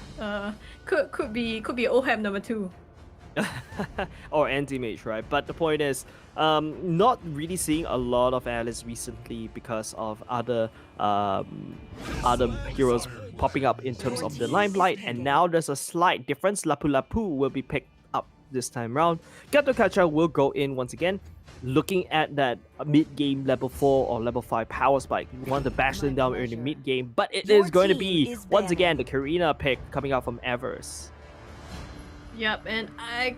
Could be OHAM number 2. Or anti-mage, right? But the point is, not really seeing a lot of Alice recently because of other heroes popping up in terms of the limelight, and now there's a slight difference. Lapu Lapu will be picked up this time round. Gato Kacha will go in once again, looking at that mid-game level 4 or level 5 power spike. You want to bash them down in the mid-game, but it Your is going to team be, is once again, banning. the Karina pick coming out from Everest. Yep, and I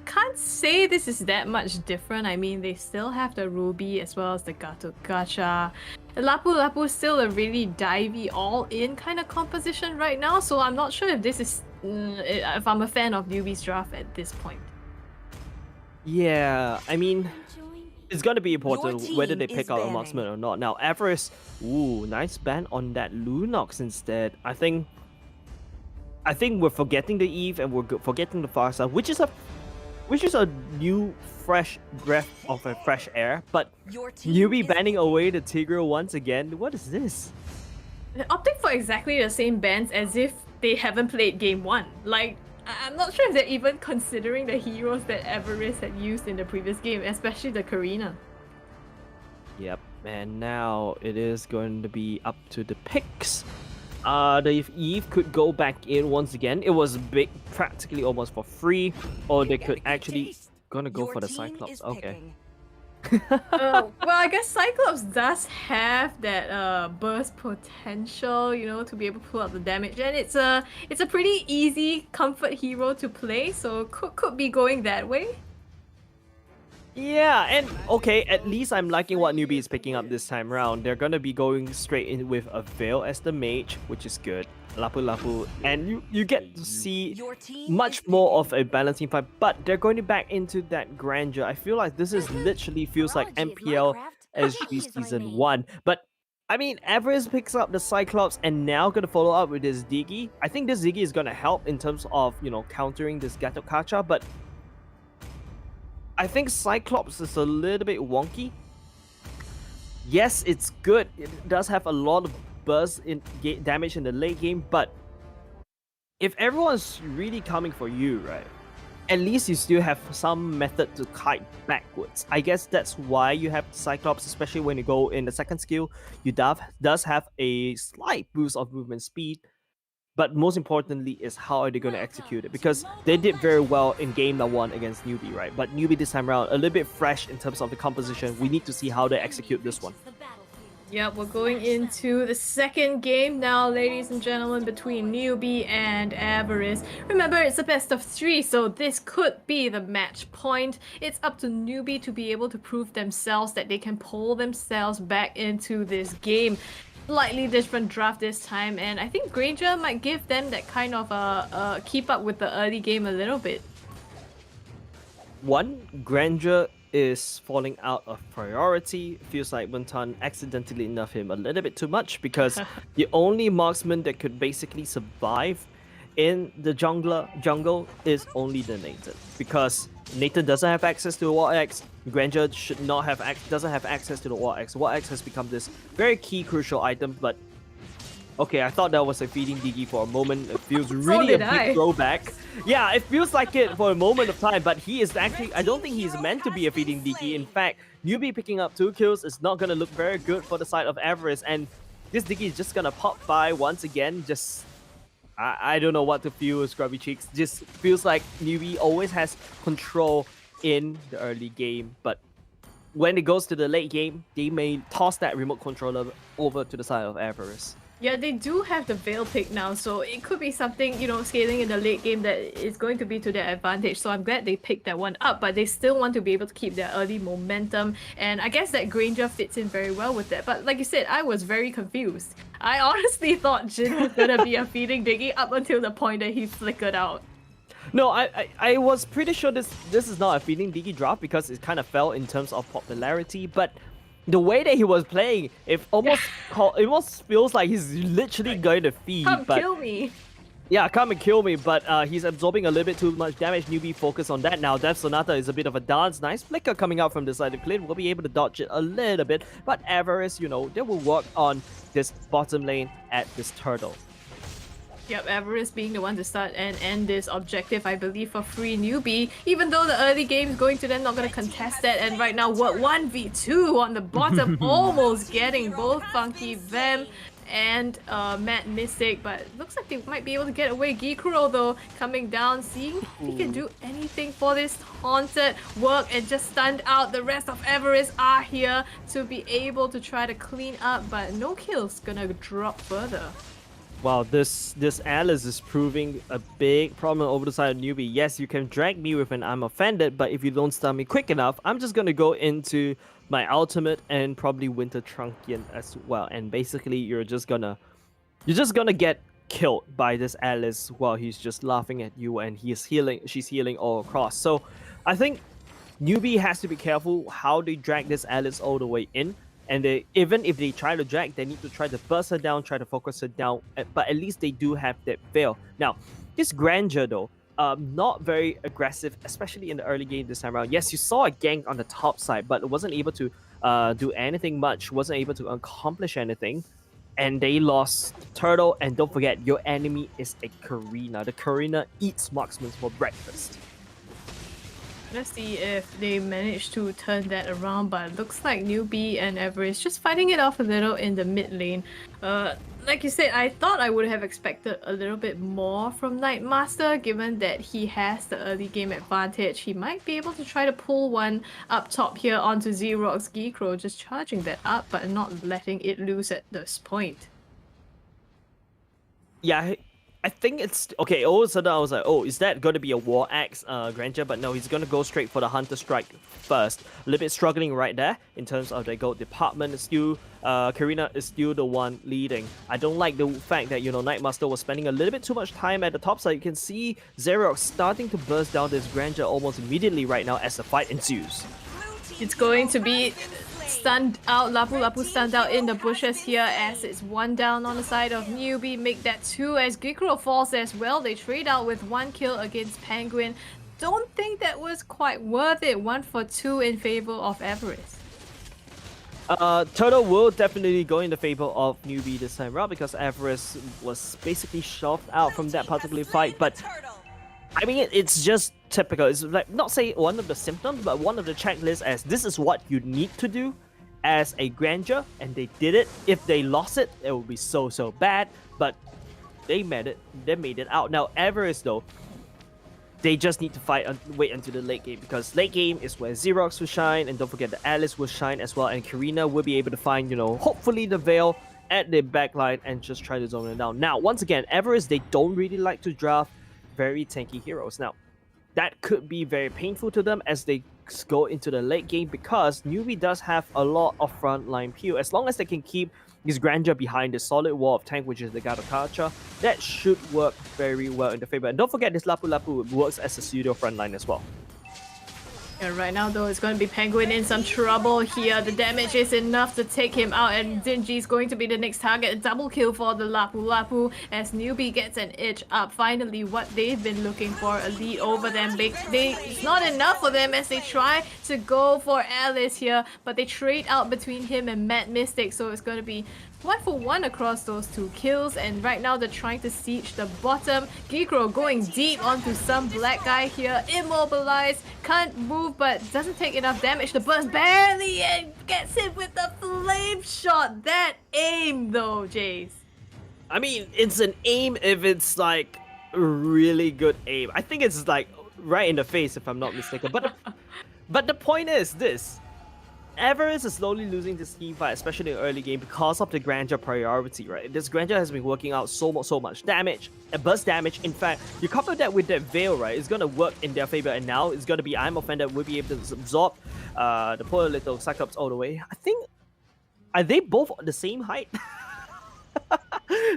can't say this is that much different. I mean, they still have the Ruby as well as the Gato Gacha. Lapu Lapu is still a really divey, all-in kind of composition right now, so I'm not sure if this is if I'm a fan of newbie's draft at this point. Yeah, I mean, it's gonna be important Your whether they team pick is out a banning. marksman or not. Now, Everest, ooh, nice ban on that Lunox instead. I think we're forgetting the Eve and we're forgetting the Farsa, which is a new fresh breath of a fresh air. But Your team newbie is banning picking. away the Tigreal once again. What is this? They're opting for exactly the same bans as if they haven't played game 1. Like, I'm not sure if they're even considering the heroes that Everest had used in the previous game, especially the Karina. Yep, and now it is going to be up to the picks. The Eve could go back in once again. It was big, practically almost for free, or they could actually gonna go Your for the team Cyclops. is Okay. picking. Well, I guess Cyclops does have that burst potential, you know, to be able to pull out the damage, and it's a pretty easy comfort hero to play, so could be going that way. Yeah, and okay, at least I'm liking what newbie is picking up this time around. They're gonna be going straight in with a Veil as the mage, which is good. Lapu Lapu, and you get to see Your team much is more picking. of a balancing fight, but they're going to back into that grandeur. I feel like this is literally feels like Neurology is my MPL craft. SG Biology is my Season main. 1. But I mean, Everest picks up the Cyclops and now gonna follow up with this Diggy. I think this Diggy is gonna help in terms of, you know, countering this Gato Kacha, but I think Cyclops is a little bit wonky. Yes, it's good. It does have a lot of burst in damage in the late game, but if everyone's really coming for you, right, at least you still have some method to kite backwards. I guess that's why you have Cyclops, especially when you go in the second skill. You does have a slight boost of movement speed, but most importantly is how are they going to execute it, because they did very well in game that one against newbie, right? But newbie this time around a little bit fresh in terms of the composition. We need to see how they execute this one. Yep, we're going into the second game now, ladies and gentlemen, between Newbie and Avarice. Remember, it's a best of 3, so this could be the match point. It's up to Newbie to be able to prove themselves that they can pull themselves back into this game. Slightly different draft this time, and I think Granger might give them that kind of keep up with the early game a little bit. One, Granger is falling out of priority. Feels like Buntan accidentally nerfed him a little bit too much, because the only marksman that could basically survive in the jungle is only the Nathan, because Nathan doesn't have access to the War Axe. Granger doesn't have access to the War Axe. War Axe has become this very key crucial item, but okay, I thought that was a feeding Diggy for a moment. It feels really a big throwback. Yeah, it feels like it for a moment of time, but he is actually, I don't think he's meant to be a feeding Diggy. In fact, Newbie picking up 2 kills is not going to look very good for the side of Avarice, and this Diggy is just going to pop by once again. Just, I don't know what to feel, Scrubby Cheeks. Just feels like Newbie always has control in the early game, but when it goes to the late game, they may toss that remote controller over to the side of Avarice. Yeah, they do have the Veil pick now, so it could be something, you know, scaling in the late game that is going to be to their advantage. So I'm glad they picked that one up, but they still want to be able to keep their early momentum. And I guess that Granger fits in very well with that. But like you said, I was very confused. I honestly thought Jin was gonna be a feeding Diggy up until the point that he flickered out. No, I was pretty sure this is not a feeding Diggy drop, because it kind of fell in terms of popularity, but the way that he was playing, it almost feels like he's literally going to feed. Come kill me. Yeah, come and kill me, but he's absorbing a little bit too much damage. Newbie focus on that now. Death Sonata is a bit of a dance. Nice flicker coming out from the side of Clint. We'll be able to dodge it a little bit, but Avarice, you know, they will work on this bottom lane at this turtle. Yep, Avarice being the one to start and end this objective, I believe, for free Newbie. Even though the early game is going to them, not going to contest that. And right now, what 1v2 on the bottom, almost getting both Funky Vem and Matt Mystic, but looks like they might be able to get away. Gekuro though coming down, seeing if he can do anything for this Haunted work and just stunned out. The rest of Avarice are here to be able to try to clean up, but no kills gonna drop further. Wow, this Alice is proving a big problem over the side of Newbie. Yes, you can drag me with an I'm offended, but if you don't stun me quick enough, I'm just gonna go into my ultimate and probably Winter Trunkian as well. And basically, you're just gonna get killed by this Alice while he's just laughing at you and she's healing all across. So I think Newbie has to be careful how they drag this Alice all the way in. And even if they try to drag, they need to try to burst her down, try to focus her down. But at least they do have that Veil. Now, this Granger though, not very aggressive, especially in the early game this time around. Yes, you saw a gank on the top side, but it wasn't able to do anything much, wasn't able to accomplish anything. And they lost Turtle, and don't forget, your enemy is a Karina. The Karina eats marksmen for breakfast. Let's see if they manage to turn that around, but it looks like Newbie and Everest just fighting it off a little in the mid lane. Like you said, I thought I would have expected a little bit more from Nightmaster, given that he has the early game advantage. He might be able to try to pull one up top here onto Xerox Geekro, just charging that up, but not letting it loose at this point. Yeah, I think it's okay. All of a sudden, I was like, "Oh, is that going to be a War Axe Granger?" But no, he's going to go straight for the Hunter Strike first. A little bit struggling right there in terms of the gold department. Still, Karina is still the one leading. I don't like the fact that Nightmaster was spending a little bit too much time at the top side. You can see Xerox starting to burst down this Granger almost immediately right now as the fight ensues. It's going to be stunned out. Lapu Lapu stunned out in the bushes here as it's one down on the side of Newbie. Make that two as Geekro falls as well. They trade out with one kill against Penguin. Don't think that was quite worth it. 1 for 2 in favor of Everest. Turtle will definitely go in the favor of Newbie this time around because Everest was basically shoved out from that particular fight. But I mean, it's just typical. It's like, not say one of the symptoms, but one of the checklists as this is what you need to do as a Granger, and they did it. If they lost it, it would be so bad, but they made it. They made it out. Now, Everest though, they just need to wait until the late game, because late game is where Xerox will shine, and don't forget the Alice will shine as well, and Karina will be able to find, hopefully the Veil at the backline and just try to zone it down. Now, once again, Everest, they don't really like to draft very tanky heroes. Now, that could be very painful to them as they go into the late game, because Newbie does have a lot of frontline peel. As long as they can keep his Granger behind the solid wall of tank, which is the Gadokacha, that should work very well in the favor. And don't forget, this Lapu Lapu works as a pseudo frontline as well. And right now though, it's going to be Penguin in some trouble here. The damage is enough to take him out, and Dingy is going to be the next target. A double kill for the Lapu Lapu as Newbie gets an edge up. Finally, what they've been looking for, a lead over them. It's not enough for them as they try to go for Alice here, but they trade out between him and Mad Mystic, so it's going to be 1 for 1 across those 2 kills. And right now they're trying to siege the bottom. Geekro going deep onto some black guy here, immobilized, can't move but doesn't take enough damage. The burst barely and gets hit with the flame shot. That aim though, Jace. I mean, it's an aim if it's like really good aim. I think it's like right in the face if I'm not mistaken. But the point is this. Everest is slowly losing this team fight, especially in the early game, because of the Granger priority, right? This Granger has been working out so much damage, and burst damage. In fact, you couple that with that Veil, right? It's gonna work in their favor, and now it's gonna be I'm Offended will be able to absorb the poor little Cyclops all the way. I think, are they both the same height?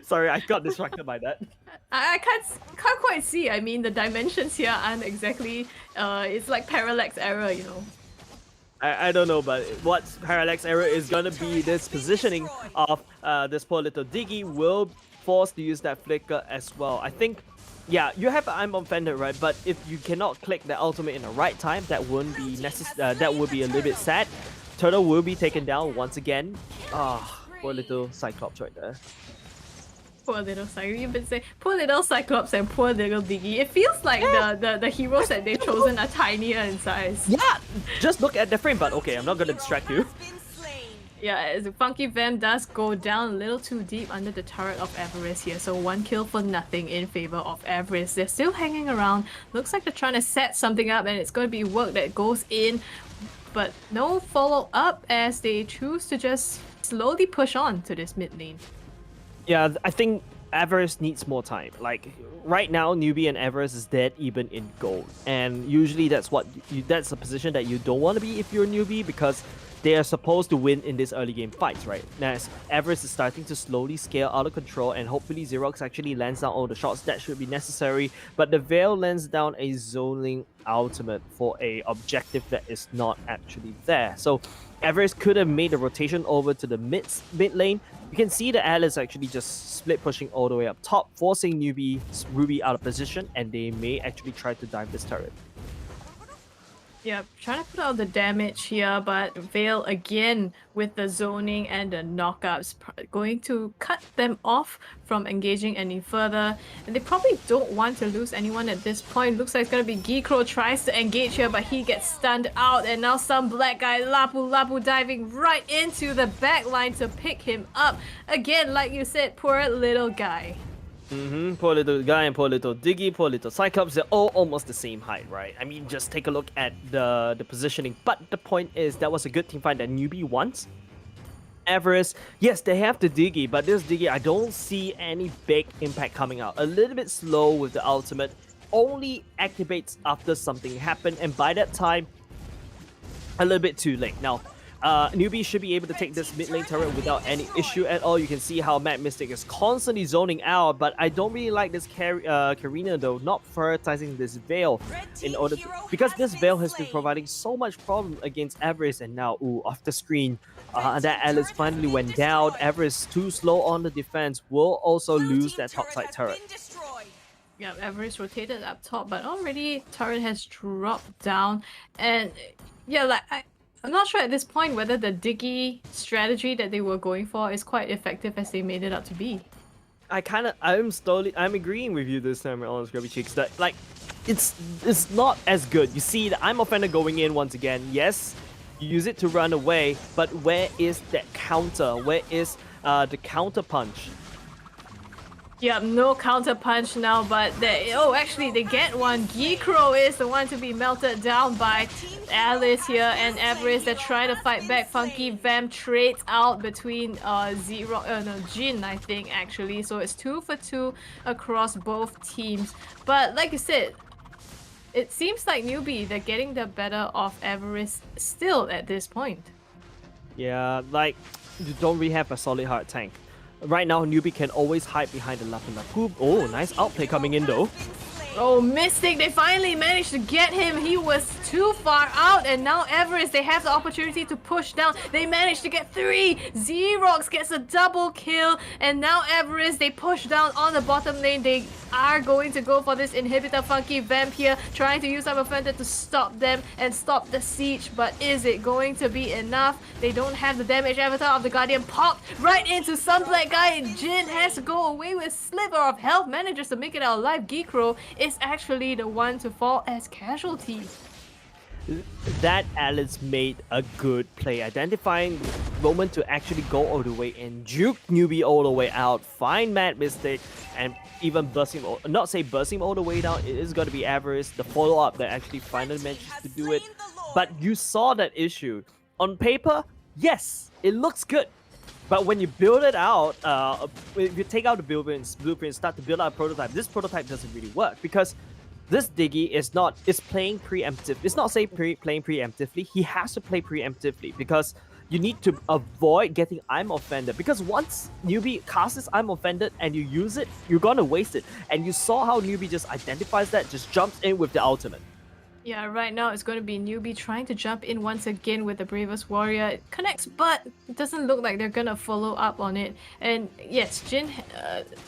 Sorry, I got distracted by that. I can't quite see. I mean, the dimensions here aren't exactly. It's like parallax error, you know. I don't know, but what parallax error is gonna be this positioning of this poor little Diggy will force to use that flicker as well. I think, yeah, you have I'm Offended, right? But if you cannot click the ultimate in the right time, that wouldn't be that would be a little bit sad. Turtle will be taken down once again. Poor little Cyclops right there. Poor little Cyclops. You've been saying poor little Cyclops and poor little Diggy. It feels like the heroes that they've chosen are tinier in size. Yeah, just look at the frame. But okay, I'm not gonna distract you. Yeah, as Funky Vam does go down a little too deep under the turret of Everest here. So 1 kill for nothing in favor of Everest. They're still hanging around. Looks like they're trying to set something up, and it's going to be work that goes in. But no follow up as they choose to just slowly push on to this mid lane. Yeah, I think Everest needs more time. Like right now, Newbie and Everest is dead even in gold, and usually that's that's a position that you don't want to be if you're a newbie, because they are supposed to win in this early game fights, right? Now, as Everest is starting to slowly scale out of control, and hopefully Xerox actually lands down all the shots that should be necessary, but the Veil lands down a zoning ultimate for a objective that is not actually there. So Everest could have made the rotation over to the mid lane. You can see the Alice actually just split pushing all the way up top, forcing Ruby out of position, and they may actually try to dive this turret. Yeah, trying to put out the damage here, but Vale again with the zoning and the knockouts going to cut them off from engaging any further. And they probably don't want to lose anyone at this point. Looks like it's gonna be Geekro tries to engage here, but he gets stunned out. And now some black guy, Lapu Lapu, diving right into the back line to pick him up. Again, like you said, poor little guy. Poor little guy and poor little Diggy, poor little Cyclops, they're all almost the same height, right? I mean, just take a look at the positioning. But the point is, that was a good team fight that Newbie wants. Everest, yes, they have the Diggy, but this Diggy, I don't see any big impact coming out. A little bit slow with the ultimate, only activates after something happened, and by that time, a little bit too late. Now, Newbie should be able to take this mid lane turret without any issue at all. You can see how Mad Mystic is constantly zoning out, but I don't really like this Karina though, not prioritizing this Veil in order to, because this Veil has been providing so much problem against Everest, and now, off the screen, that Alice finally went down. Everest too slow on the defense, will also lose that topside turret. Yeah, Everest rotated up top, but already turret has dropped down, and yeah, like I'm not sure at this point whether the Diggy strategy that they were going for is quite effective as they made it out to be. I'm agreeing with you this time around, Scrubby Cheeks, that like it's not as good. You see the I'm Offender going in once again. Yes, you use it to run away, but where is that counter? Where is the counter punch? Yeah, no counter punch now, but actually they get one. Geekro is the one to be melted down by Alice here, and Everest, they're trying to fight back. Funky Vamp trades out between Jin, I think, actually. So it's 2 for 2 across both teams. But like you said, it seems like Newbie, they're getting the better of Everest still at this point. Yeah, like, you don't really have a solid hard tank. Right now, Newbie can always hide behind the Lapu Lapu. Oh, nice outplay coming in though. Oh, Mystic, they finally managed to get him. He was too far out, and now Everest, they have the opportunity to push down. They managed to get 3. Xerox gets a double kill, and now Everest, they push down on the bottom lane. They are going to go for this inhibitor. Funky Vamp here, trying to use Offender to stop them and stop the siege, but is it going to be enough? They don't have the damage. Avatar of the Guardian popped right into some black guy, and Jin has to go away with sliver of health, manages to make it out alive. Geekro is actually the one to fall as casualty. That Alice made a good play, identifying the moment to actually go all the way and juke Newbie all the way out, find Mad Mystic, and even burst him, not say burst him all the way down, it is going to be Everest, the follow-up that actually finally manages to do it. But you saw that issue. On paper, yes, it looks good. But when you build it out, if you take out the blueprint and start to build out a prototype, this prototype doesn't really work because this Diggy is playing preemptive. It's not playing preemptively. He has to play preemptively because you need to avoid getting I'm Offended. Because once Newbie casts I'm Offended and you use it, you're gonna waste it. And you saw how Newbie just identifies that, just jumps in with the ultimate. Yeah, right now it's going to be Newbie trying to jump in once again with the Bravest Warrior. It connects, but it doesn't look like they're going to follow up on it. And yes, Jin,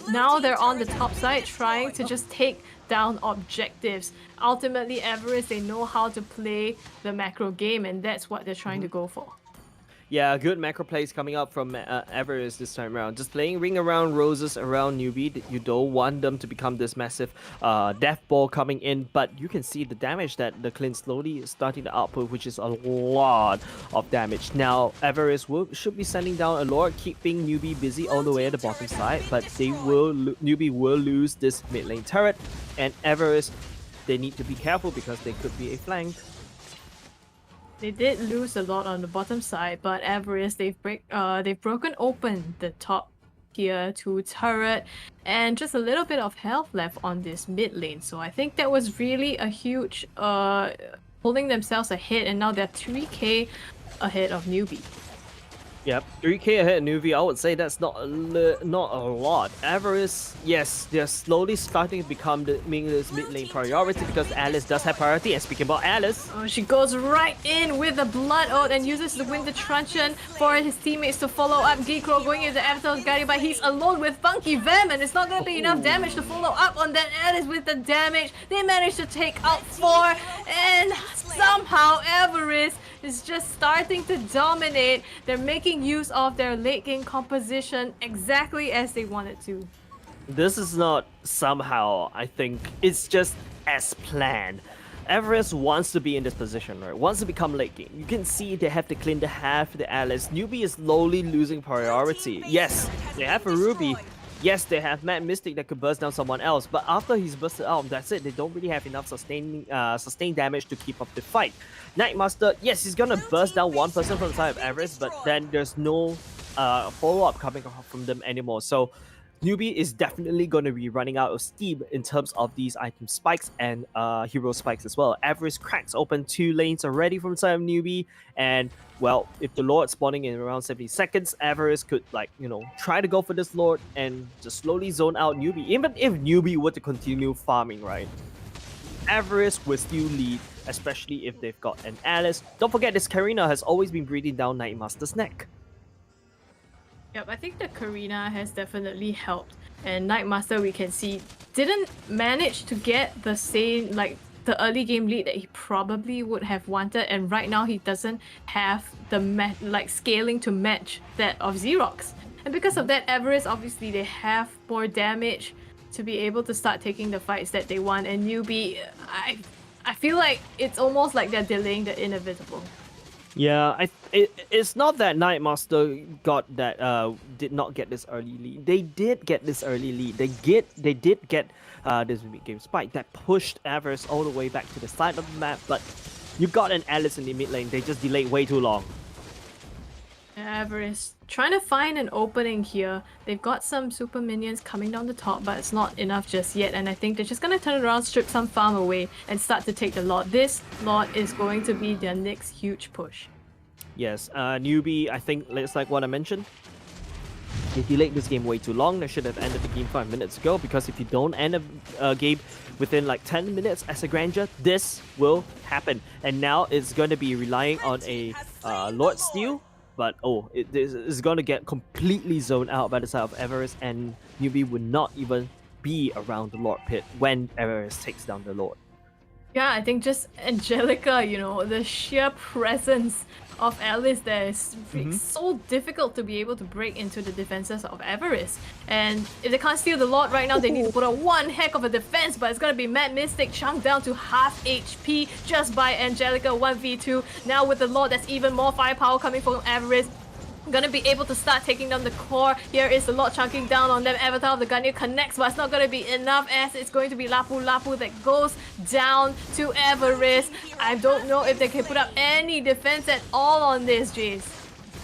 now they're on the top side trying to just take down objectives. Ultimately, Everest, they know how to play the macro game, and that's what they're trying to go for. Yeah, good macro plays coming up from Everest this time around. Just playing ring around roses around Newbie. You don't want them to become this massive death ball coming in, but you can see the damage that the Clint slowly is starting to output, which is a lot of damage. Now, Everest should be sending down a Lord, keeping Newbie busy all the way at the bottom side, but Newbie will lose this mid lane turret, and Everest, they need to be careful because they could be a flank. They did lose a lot on the bottom side, but Everest, they've broken open the top tier 2 turret, and just a little bit of health left on this mid lane. So I think that was really a huge pulling themselves ahead, and now they're 3k ahead of Newbie. Yep, 3k ahead of Newbie, I would say that's not a lot. Everest, yes, they're slowly starting to become the mid lane priority because Alice does have priority. And speaking about Alice, oh, she goes right in with the Blood Oath and uses the Winter Truncheon for his teammates to follow up. Geekro going into Avatar's Guardian, but he's alone with Funky Vamp, and it's not going to be enough damage to follow up on that Alice with the damage. They managed to take out 4, and somehow Everest is just starting to dominate. They're making use of their late game composition exactly as they wanted to. This is not somehow, I think, it's just as planned. Everest wants to be in this position, right? Wants to become late game. You can see they have to clean the half the Alice. Newbie is slowly losing priority. Yes, they have a Ruby. Yes, they have Mad Mystic that could burst down someone else, but after he's bursted out, that's it. They don't really have enough sustained damage to keep up the fight. Nightmaster, yes, he's gonna burst down one person from the side of Everest, but then there's no follow-up coming from them anymore. So Newbie is definitely going to be running out of steam in terms of these item spikes and hero spikes as well. Everest cracks open 2 lanes already from the side of Newbie, and well, if the Lord spawning in around 70 seconds, Everest could, like, try to go for this Lord and just slowly zone out Newbie. Even if Newbie were to continue farming, right, Everest will still lead, especially if they've got an Alice. Don't forget, this Karina has always been breathing down Nightmaster's neck. Yep, I think the Karina has definitely helped. And Nightmaster, we can see, didn't manage to get the same, like, the early game lead that he probably would have wanted. And right now, he doesn't have the scaling to match that of Xerox. And because of that, Everest, obviously, they have more damage to be able to start taking the fights that they want. And Newbie, I feel like it's almost like they're delaying the inevitable. Yeah, it's not that Nightmaster did not get this early lead. They did get this early lead. They did get this mid-game spike that pushed Everest all the way back to the side of the map. But you got an Alice in the mid lane. They just delayed way too long. Everest trying to find an opening here. They've got some super minions coming down the top, but it's not enough just yet. And I think they're just gonna turn around, strip some farm away, and start to take the Lord. This Lord is going to be their next huge push. Yes, Newbie, I think it's like what I mentioned. They delayed this game way too long. They should have ended the game 5 minutes ago, because if you don't end a game within like 10 minutes as a Granger, this will happen. And now it's going to be relying on a Lord Steal. But it's going to get completely zoned out by the side of Everest, and Newbie would not even be around the Lord pit when Everest takes down the Lord. Yeah, I think just Angelica, the sheer presence of Alice there is so difficult to be able to break into the defenses of Everest. And if they can't steal the Lord right now, they need to put up one heck of a defense, but it's gonna be Mad Mystic chunked down to half HP just by Angelica 1v2. Now with the Lord, that's even more firepower coming from Everest. Gonna be able to start taking down the core. Here is the Lord chunking down on them. Avatar of the Gunir connects, but it's not gonna be enough, as it's going to be Lapu Lapu that goes down to Everest. I don't know if they can put up any defense at all on this, Jace.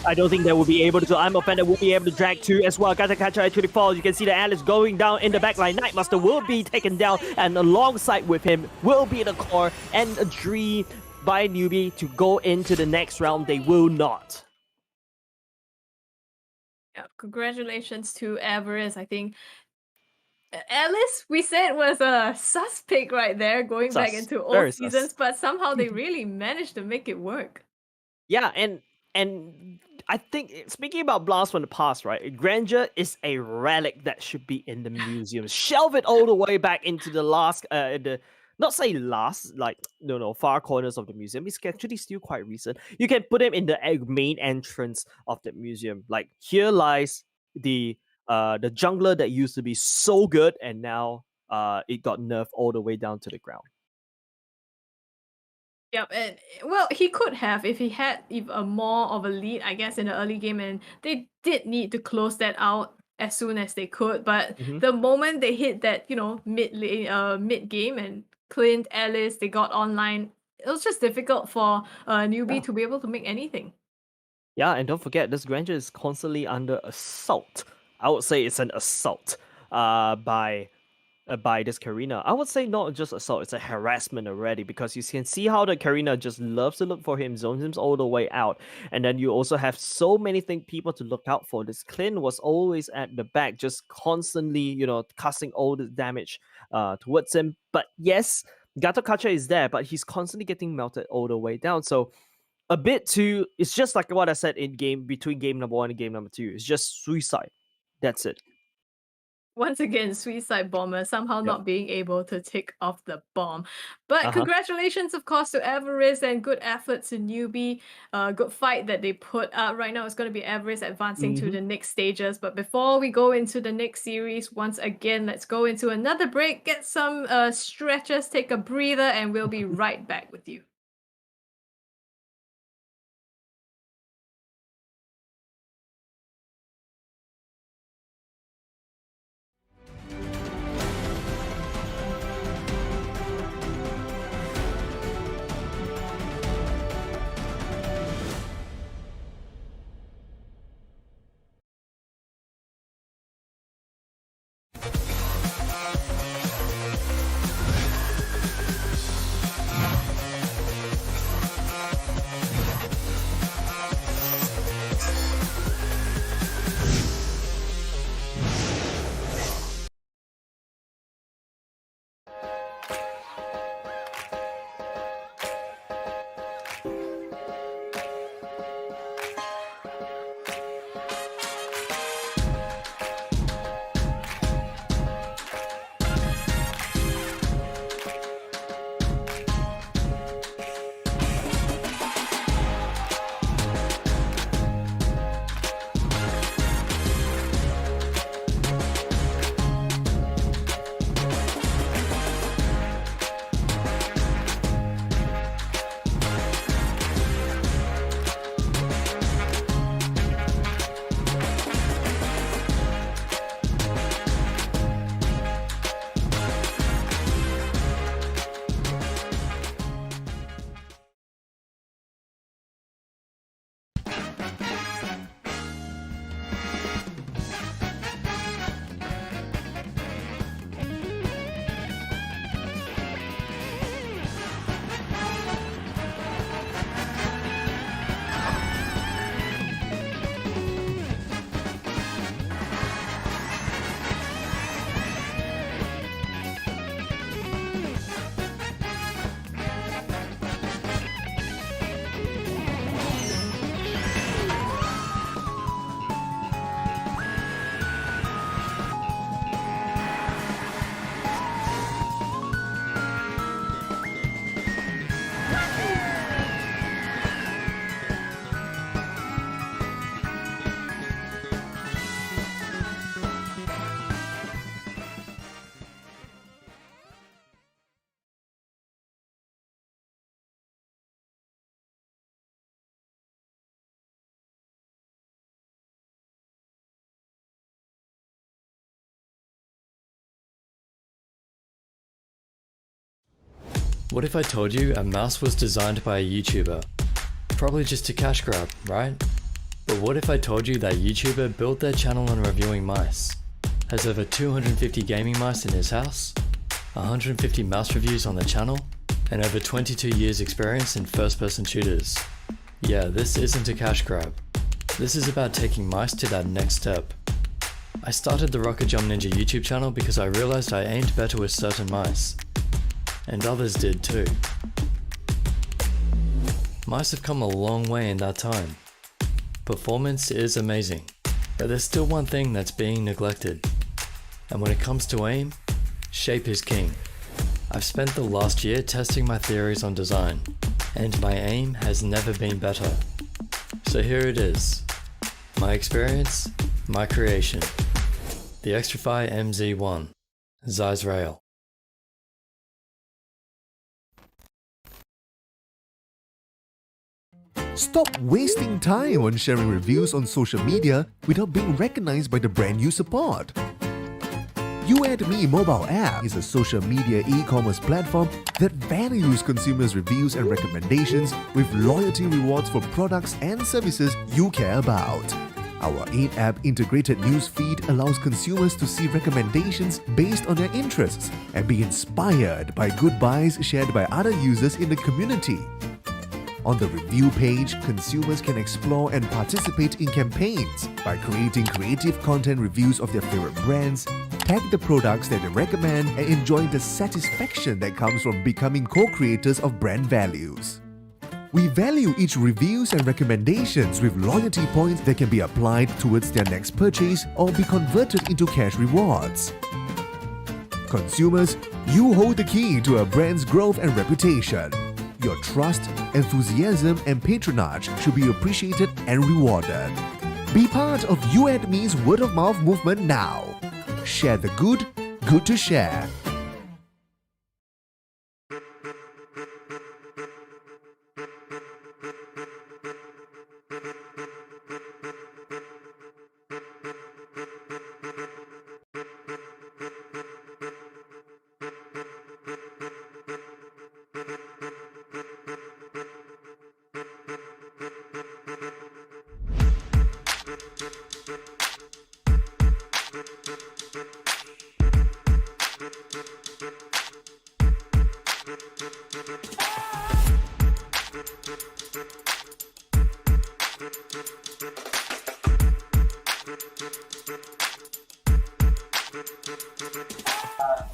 I don't think they will be able to. I'm offended will be able to drag 2 as well. Gata Catcher actually falls. You can see the Alice going down in the backline. Nightmaster will be taken down, and alongside with him will be the core and a dream by Newbie to go into the next round. They will not. Yeah, congratulations to Everest. I think Alice, we said, was a sus pick right there, going back into old seasons, but somehow they really managed to make it work. Yeah, and I think, speaking about Blast from the past, right? Granger is a relic that should be in the museum. Shelve it all the way back into the last, not say last, like, no, far corners of the museum. It's actually still quite recent. You can put him in the main entrance of the museum. Like, here lies the jungler that used to be so good, and now it got nerfed all the way down to the ground. Yep, and well, he could have if he had a more of a lead, I guess, in the early game, and they did need to close that out as soon as they could. But the moment they hit that, mid game and Clint, Alice, they got online, it was just difficult for Newbie to be able to make anything. Yeah, and don't forget, this Granger is constantly under assault. I would say it's an assault by this Karina. I would say not just assault, it's a harassment already, because you can see how the Karina just loves to look for him, zones him all the way out. And then you also have so many people to look out for. This Clint was always at the back, just constantly, casting all the damage towards him. But yes, Gato Kacha is there, but he's constantly getting melted all the way down. So a bit too, it's just like what I said in between game number 1 and game number 2. It's just suicide. That's it. Once again, Suicide Bomber somehow not being able to tick off the bomb. But Uh-huh. congratulations, of course, to Everest and good effort to Newbie. Good fight that they put up. Right now, it's going to be Everest advancing to the next stages. But before we go into the next series, once again, let's go into another break, get some stretches, take a breather, and we'll be right back with you. What if I told you a mouse was designed by a YouTuber? Probably just a cash grab, right? But what if I told you that YouTuber built their channel on reviewing mice? Has over 250 gaming mice in his house, 150 mouse reviews on the channel, and over 22 years experience in first-person shooters. Yeah, this isn't a cash grab. This is about taking mice to that next step. I started the Rocket Jump Ninja YouTube channel because I realized I aimed better with certain mice. And others did too. Mice have come a long way in that time. Performance is amazing, but there's still one thing that's being neglected. And when it comes to aim, shape is king. I've spent the last year testing my theories on design, and my aim has never been better. So here it is. My experience, my creation. The Xtrify MZ1, Zeiss Rail. Stop wasting time on sharing reviews on social media without being recognized by the brand you support. You&Me mobile app is a social media e-commerce platform that values consumers' reviews and recommendations with loyalty rewards for products and services you care about. Our 8-app integrated news feed allows consumers to see recommendations based on their interests and be inspired by good buys shared by other users in the community. On the review page, consumers can explore and participate in campaigns by creating creative content reviews of their favorite brands, tag the products that they recommend, and enjoy the satisfaction that comes from becoming co-creators of brand values. We value each reviews and recommendations with loyalty points that can be applied towards their next purchase or be converted into cash rewards. Consumers, you hold the key to a brand's growth and reputation. Your trust, enthusiasm, and patronage should be appreciated and rewarded. Be part of You&Me's word-of-mouth movement now. Share the good, good to share.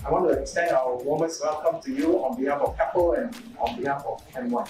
I want to extend our warmest welcome to you on behalf of Apple and on behalf of M1.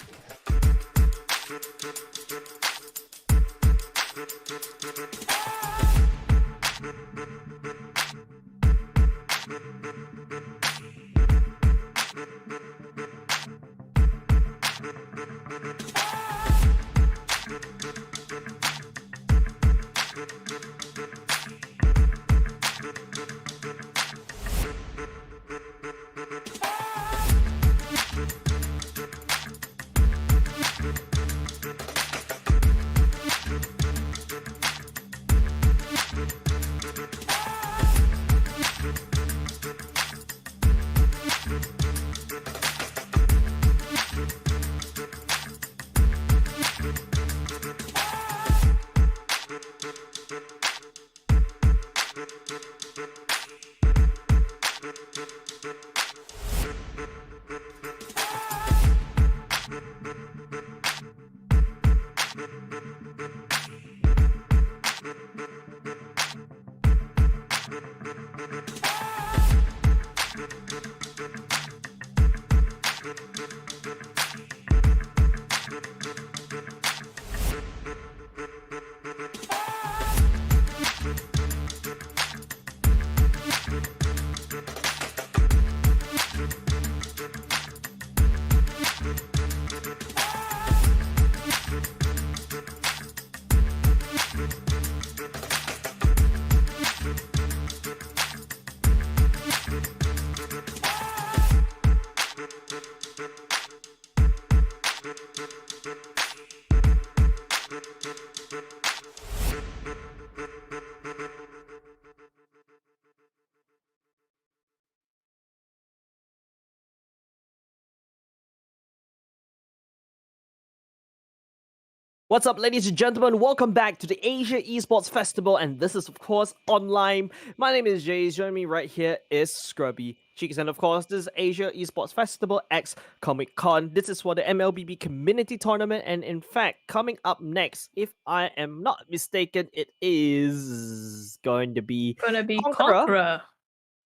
What's up, ladies and gentlemen? Welcome back to the Asia Esports Festival, and this is, of course, online. My name is Jay. Joining me right here is Scrubby Cheeks, and of course, this is Asia Esports Festival X Comic Con. This is for the MLBB Community Tournament, and in fact, coming up next, if I am not mistaken, it is going to be Conqueror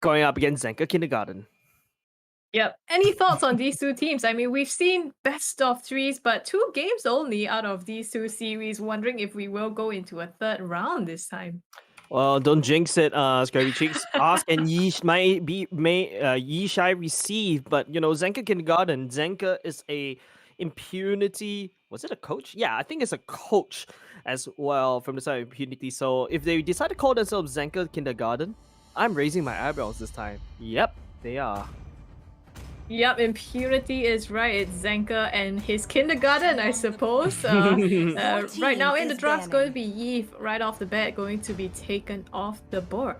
going up against Zenka Kindergarten. Yep. Any thoughts on these two teams? I mean, we've seen best of threes, but 2 games only out of these 2 series. Wondering if we will go into a 3rd round this time. Well, don't jinx it, Scrubby Cheeks. Ask and ye shall receive. But you know, Zenka Kindergarten. Zenka is a impunity. Was it a coach? Yeah, I think it's a coach as well from the side of impunity. So if they decide to call themselves Zenka Kindergarten, I'm raising my eyebrows this time. Yep, they are. Yep, impunity is right. It's Zenka and his kindergarten, I suppose. Right now in the draft's going to be Yves right off the bat, going to be taken off the board.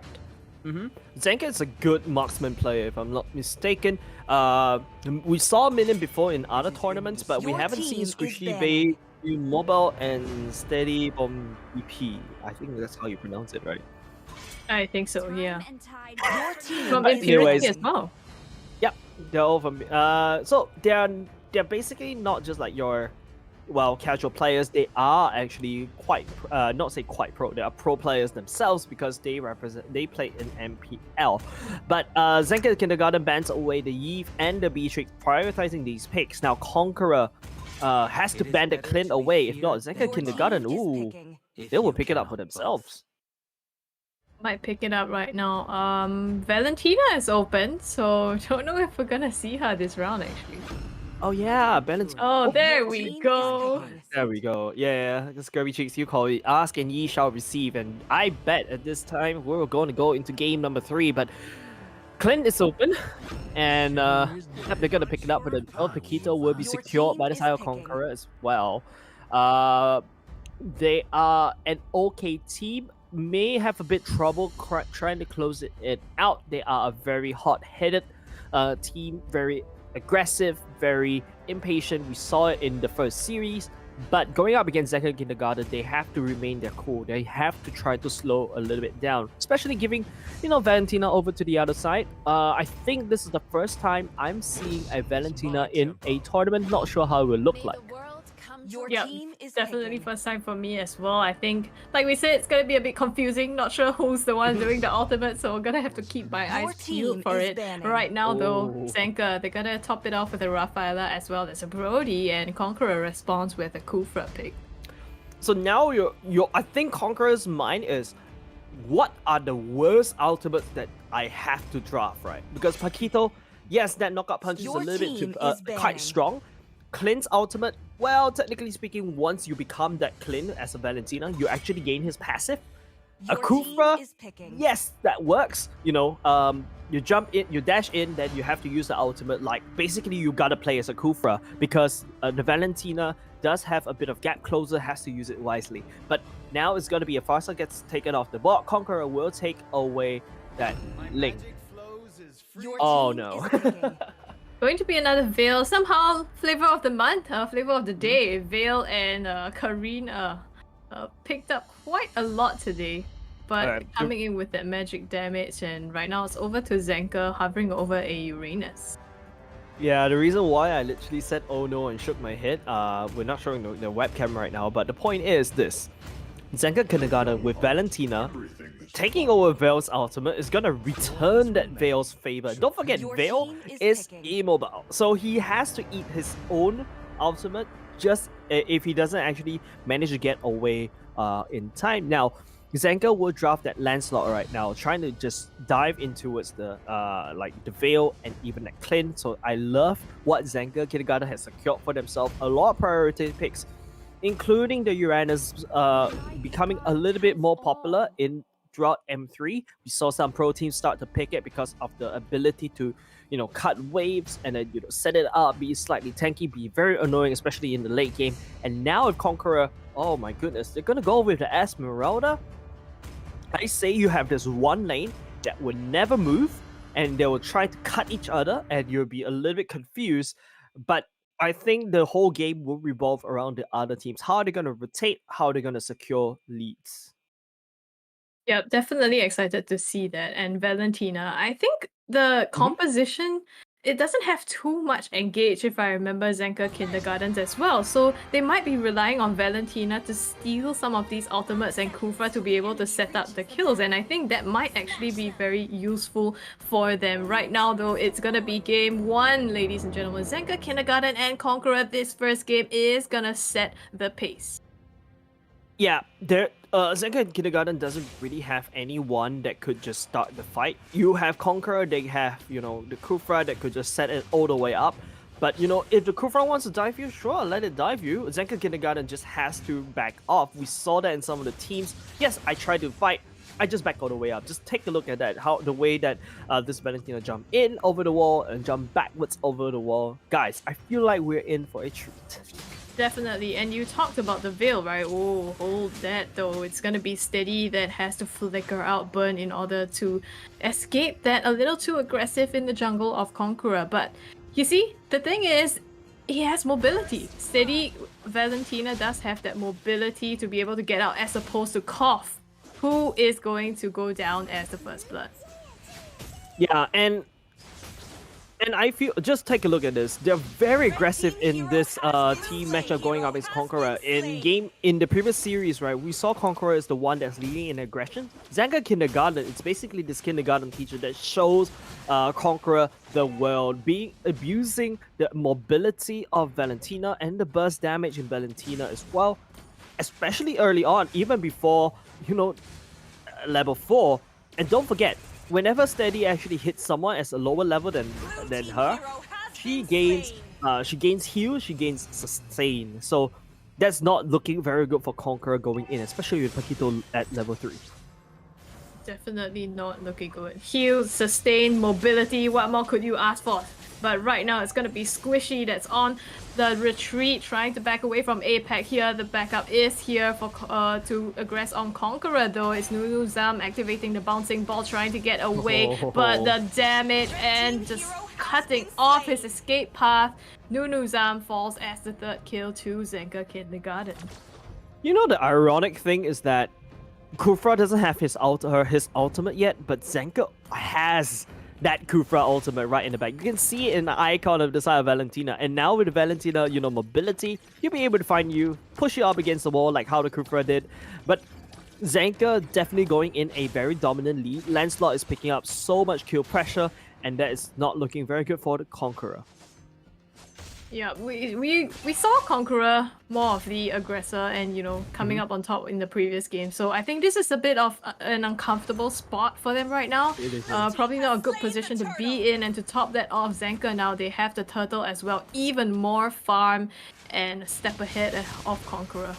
Zenka is a good marksman player, if I'm not mistaken. We saw Minion before in other tournaments, but we haven't seen Squishy Bay do mobile and steady from BP. I think that's how you pronounce it, right? I think so, yeah. From From impunity as well. Yep, they're all from. So they're basically not just like your, well, casual players. They are actually quite, not say quite pro. They are pro players themselves because they play in MPL. But Zenka Kindergarten bans away the Yves and the Beatrix, prioritizing these picks. Now Conqueror has to ban the Clint away. If not, Zenka Kindergarten, ooh, they will pick it up for themselves. Might pick it up right now. Valentina is open, so don't know if we're gonna see her this round actually. Oh yeah, Valentina. Oh, there we go. There we go. Yeah, the Scurvy Cheeks, you call it. Ask and ye shall receive. And I bet at this time we're going to go into game number 3. But Clint is open. And yep, they're going to pick it up. But El Paquito will be secured by the Sire Conqueror as well. They are an okay team. May have a bit trouble trying to close it out. They are a very hot-headed team. Very aggressive, very impatient. We saw it in the first series, but going up against Zenka Kindergarten, they have to remain their cool. They have to try to slow a little bit down, especially giving, Valentina over to the other side. I think this is the first time I'm seeing a Valentina in a tournament. Not sure how it will look like. Your Yep, team is definitely picking. first time for me as well. I think, like we said, it's gonna be a bit confusing. Not sure who's the one doing the ultimate, so we're gonna have to keep my Your eyes peeled team for is it. banning. Right now, though, Oh. Zenka, they're gonna top it off with a Rafaela as well as a Brody, and Conqueror responds with a Kufra pick. So now I think Conqueror's mind is, what are the worst ultimates that I have to draft, right? Because Paquito, yes, that knockout punch is a Your little bit team too, is quite banning. strong. Clint's ultimate, well, technically speaking, once you become that Clint as a Valentina, you actually gain his passive. Your Kufra, team is picking. yes, that works. You jump in, you dash in, then you have to use the ultimate. Like, basically, you gotta play as a Kufra because the Valentina does have a bit of gap closer, has to use it wisely. But now it's gonna be a Farsa gets taken off the board. Conqueror will take away that link. Your Oh team no. is picking. Going to be another Veil. Somehow, flavor of the month, flavor of the day. Veil and Kareen picked up quite a lot today. But Alright, coming in with that magic damage, and right now it's over to Zenka, hovering over a Uranus. Yeah, the reason why I literally said oh no and shook my head, we're not showing the webcam right now, but the point is this. Zenka Kindergarten with Valentina taking over Veil's ultimate is gonna return that Veil's favor. Don't forget, Your Veil team is is picking. immobile, so he has to eat his own ultimate just if he doesn't actually manage to get away in time. Now, Zenka will draft that Lancelot right now, trying to just dive in towards the the Veil and even that Clint. So I love what Zenka Kindergarten has secured for themselves. A lot of priority picks, including the Uranus becoming a little bit more popular throughout M3. We saw some pro teams start to pick it because of the ability to, cut waves and then set it up, be slightly tanky, be very annoying, especially in the late game. And now with Conqueror, oh my goodness, they're gonna go with the Esmeralda. I say you have this one lane that will never move, and they will try to cut each other, and you'll be a little bit confused. But I think the whole game will revolve around the other teams. How are they going to rotate? How are they going to secure leads? Yeah, definitely excited to see that. And Valentina, I think the composition, it doesn't have too much engage if I remember Zenka Kindergartens as well. So they might be relying on Valentina to steal some of these ultimates and Kufra to be able to set up the kills. And I think that might actually be very useful for them. Right now though, it's gonna be game 1, ladies and gentlemen. Zenka Kindergarten and Conqueror, this first game is gonna set the pace. Yeah, Zenka Kindergarten doesn't really have anyone that could just start the fight. You have Conqueror, they have, the Kufra that could just set it all the way up. But, if the Kufra wants to dive you, sure, let it dive you. Zenka Kindergarten just has to back off. We saw that in some of the teams. Yes, I tried to fight. I just back all the way up. Just take a look at that, how the way that this Valentina jumped in over the wall and jumped backwards over the wall. Guys, I feel like we're in for a treat. Definitely, and you talked about the Veil, right? Oh, hold that though. It's gonna be Steady that has to flicker out Burn in order to escape that a little too aggressive in the jungle of Conqueror. But you see, the thing is, he has mobility. Steady Valentina does have that mobility to be able to get out as opposed to Koff, who is going to go down as the first blood. Yeah, and And I feel, just take a look at this. They're very aggressive in this team matchup going up against Conqueror. In the previous series, right, we saw Conqueror as the one that's leading in aggression. Zanka Kindergarten, it's basically this kindergarten teacher that shows Conqueror the world, abusing the mobility of Valentina and the burst damage in Valentina as well, especially early on, even before, level 4. And don't forget, whenever Steady actually hits someone as a lower level than her, she gains heal, she gains sustain. So that's not looking very good for Conqueror going in, especially with Paquito at level 3. Definitely not looking good. Heal, sustain, mobility, what more could you ask for? But right now it's gonna be Squishy that's on the retreat, trying to back away from Apex here. The backup is here for to aggress on Conqueror though. It's Nunu Zam activating the bouncing ball, trying to get away, but the damage and just cutting off his escape path. Nunu Zam falls as the third kill to Zenka Kindergarten. The ironic thing is that Kufra doesn't have his ultimate yet, but Zenka has that Kufra ultimate right in the back. You can see it in the icon of the side of Valentina. And now with Valentina, mobility, you'll be able to find you, push you up against the wall like how the Kufra did. But Zenka definitely going in a very dominant lead. Lancelot is picking up so much kill pressure, and that is not looking very good for the Conqueror. Yeah, we saw Conqueror more of the aggressor and coming up on top in the previous game. So I think this is a bit of an uncomfortable spot for them right now. Probably not a good position to be in, and to top that off, Zenka now they have the turtle as well, even more farm and a step ahead of Conqueror.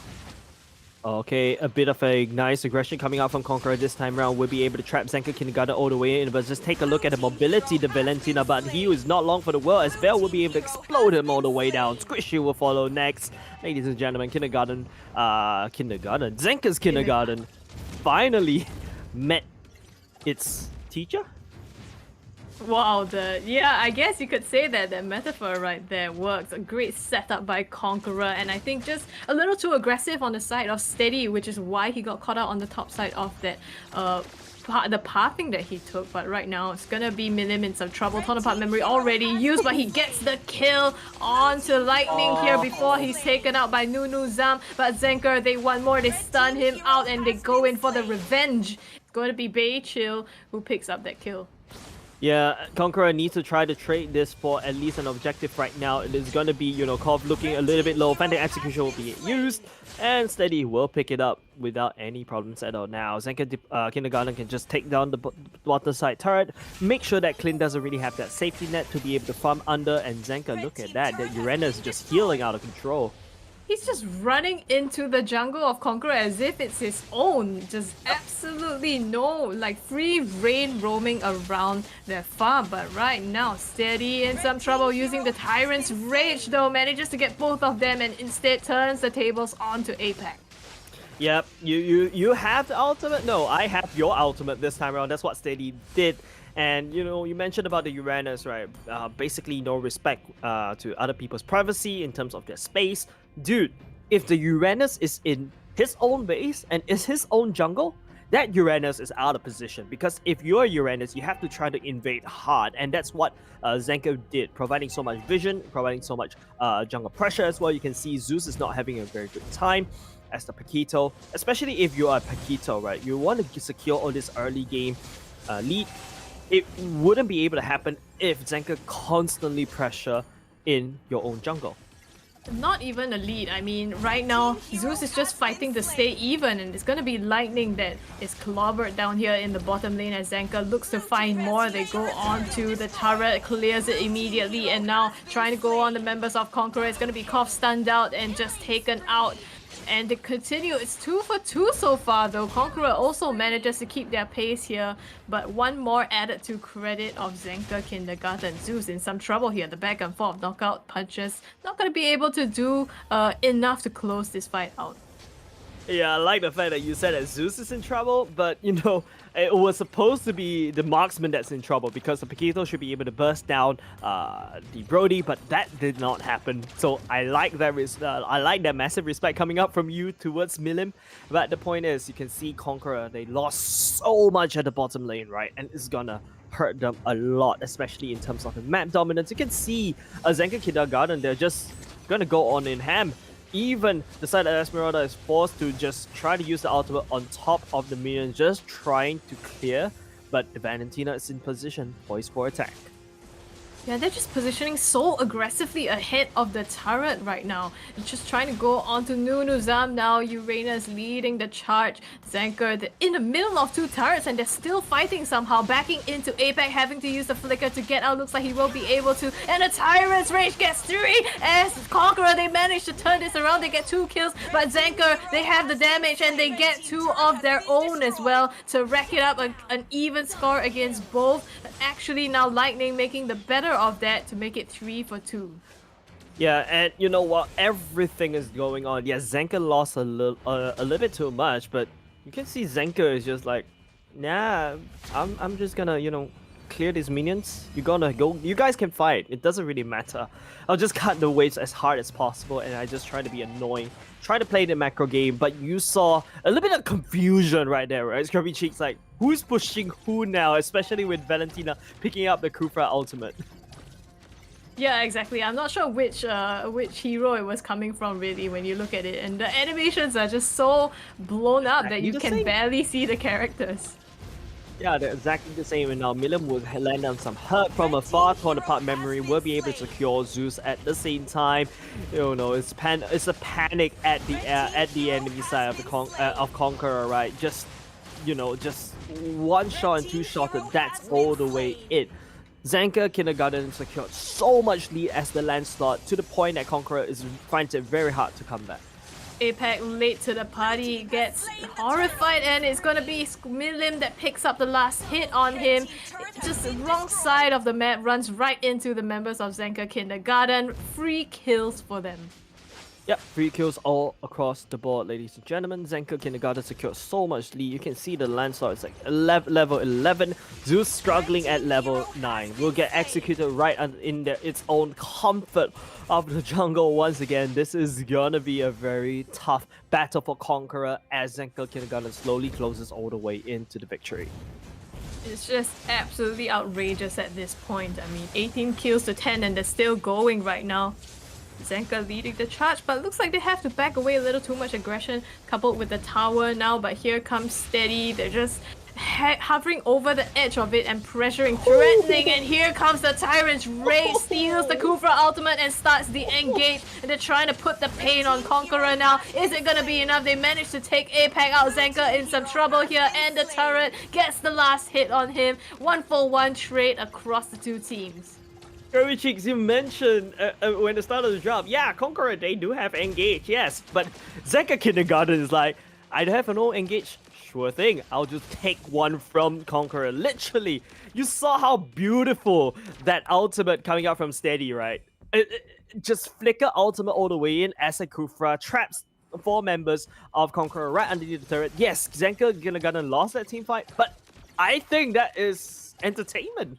Okay, a bit of a nice aggression coming out from Conqueror this time around. We'll be able to trap Zenka Kindergarten all the way in, but just take a look at the mobility of Valentina, but he is not long for the world as Bell will be able to explode him all the way down. Squishy will follow next. Ladies and gentlemen, Zenka's Kindergarten finally met its teacher? Wow, I guess you could say that metaphor right there works. A great setup by Conqueror, and I think just a little too aggressive on the side of Steady, which is why he got caught out on the top side of that the pathing that he took. But right now it's gonna be Milim in some trouble. Tonopart memory already used, but he gets the kill onto Lightning here before he's taken out by Nunu Zam. But Zenker, they want more, they stun him out and they go in for the revenge. It's going to be Bay Chill who picks up that kill. Yeah, Conqueror needs to try to trade this for at least an objective right now. It is going to be, Kov looking a little bit low. Phantom Execution will be used, and Steady will pick it up without any problems at all. Now, Zenka Kindergarten can just take down the bottom side turret, make sure that Clint doesn't really have that safety net to be able to farm under, and Zenka, look at that Uranus just healing out of control. He's just running into the jungle of Conqueror as if it's his own. Just absolutely no, free reign roaming around their farm. But right now, Steady in some trouble using the Tyrant's Rage though. Manages to get both of them and instead turns the tables onto Apex. Yep, you have the ultimate? No, I have your ultimate this time around. That's what Steady did. And you mentioned about the Uranus, right? Basically no respect to other people's privacy in terms of their space. Dude, if the Uranus is in his own base and is his own jungle, that Uranus is out of position. Because if you're Uranus, you have to try to invade hard. And that's what Zenka did, providing so much vision, providing so much jungle pressure as well. You can see Zeus is not having a very good time as the Paquito. Especially if you are a Paquito, right? You want to secure all this early game lead. It wouldn't be able to happen if Zenka constantly pressure in your own jungle. Not even a lead. I mean, right now, Zeus is just fighting to stay even, and it's gonna be Lightning that is clobbered down here in the bottom lane as Zenka looks to find more. They go on to the turret, clears it immediately, and now trying to go on the members of Conqueror. It's gonna be Koff stunned out and just taken out. And they continue. It's 2 for 2 so far though. Conqueror also manages to keep their pace here, but one more added to credit of Zenka Kindergarten. Zeus in some trouble here. The back and forth knockout punches not going to be able to do enough to close this fight out. Yeah, I like the fact that you said that Zeus is in trouble, but it was supposed to be the marksman that's in trouble because the Paquito should be able to burst down the Brody, but that did not happen. So I like that massive respect coming up from you towards Milim. But the point is, you can see Conqueror, they lost so much at the bottom lane, right? And it's gonna hurt them a lot, especially in terms of the map dominance. You can see Zenka Kindergarten, they're just gonna go on in ham. Even the side that Esmeralda is forced to just try to use the ultimate on top of the minion, just trying to clear, but Valentina is in position, poised for attack. Yeah, they're just positioning so aggressively ahead of the turret right now. Just trying to go onto Nunuzam now. Uranus leading the charge. Zenker in the middle of two turrets and they're still fighting somehow. Backing into Apex, having to use the flicker to get out. Looks like he will be able to. And the Tyrant's Rage gets 3 as Conqueror. They manage to turn this around. They get 2 kills. But Zenker, they have the damage and they get 2 of their own as well to rack it up an even score against both. Actually now Lightning making the better of that to make it 3 for 2. Yeah, and you know what? Everything is going on. Yeah, Zenka lost a little bit too much, but you can see Zenka is just like, nah, I'm just gonna, you know, clear these minions. You're gonna go. You guys can fight. It doesn't really matter. I'll just cut the waves as hard as possible, and I just try to be annoying. Try to play the macro game, but you saw a little bit of confusion right there, right? Scruffy Cheeks like, who's pushing who now? Especially with Valentina picking up the Kufra ultimate. Yeah, exactly. I'm not sure which hero it was coming from really when you look at it, and the animations are just so blown up that you can barely see the characters. Yeah, they're exactly the same, and now Milam will land on some hurt from a far torn apart memory. Will be able to secure Zeus at the same time. You know, it's a panic at the enemy side of the Conqueror, right? Just, you know, just one shot and 2 shots, and that's all the way it. Zenka Kindergarten secured so much lead as the land slot to the point that Conqueror finds it very hard to come back. Apex late to the party, gets horrified, and it's gonna be Milim that picks up the last hit on him. Just the wrong side of the map, runs right into the members of Zenka Kindergarten. 3 kills for them. Yep, 3 kills all across the board, ladies and gentlemen. Zenka Kindergarten secured so much lead. You can see the landslide is like level 11. Zeus struggling at level 9. Will get executed right in its own comfort of the jungle once again. This is gonna be a very tough battle for Conqueror as Zenka Kindergarten slowly closes all the way into the victory. It's just absolutely outrageous at this point. I mean, 18 kills to 10 and they're still going right now. Zenka leading the charge, but looks like they have to back away a little too much aggression coupled with the tower now, but here comes Steady. They're just hovering over the edge of it and pressuring, threatening, and here comes the Tyrant's Rage, steals the Kufra ultimate and starts the engage, and they're trying to put the pain on Conqueror now. Is it gonna be enough? They managed to take Apex out. Zenka in some trouble here, and the turret gets the last hit on him. 1-for-1 trade across the 2 teams. Curry Cheeks, you mentioned when the start of the drop, yeah, Conqueror, they do have engage, yes, but Zenka Kindergarten is like, I have no engage, sure thing, I'll just take one from Conqueror. Literally, you saw how beautiful that ultimate coming out from Steady, right? Just flicker ultimate all the way in as a Kufra traps 4 members of Conqueror right underneath the turret. Yes, Zenka Kindergarten lost that team fight, but I think that is entertainment.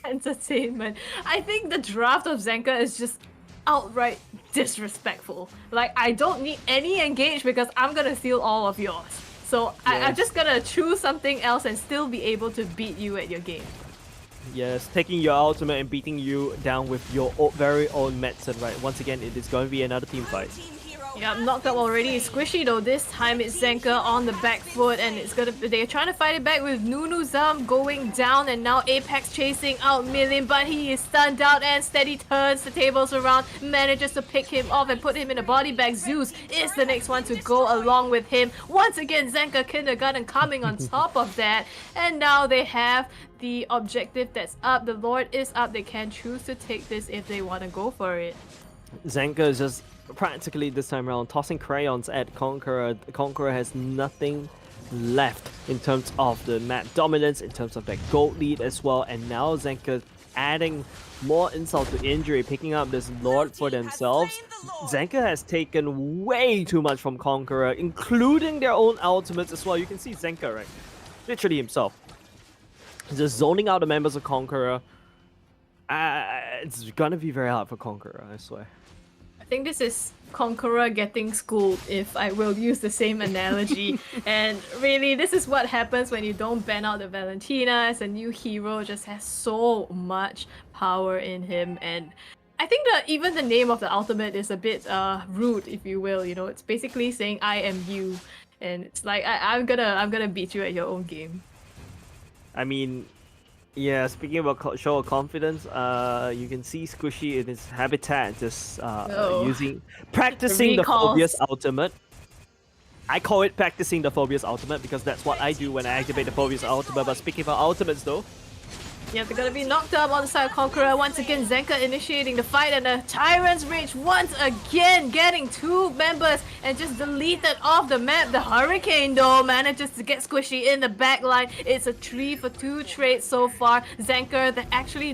Entertainment. I think the draft of Zenka is just outright disrespectful. Like, I don't need any engage because I'm gonna steal all of yours. So Yes. I'm just gonna choose something else and still be able to beat you at your game. Yes, taking your ultimate and beating you down with your very own medicine, right? Once again, it is going to be another team fight. Yeah, knocked up already. Squishy though. This time it's Zenka on the back foot, and they're trying to fight it back with Nunuzam going down, and now Apex chasing out Milim, but he is stunned out, and Steady turns the tables around, manages to pick him off and put him in a body bag. Zeus is the next one to go along with him. Once again, Zenka Kindergarten coming on top of that, and now they have the objective that's up. The Lord is up. They can choose to take this if they want to go for it. Zenka is just practically this time around tossing crayons at Conqueror. Conqueror has nothing left in terms of the map dominance, in terms of that gold lead as well, and now Zenka adding more insult to injury, picking up this Lord for themselves. Zenka has taken way too much from Conqueror, including their own ultimates as well. You can see Zenka, right? Literally himself. Just zoning out the members of Conqueror. It's gonna be very hard for Conqueror, I swear. I think this is Conqueror getting schooled, if I will use the same analogy. And really, this is what happens when you don't ban out the Valentina as a new hero. Just has so much power in him, and I think that even the name of the ultimate is a bit rude, if you will. You know, it's basically saying I am you, and it's like I'm gonna beat you at your own game. I mean, yeah, speaking about show of confidence, you can see Squishy in his habitat just Oh. practicing the recalls. Phobia's ultimate. I call it practicing the Phobia's ultimate because that's what I do when I activate the Phobia's ultimate. But speaking about ultimates though, Yep, they're gonna be knocked up on the side of Conqueror. Once again, Zenka initiating the fight, and the Tyrant's Rage once again getting 2 members and just deleted off the map. The Hurricane though manages to get Squishy in the back line. It's a 3-for-2 trade so far. Zenka, they're actually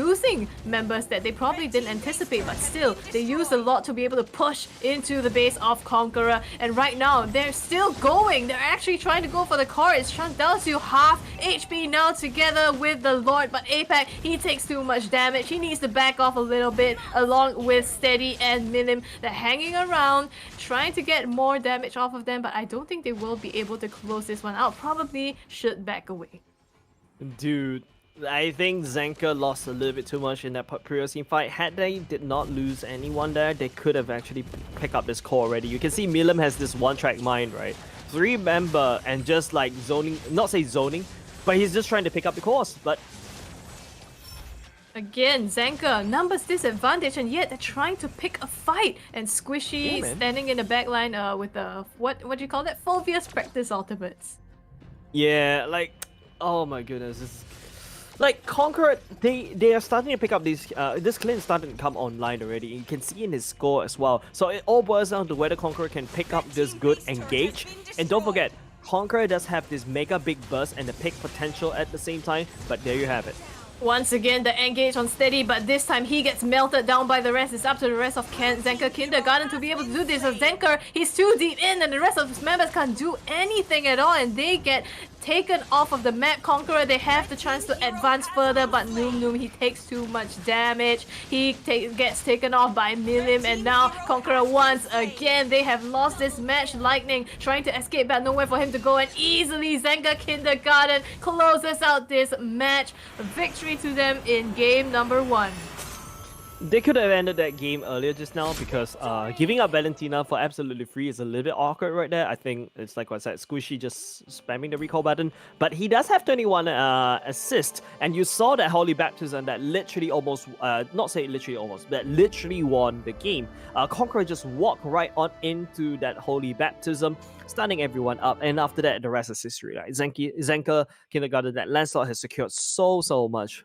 losing members that they probably didn't anticipate, but still, they used a lot to be able to push into the base of Conqueror. And right now, they're still going. They're actually trying to go for the core. It's shrunk down to half HP now together with the Lord, but Apex, he takes too much damage. He needs to back off a little bit, along with Steady and Milim. They're hanging around, trying to get more damage off of them, but I don't think they will be able to close this one out. Probably should back away. dude, I think Zenka lost a little bit too much in that previous team fight. Had they did not lose anyone there, they could have actually picked up this core already. You can see Milim has this one-track mind, right? 3-member and just like zoning, not say zoning, but he's just trying to pick up the cores. But again, Zenka, numbers disadvantage, and yet they're trying to pick a fight. And Squishy standing in the back line with the, what do you call that? Phobia's practice ultimates. yeah, like, oh my goodness. Like, Conqueror, they are starting to pick up these, this clan starting to come online already. You can see in his score as well. So it all boils down to whether Conqueror can pick up this good engage. And don't forget, Conqueror does have this mega big burst and the pick potential at the same time, but there you have it. Once again, the engage on Steady, but this time he gets melted down by the rest. It's up to the rest of Zenka Kindergarten to be able to do this. So Zenka, he's too deep in, and the rest of his members can't do anything at all, and they get taken off of the map. Conqueror, they have the chance to advance further, but Noom, he takes too much damage. He gets taken off by Milim, and now Conqueror once again, they have lost this match. Lightning trying to escape, but nowhere for him to go, and easily Zenka Kindergarten closes out this match. A victory to them in game number 1. They could have ended that game earlier just now because giving up Valentina for absolutely free is a little bit awkward right there. I think it's like what I said, Squishy just spamming the recall button. But he does have 21 assists, and you saw that Holy Baptism that literally almost, not say literally almost, but literally won the game. Conqueror just walked right on into that Holy Baptism, stunning everyone up, and after that, the rest is history. Right? Zenka Kindergarten, that Lancelot has secured so much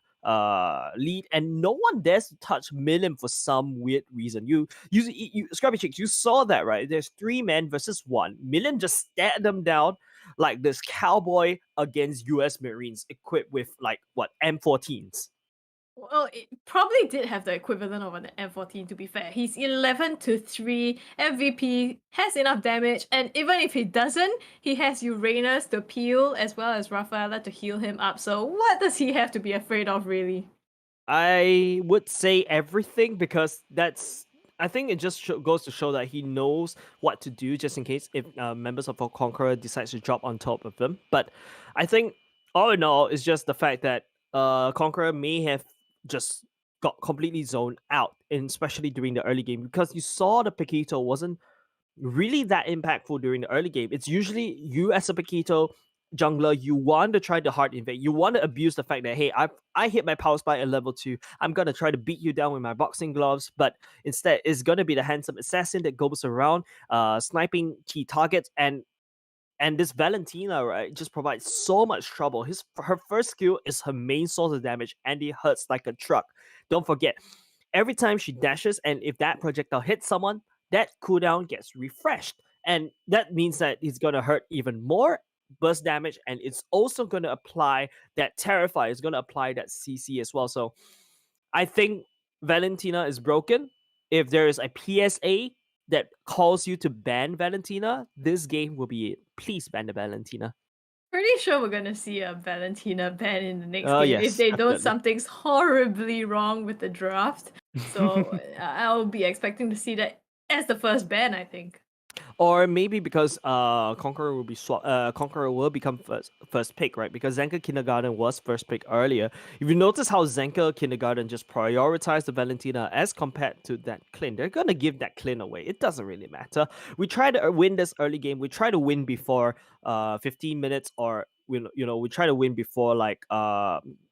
lead, and no one dares to touch Milim for some weird reason. You Scrappy Chicks, you saw that, right? There's 3 men versus 1. Milim just stared them down like this cowboy against US Marines equipped with like what, M14s. Well, it probably did have the equivalent of an M14, to be fair. He's 11-3, MVP, has enough damage, and even if he doesn't, he has Uranus to peel as well as Rafaela to heal him up. So what does he have to be afraid of, really? I would say everything, because I think it just goes to show that he knows what to do just in case if members of Conqueror decides to drop on top of them. But I think all in all, it's just the fact that Conqueror may have just got completely zoned out, and especially during the early game, because you saw the Paquito wasn't really that impactful during the early game. It's usually you as a Paquito jungler, you want to try to hard invade. You want to abuse the fact that, hey, I hit my power spike at level 2. I'm going to try to beat you down with my boxing gloves. But instead, it's going to be the handsome assassin that goes around sniping key targets. And this Valentina, right, just provides so much trouble. Her first skill is her main source of damage, and it hurts like a truck. Don't forget, every time she dashes, and if that projectile hits someone, that cooldown gets refreshed. And that means that it's going to hurt even more burst damage, and it's also going to apply that Terrify. It's going to apply that CC as well. So I think Valentina is broken. If there is a PSA that calls you to ban Valentina, this game will be it. Please ban the Valentina. Pretty sure we're gonna see a Valentina ban in the next Oh, game yes, if they don't definitely. something's horribly wrong with the draft. So I'll be expecting to see that as the first ban, I think. Or maybe because Conqueror will be Conqueror will become first pick, right? Because Zenka Kindergarten was first pick earlier. If you notice how Zenka Kindergarten just prioritized the Valentina as compared to that Clint, they're gonna give that Clint away. It doesn't really matter. We try to win this early game. We try to win before 15 minutes, or we try to win before like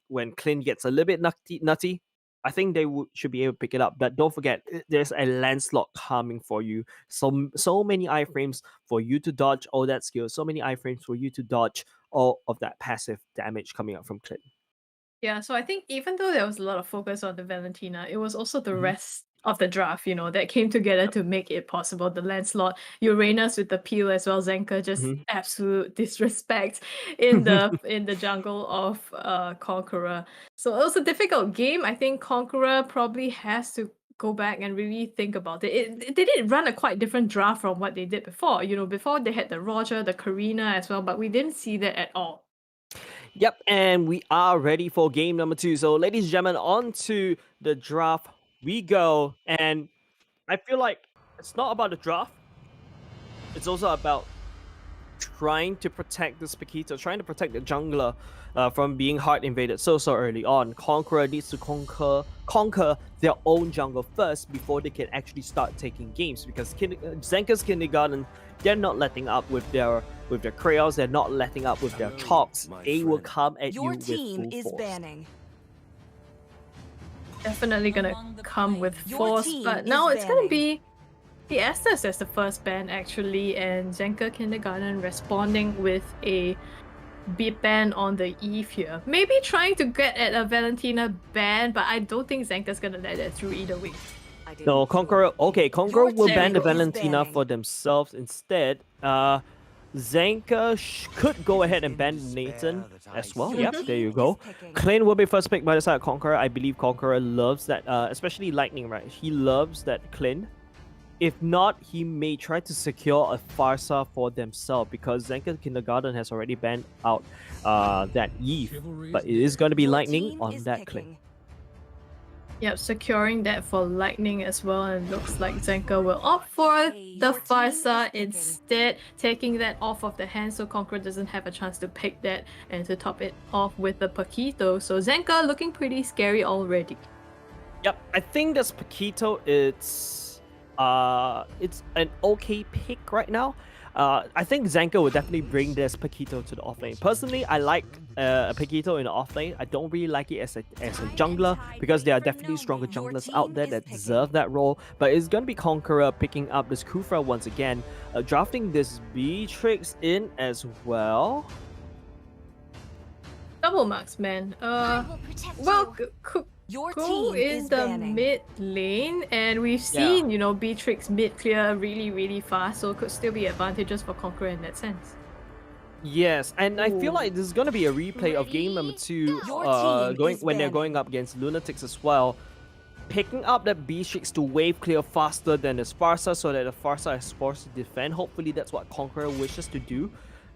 when Clint gets a little bit nutty. I think they should be able to pick it up. But don't forget, there's a landslot coming for you. So many iframes for you to dodge all that skill. So many iframes for you to dodge all of that passive damage coming out from Clint. Yeah, so I think even though there was a lot of focus on the Valentina, it was also the Mhm. rest of the draft, that came together to make it possible. The Lancelot, Uranus with the peel as well, Zenka just Mhm. absolute disrespect in the jungle of Conqueror. So it was a difficult game. I think Conqueror probably has to go back and really think about it. They did run a quite different draft from what they did before. Before they had the Roger, the Karina as well, but we didn't see that at all. Yep, and we are ready for game number 2. So, ladies and gentlemen, on to the draft we go. And I feel like it's not about the draft. It's also about trying to protect this Paquito, trying to protect the jungler from being hard invaded so early on. Conqueror needs to conquer their own jungle first before they can actually start taking games, because Zenka's Kindergarten, they're not letting up with their Krails, they're not letting up with their chops. They will come at you Your with team full is force. banning. Definitely gonna come with Your force, team but is now it's gonna banning. be the Estes as the first ban actually, and Zenka Kindergarten responding with a beat ban on the Eve here. Maybe trying to get at a Valentina ban, but I don't think Zenka's gonna let that through either way. No, Conqueror Your will team ban the is Valentina banning. for themselves instead. Zanka could go ahead and ban Nathan as well. Your Yep, there you team go. is picking. Klein will be first pick by the side of Conqueror. I believe Conqueror loves that, especially Lightning, right? He loves that Klein. If not, he may try to secure a Farsa for themselves, because Zenka Kindergarten has already banned out that Eve. But it is going to be Your Lightning team on is that picking. Klein. Yep, securing that for Lightning as well, and looks like Zenka will opt for the Your team is Farsa picking. instead, taking that off of the hand so Conqueror doesn't have a chance to pick that, and to top it off with the Paquito. So Zenka looking pretty scary already. Yep, I think this Paquito, it's an okay pick right now. I think Zenka would definitely bring this Paquito to the offlane. Personally, I like a Paquito in the offlane. I don't really like it as a jungler, because there are definitely stronger junglers out there that deserve that role. But it's gonna be Conqueror picking up this Kufra once again, drafting this Beatrix in as well. Double marks, man. Well, Your go team in is the banning. mid lane, and we've Yeah. seen, Beatrix mid clear really fast, so could still be advantages for Conqueror in that sense. Yes, and I feel Ooh. like this is gonna be a replay of game number 2, Your team is when they're banning. going up against Lunatics as well. Picking up that Beatrix to wave clear faster than the Farsa, so that the Farsa is forced to defend. Hopefully that's what Conqueror wishes to do.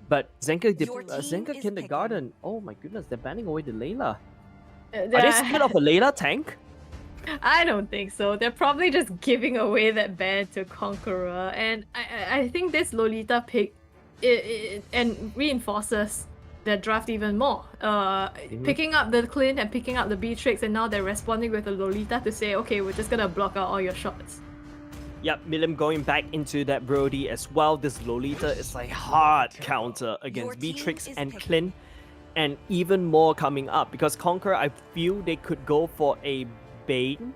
But Your team Zenka is Kindergarten, oh my goodness, they're banning away the Layla. Uh, Are they scared of a Layla tank? I don't think so. They're probably just giving away that ban to Conqueror, and I think this Lolita pick and reinforces their draft even more. Picking up the Clint and picking up the Beatrix, and now they're responding with a Lolita to say, okay, we're just gonna block out all your shots. Yep, Milim going back into that Brody as well. This Lolita is like hard counter Your against team Beatrix is and picking. Clint. And even more coming up, because Conqueror, I feel they could go for a Bane.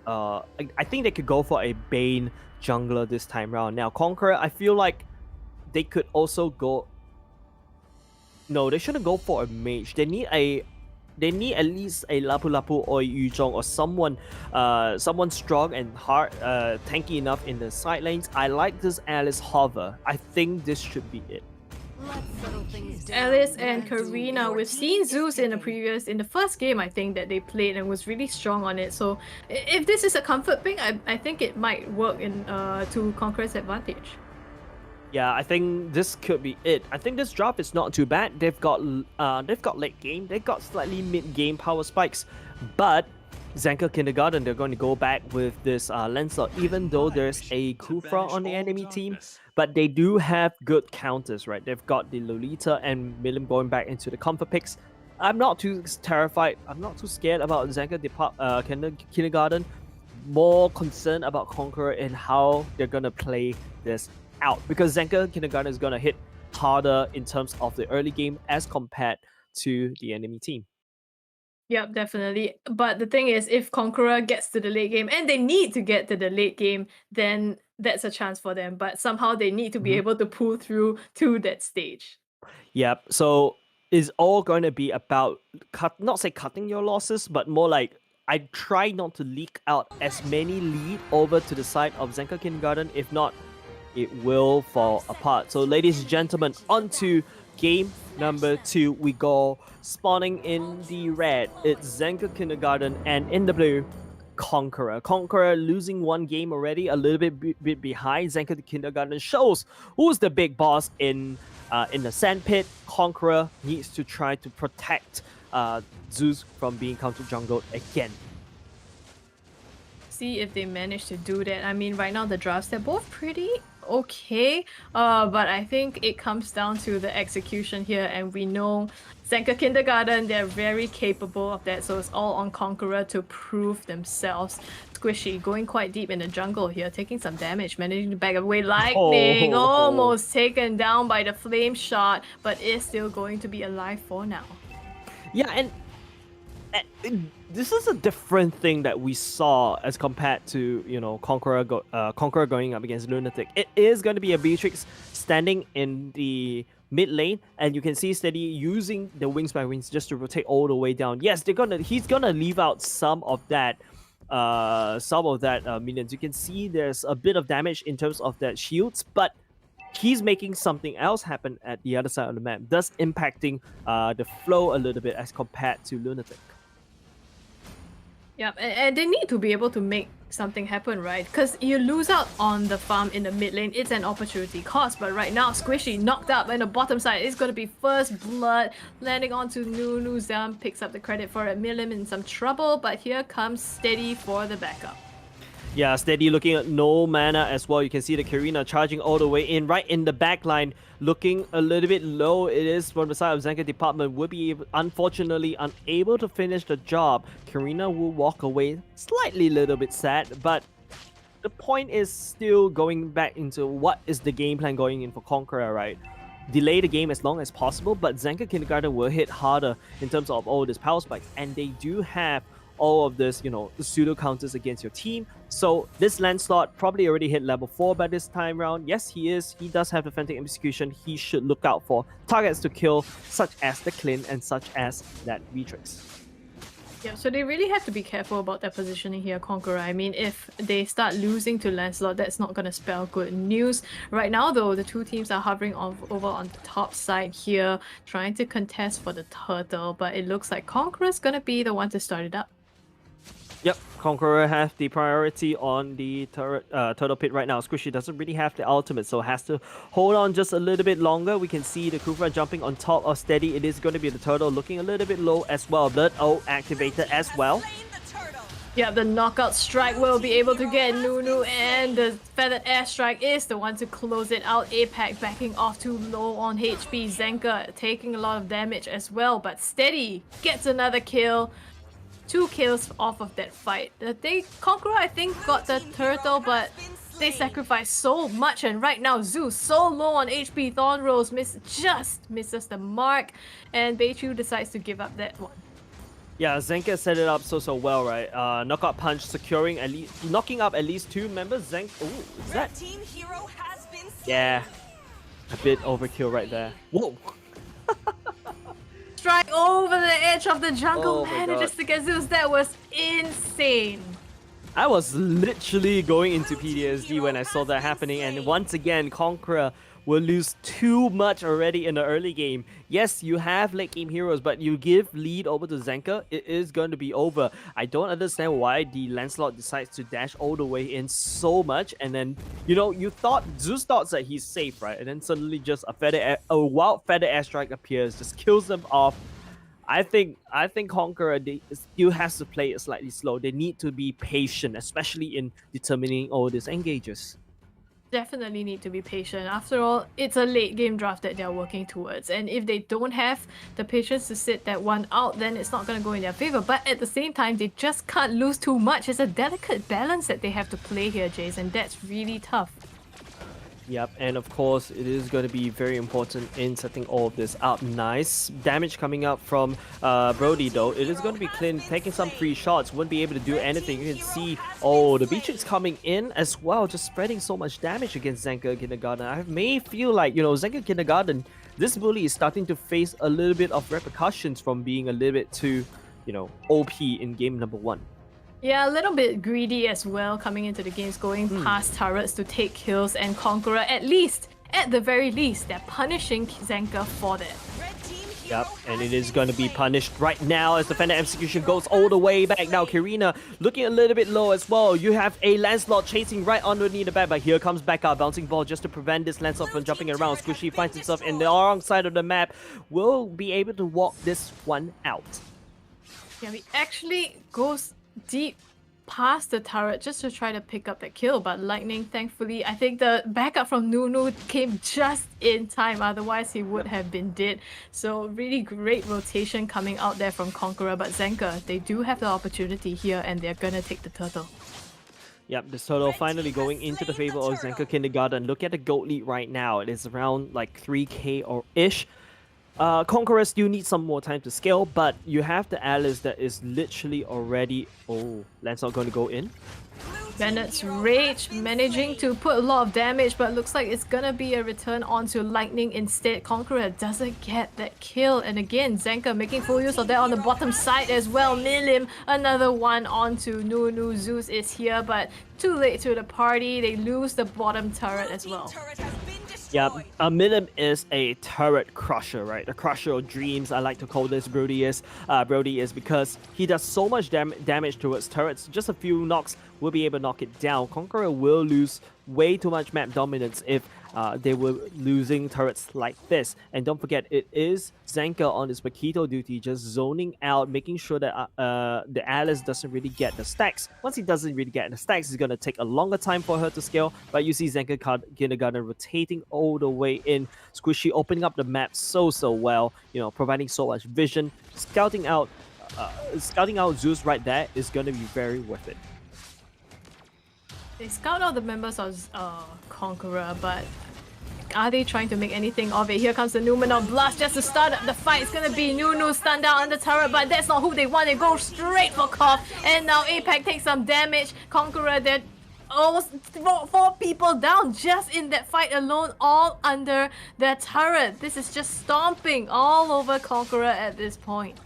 I think they could go for a Bane jungler this time round. Now, Conqueror, I feel like they could also go. No, they shouldn't go for a mage. They need at least a Lapu Lapu or Yuzhong, or someone strong and hard, tanky enough in the side lanes. I like this Alice Hover. I think this should be it. Let's settle things down. Alice and Your Karina, we've team seen is Zeus in picking. the first game, I think, that they played and was really strong on it. So if this is a comfort pick, I think it might work in to Conqueror's advantage. Yeah, I think this could be it. I think this draft is not too bad. They've got late game, they've got slightly mid game power spikes, but Zenka Kindergarten, they're going to go back with this Lancelot, even though there's a Kufra on the enemy team, but they do have good counters, right? They've got the Lolita and Milim going back into the comfort picks. I'm not too terrified. I'm not too scared about Zenka Kindergarten. More concerned about Conqueror and how they're going to play this out, because Zenka Kindergarten is going to hit harder in terms of the early game as compared to the enemy team. Yep, definitely. But the thing is, if Conqueror gets to the late game, and they need to get to the late game, then that's a chance for them. But somehow they need to be able to pull through to that stage. Yep. So it's all going to be about not say cutting your losses, but more like I try not to leak out as many lead over to the side of Zenka Kindergarten. If not, it will fall apart. So ladies and gentlemen, on to game number 2. We go spawning in the red. It's Zenka Kindergarten, and in the blue, Conqueror. Conqueror losing one game already, a little bit behind. Zenka Kindergarten shows who's the big boss in the sandpit. Conqueror needs to try to protect Zeus from being counter jungled again. See if they manage to do that. I mean, right now the drafts, they're both pretty okay, but I think it comes down to the execution here, and we know Zenka Kindergarten, they're very capable of that, so it's all on Conqueror to prove themselves. Squishy going quite deep in the jungle here, taking some damage, managing to back away. Lightning almost taken down by the flame shot, but is still going to be alive for now. Yeah, and this is a different thing that we saw as compared to, you know, Conqueror going up against Lunatic. It is going to be a Beatrix standing in the mid lane, and you can see Steady using the wings by wings just to rotate all the way down. Yes, he's gonna leave out some of that minions. You can see there's a bit of damage in terms of that shields, but he's making something else happen at the other side of the map, thus impacting the flow a little bit as compared to Lunatic. Yeah, and they need to be able to make something happen, right? Because you lose out on the farm in the mid lane, it's an opportunity cost. But right now, Squishy knocked up, and the bottom side is going to be first blood, landing onto Nunu. Zam picks up the credit for it. Milim in some trouble, but here comes Steady for the backup. Yeah, Steady looking at no mana as well. You can see the Karina charging all the way in, right in the back line, looking a little bit low. It is from the side of Zenka Department. Will be unfortunately unable to finish the job. Karina will walk away, slightly little bit sad, but the point is still going back into what is the game plan going in for Conqueror, right? Delay the game as long as possible, but Zenka Kindergarten will hit harder in terms of all this power spike, and they do have all of this, you know, pseudo counters against your team. So this Lancelot probably already hit level 4 by this time round. Yes, he is. He does have the Frantic Execution. He should look out for targets to kill, such as the Clint and such as that Beatrix. Yeah, so they really have to be careful about their positioning here, Conqueror. I mean, if they start losing to Lancelot, that's not going to spell good news. Right now, though, the two teams are hovering over on the top side here, trying to contest for the turtle, but it looks like Conqueror's going to be the one to start it up. Yep, Conqueror has the priority on the turtle pit right now. Squishy doesn't really have the ultimate, so has to hold on just a little bit longer. We can see the Kufra jumping on top of Steady. It is going to be the turtle looking a little bit low as well. Blood O activated as well. Yeah, the knockout strike will be able to get Nunu, and the feathered airstrike is the one to close it out. APAC backing off too low on HP. Zenka taking a lot of damage as well, but Steady gets another kill. 2 kills off of that fight. Conqueror, I think, got the turtle, but they sacrificed so much, and right now Zeus so low on HP. Thorn Rose just misses the mark, and Beichu decides to give up that one. Yeah, Zenka set it up so well, right? Knockout punch securing knocking up at least 2 members. Zenka, ooh, is that? Yeah, a bit overkill right there. Whoa. Strike over the edge of the jungle, manages to get Zeus. That was insane. I was literally going into PTSD when I saw that happening, and once again, Conqueror will lose too much already in the early game. Yes, you have late game heroes, but you give lead over to Zenka, it is going to be over. I don't understand why the Lancelot decides to dash all the way in so much, and then, you know, Zeus thought that he's safe, right? And then suddenly just a wild feather airstrike appears, just kills them off. I think Conqueror still has to play it slightly slow. They need to be patient, especially in determining all these engages. Definitely need to be patient. After all, it's a late game draft that they're working towards. And if they don't have the patience to sit that one out, then it's not going to go in their favor. But at the same time, they just can't lose too much. It's a delicate balance that they have to play here, Jace, and that's really tough. Yep, and of course, it is going to be very important in setting all of this up. Nice damage coming up from Brody, though. It is going to be clean, taking some free shots. Wouldn't be able to do anything. You can see, oh, the Beatrix coming in as well, just spreading so much damage against Zenka Kindergarten. I may feel like, Zenka Kindergarten, this bully is starting to face a little bit of repercussions from being a little bit too, OP in game number 1. Yeah, a little bit greedy as well, coming into the games, going past turrets to take kills, and Conqueror, at the very least, they're punishing Zenka for that. Yep, and it is going to be punished right now as Defender Execution goes all the way back. Now, Kirina looking a little bit low as well. You have a Lancelot chasing right underneath the back, but here comes back out. Bouncing ball just to prevent this Lancelot from jumping around. Squishy finds himself in the wrong side of the map. Will be able to walk this one out. Yeah, he actually goes deep past the turret just to try to pick up that kill, but Lightning, thankfully, I think the backup from Nunu came just in time, otherwise he would have been dead. So really great rotation coming out there from Conqueror, but Zenka, they do have the opportunity here and they're gonna take the turtle. Yep, this turtle finally going into the favor of Zenka Kindergarten. Look at the gold lead right now. It is around like 3k or ish. Conqueror still needs some more time to scale, but you have the Alice that is literally already... Oh, Lancelot going to go in. Bennett's Rage managing to put a lot of damage, but looks like it's gonna be a return onto Lightning instead. Conqueror doesn't get that kill, and again, Zenka making full use of that on the bottom side as well. Milim, another one onto Nunu. Zeus is here, but too late to the party. They lose the bottom turret as well. Yep, Milim is a turret crusher, right? The crusher of dreams, I like to call this Brody is. Brody is because he does so much damage towards turrets. Just a few knocks will be able to knock it down. Conqueror will lose way too much map dominance if they were losing turrets like this. And don't forget, it is Zenka on his Paquito duty, just zoning out, making sure that the Alice doesn't really get the stacks. Once he doesn't really get the stacks, it's going to take a longer time for her to scale. But you see Zenka Kindergarten rotating all the way in. Squishy opening up the map so well, providing so much vision. Scouting out Zeus right there is going to be very worth it. They scout out the members of Conqueror, but are they trying to make anything of it? Here comes the Numenor Blast just to start up the fight. It's gonna be Nunu stunned out on the turret, but that's not who they want. They go straight for Koff, and now Apex takes some damage. Conqueror, they're almost four people down just in that fight alone, all under their turret. This is just stomping all over Conqueror at this point.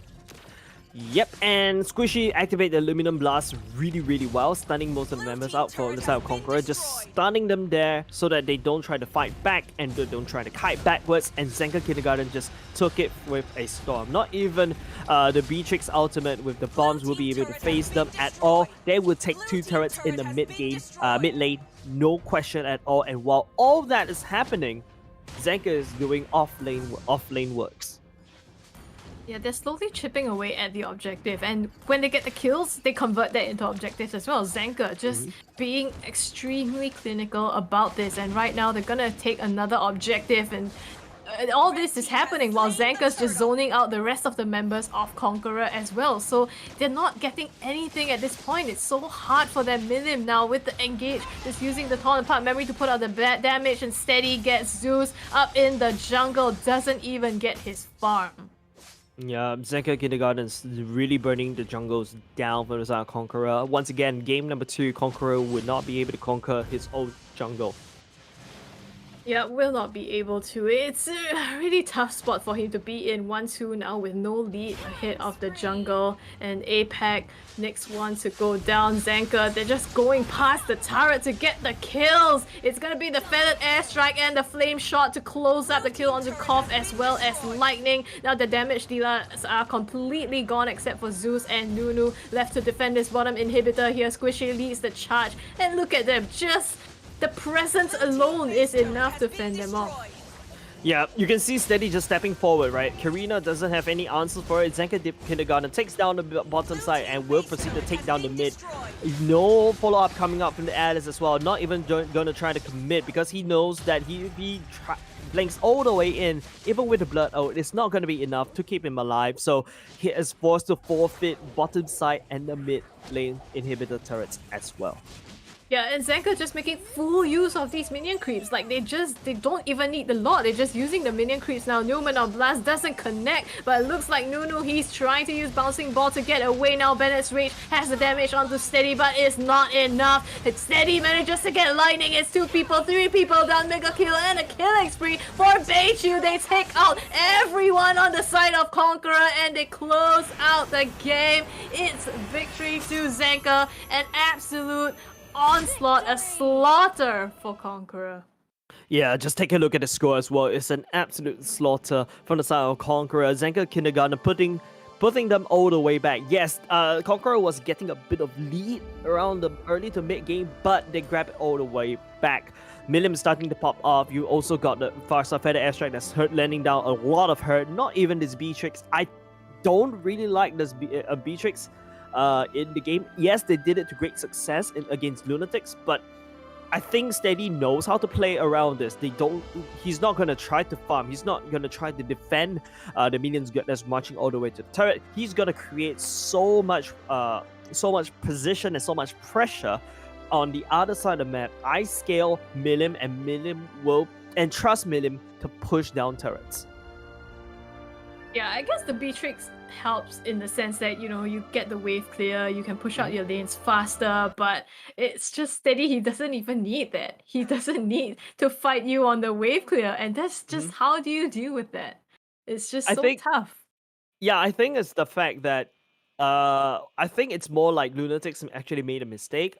Yep, and Squishy activate the Aluminum Blast really well, stunning most of the members out for the side of Conqueror, just stunning them there so that they don't try to fight back and they don't try to kite backwards, and Zenka Kindergarten just took it with a storm. Not even the Beatrix ultimate with the bombs will be able to face them at all. They will take 2 turrets in the mid lane, no question at all, and while all that is happening, Zenka is doing off lane works. Yeah, they're slowly chipping away at the objective, and when they get the kills, they convert that into objectives as well. Zenka just being extremely clinical about this, and right now they're gonna take another objective, and all this is happening while Zenka's just zoning out the rest of the members of Conqueror as well. So they're not getting anything at this point. It's so hard for them. Milim now with the engage, just using the torn apart memory to put out the damage, and Steady gets Zeus up in the jungle, doesn't even get his farm. Yeah, Zenka Kindergarten's really burning the jungles down for the side of Conqueror. Once again, game number 2, Conqueror would not be able to conquer his own jungle. Yeah, will not be able to. It's a really tough spot for him to be in. 1-2 now with no lead ahead of the jungle. And APAC, next one to go down. Zenka, they're just going past the turret to get the kills. It's gonna be the feathered airstrike and the flame shot to close up the kill onto Koff as well as Lightning. Now the damage dealers are completely gone except for Zeus and Nunu left to defend this bottom inhibitor here. Squishy leads the charge, and look at them, just the presence alone is enough to fend them off. Yeah, you can see Steady just stepping forward, right? Karina doesn't have any answers for it. Zenka Dip Kindergarten takes down the bottom side and will proceed to take down the mid. No follow-up coming up from the Alice as well. Not even going to try to commit because he knows that if he blinks all the way in, even with the Blood Oath, it's not going to be enough to keep him alive. So he is forced to forfeit bottom side and the mid lane inhibitor turrets as well. Yeah, and Zenka just making full use of these minion creeps. Like, they don't even need the lot. They're just using the minion creeps now. Newman on Blast doesn't connect, but it looks like Nunu, he's trying to use Bouncing Ball to get away now. Bennett's Rage has the damage onto Steady, but it's not enough. It's Steady manages to get Lightning. It's 2 people, 3 people down. Mega kill and a killing spree for Beichu. They take out everyone on the side of Conqueror, and they close out the game. It's victory to Zenka. An absolute onslaught, a slaughter for Conqueror. Yeah, just take a look at the score as well. It's an absolute slaughter from the side of Conqueror. Zenka Kindergarten putting them all the way back. Yes, Conqueror was getting a bit of lead around the early to mid game, but they grabbed it all the way back. Milliam starting to pop off. You also got the Farsa Feather Airstrike that's hurt, landing down a lot of hurt. Not even this Beatrix. I don't really like this Beatrix in the game. Yes, they did it to great success against Lunatics, but I think Steady knows how to play around this. He's not gonna try to farm. He's not gonna try to defend the minions that's marching all the way to the turret. He's gonna create so much position and so much pressure on the other side of the map. I scale Milliam, and Milliam will trust Milliam to push down turrets. Yeah, I guess the Beatrix helps in the sense that, you get the wave clear, you can push out your lanes faster, but it's just Steady. He doesn't even need that. He doesn't need to fight you on the wave clear, and that's just how do you deal with that? It's just tough. Yeah, I think it's the fact that I think it's more like Lunatics actually made a mistake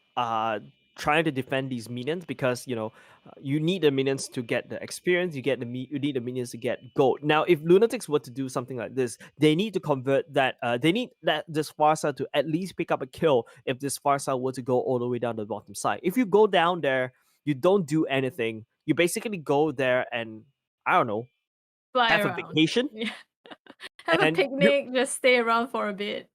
trying to defend these minions because you need the minions to get the experience. You need the minions to get gold. Now, if Lunatics were to do something like this, they need to convert that. They need this Farsa to at least pick up a kill if this Farsa were to go all the way down the bottom side. If you go down there, you don't do anything. You basically go there and I don't know, have around. a vacation. Yeah. Have a picnic, just stay around for a bit.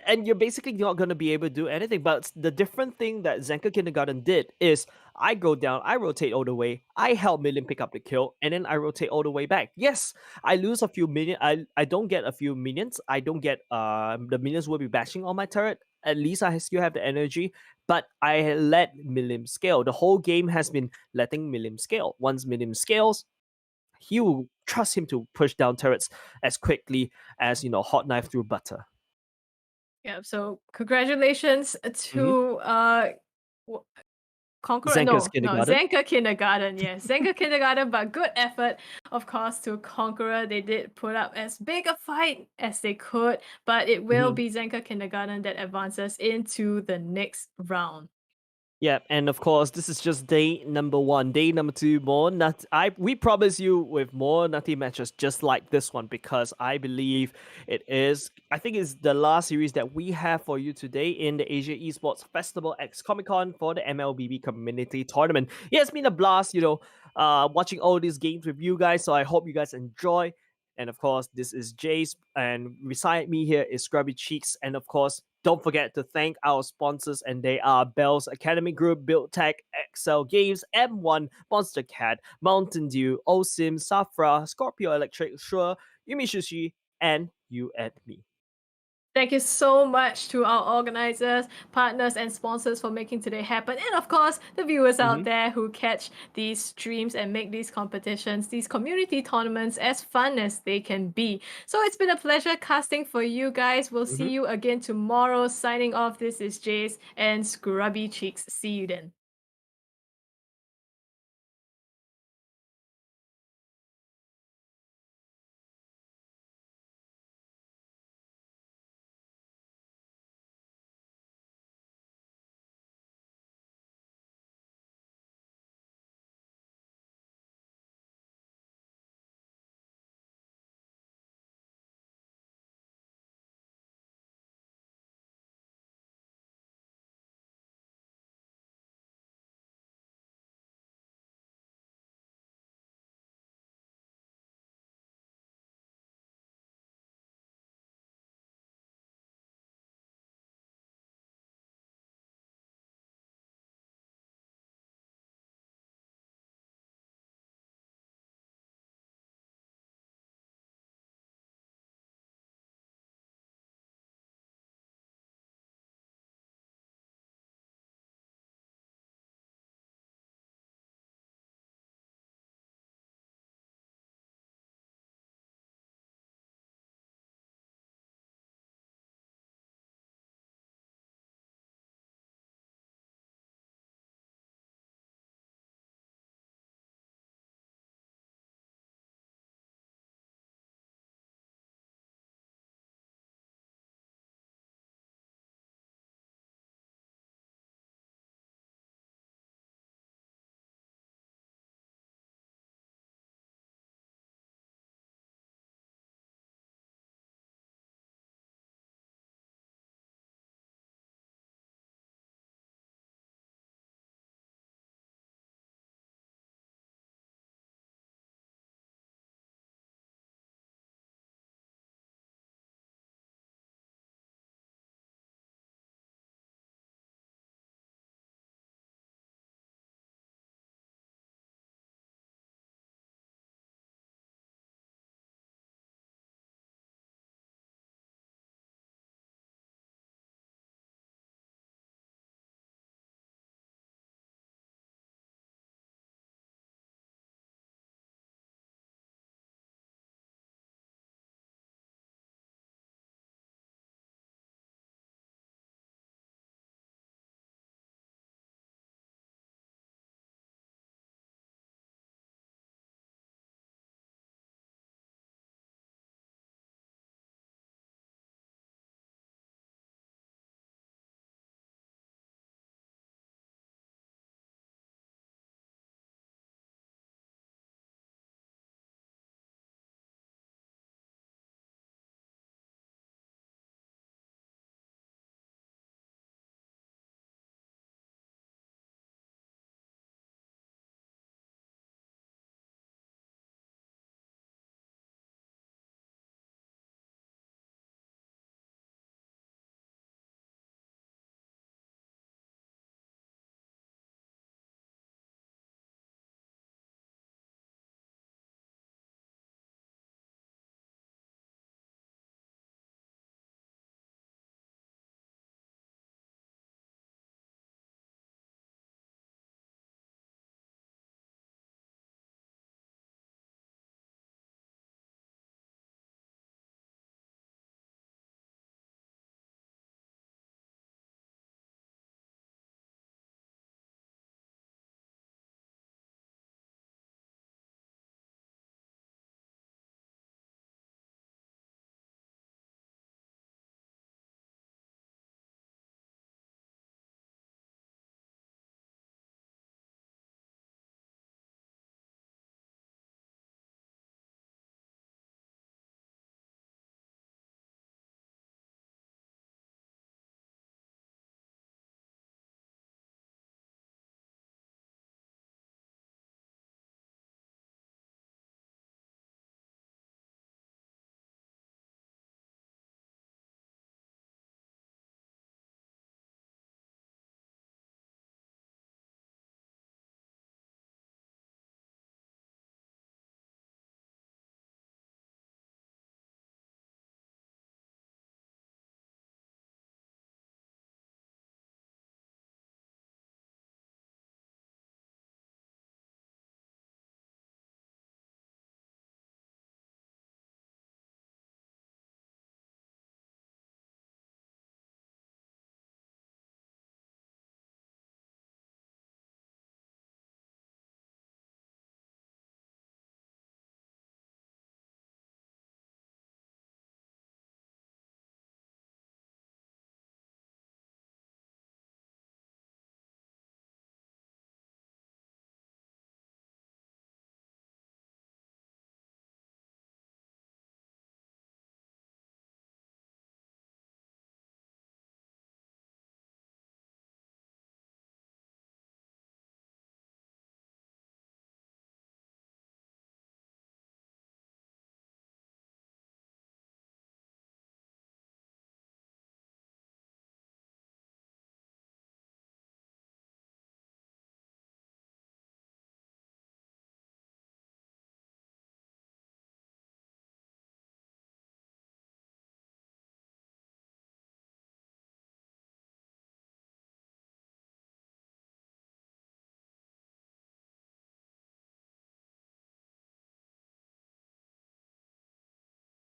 And you're basically not going to be able to do anything. But the different thing that Zenka Kindergarten did is I go down, I rotate all the way, I help Million pick up the kill, and then I rotate all the way back. Yes, I lose a few minions. I don't get a few minions. I don't get the minions will be bashing on my turret. At least I still have the energy, but I let Million scale. The whole game has been letting Million scale. Once Million scales, he will trust him to push down turrets as quickly as hot knife through butter. Yeah, so congratulations to Conqueror. Zenka's Kindergarten. Zenka Kindergarten. Yes, Zenka Kindergarten, but good effort, of course, to Conqueror. They did put up as big a fight as they could, but it will be Zenka Kindergarten that advances into the next round. Yeah, and of course, this is just day number 1. Day number 2, more we promise you with more nutty matches just like this one, because I believe I think it's the last series that we have for you today in the Asia Esports Festival X Comic Con for the MLBB Community Tournament. Yeah, it's been a blast, watching all these games with you guys, so I hope you guys enjoy. And of course, this is Jace, and beside me here is Scrubby Cheeks, and of course, don't forget to thank our sponsors, and they are Bell's Academy Group, Build Tech, Excel Games, M1, Monster Cat, Mountain Dew, OSIM, Safra, Scorpio Electric, Shure, Yumi Sushi, and You and Me. Thank you so much to our organizers, partners, and sponsors for making today happen. And of course, the viewers out there who catch these streams and make these competitions, these community tournaments as fun as they can be. So it's been a pleasure casting for you guys. We'll see you again tomorrow. Signing off, this is Jace and Scrubby Cheeks. See you then.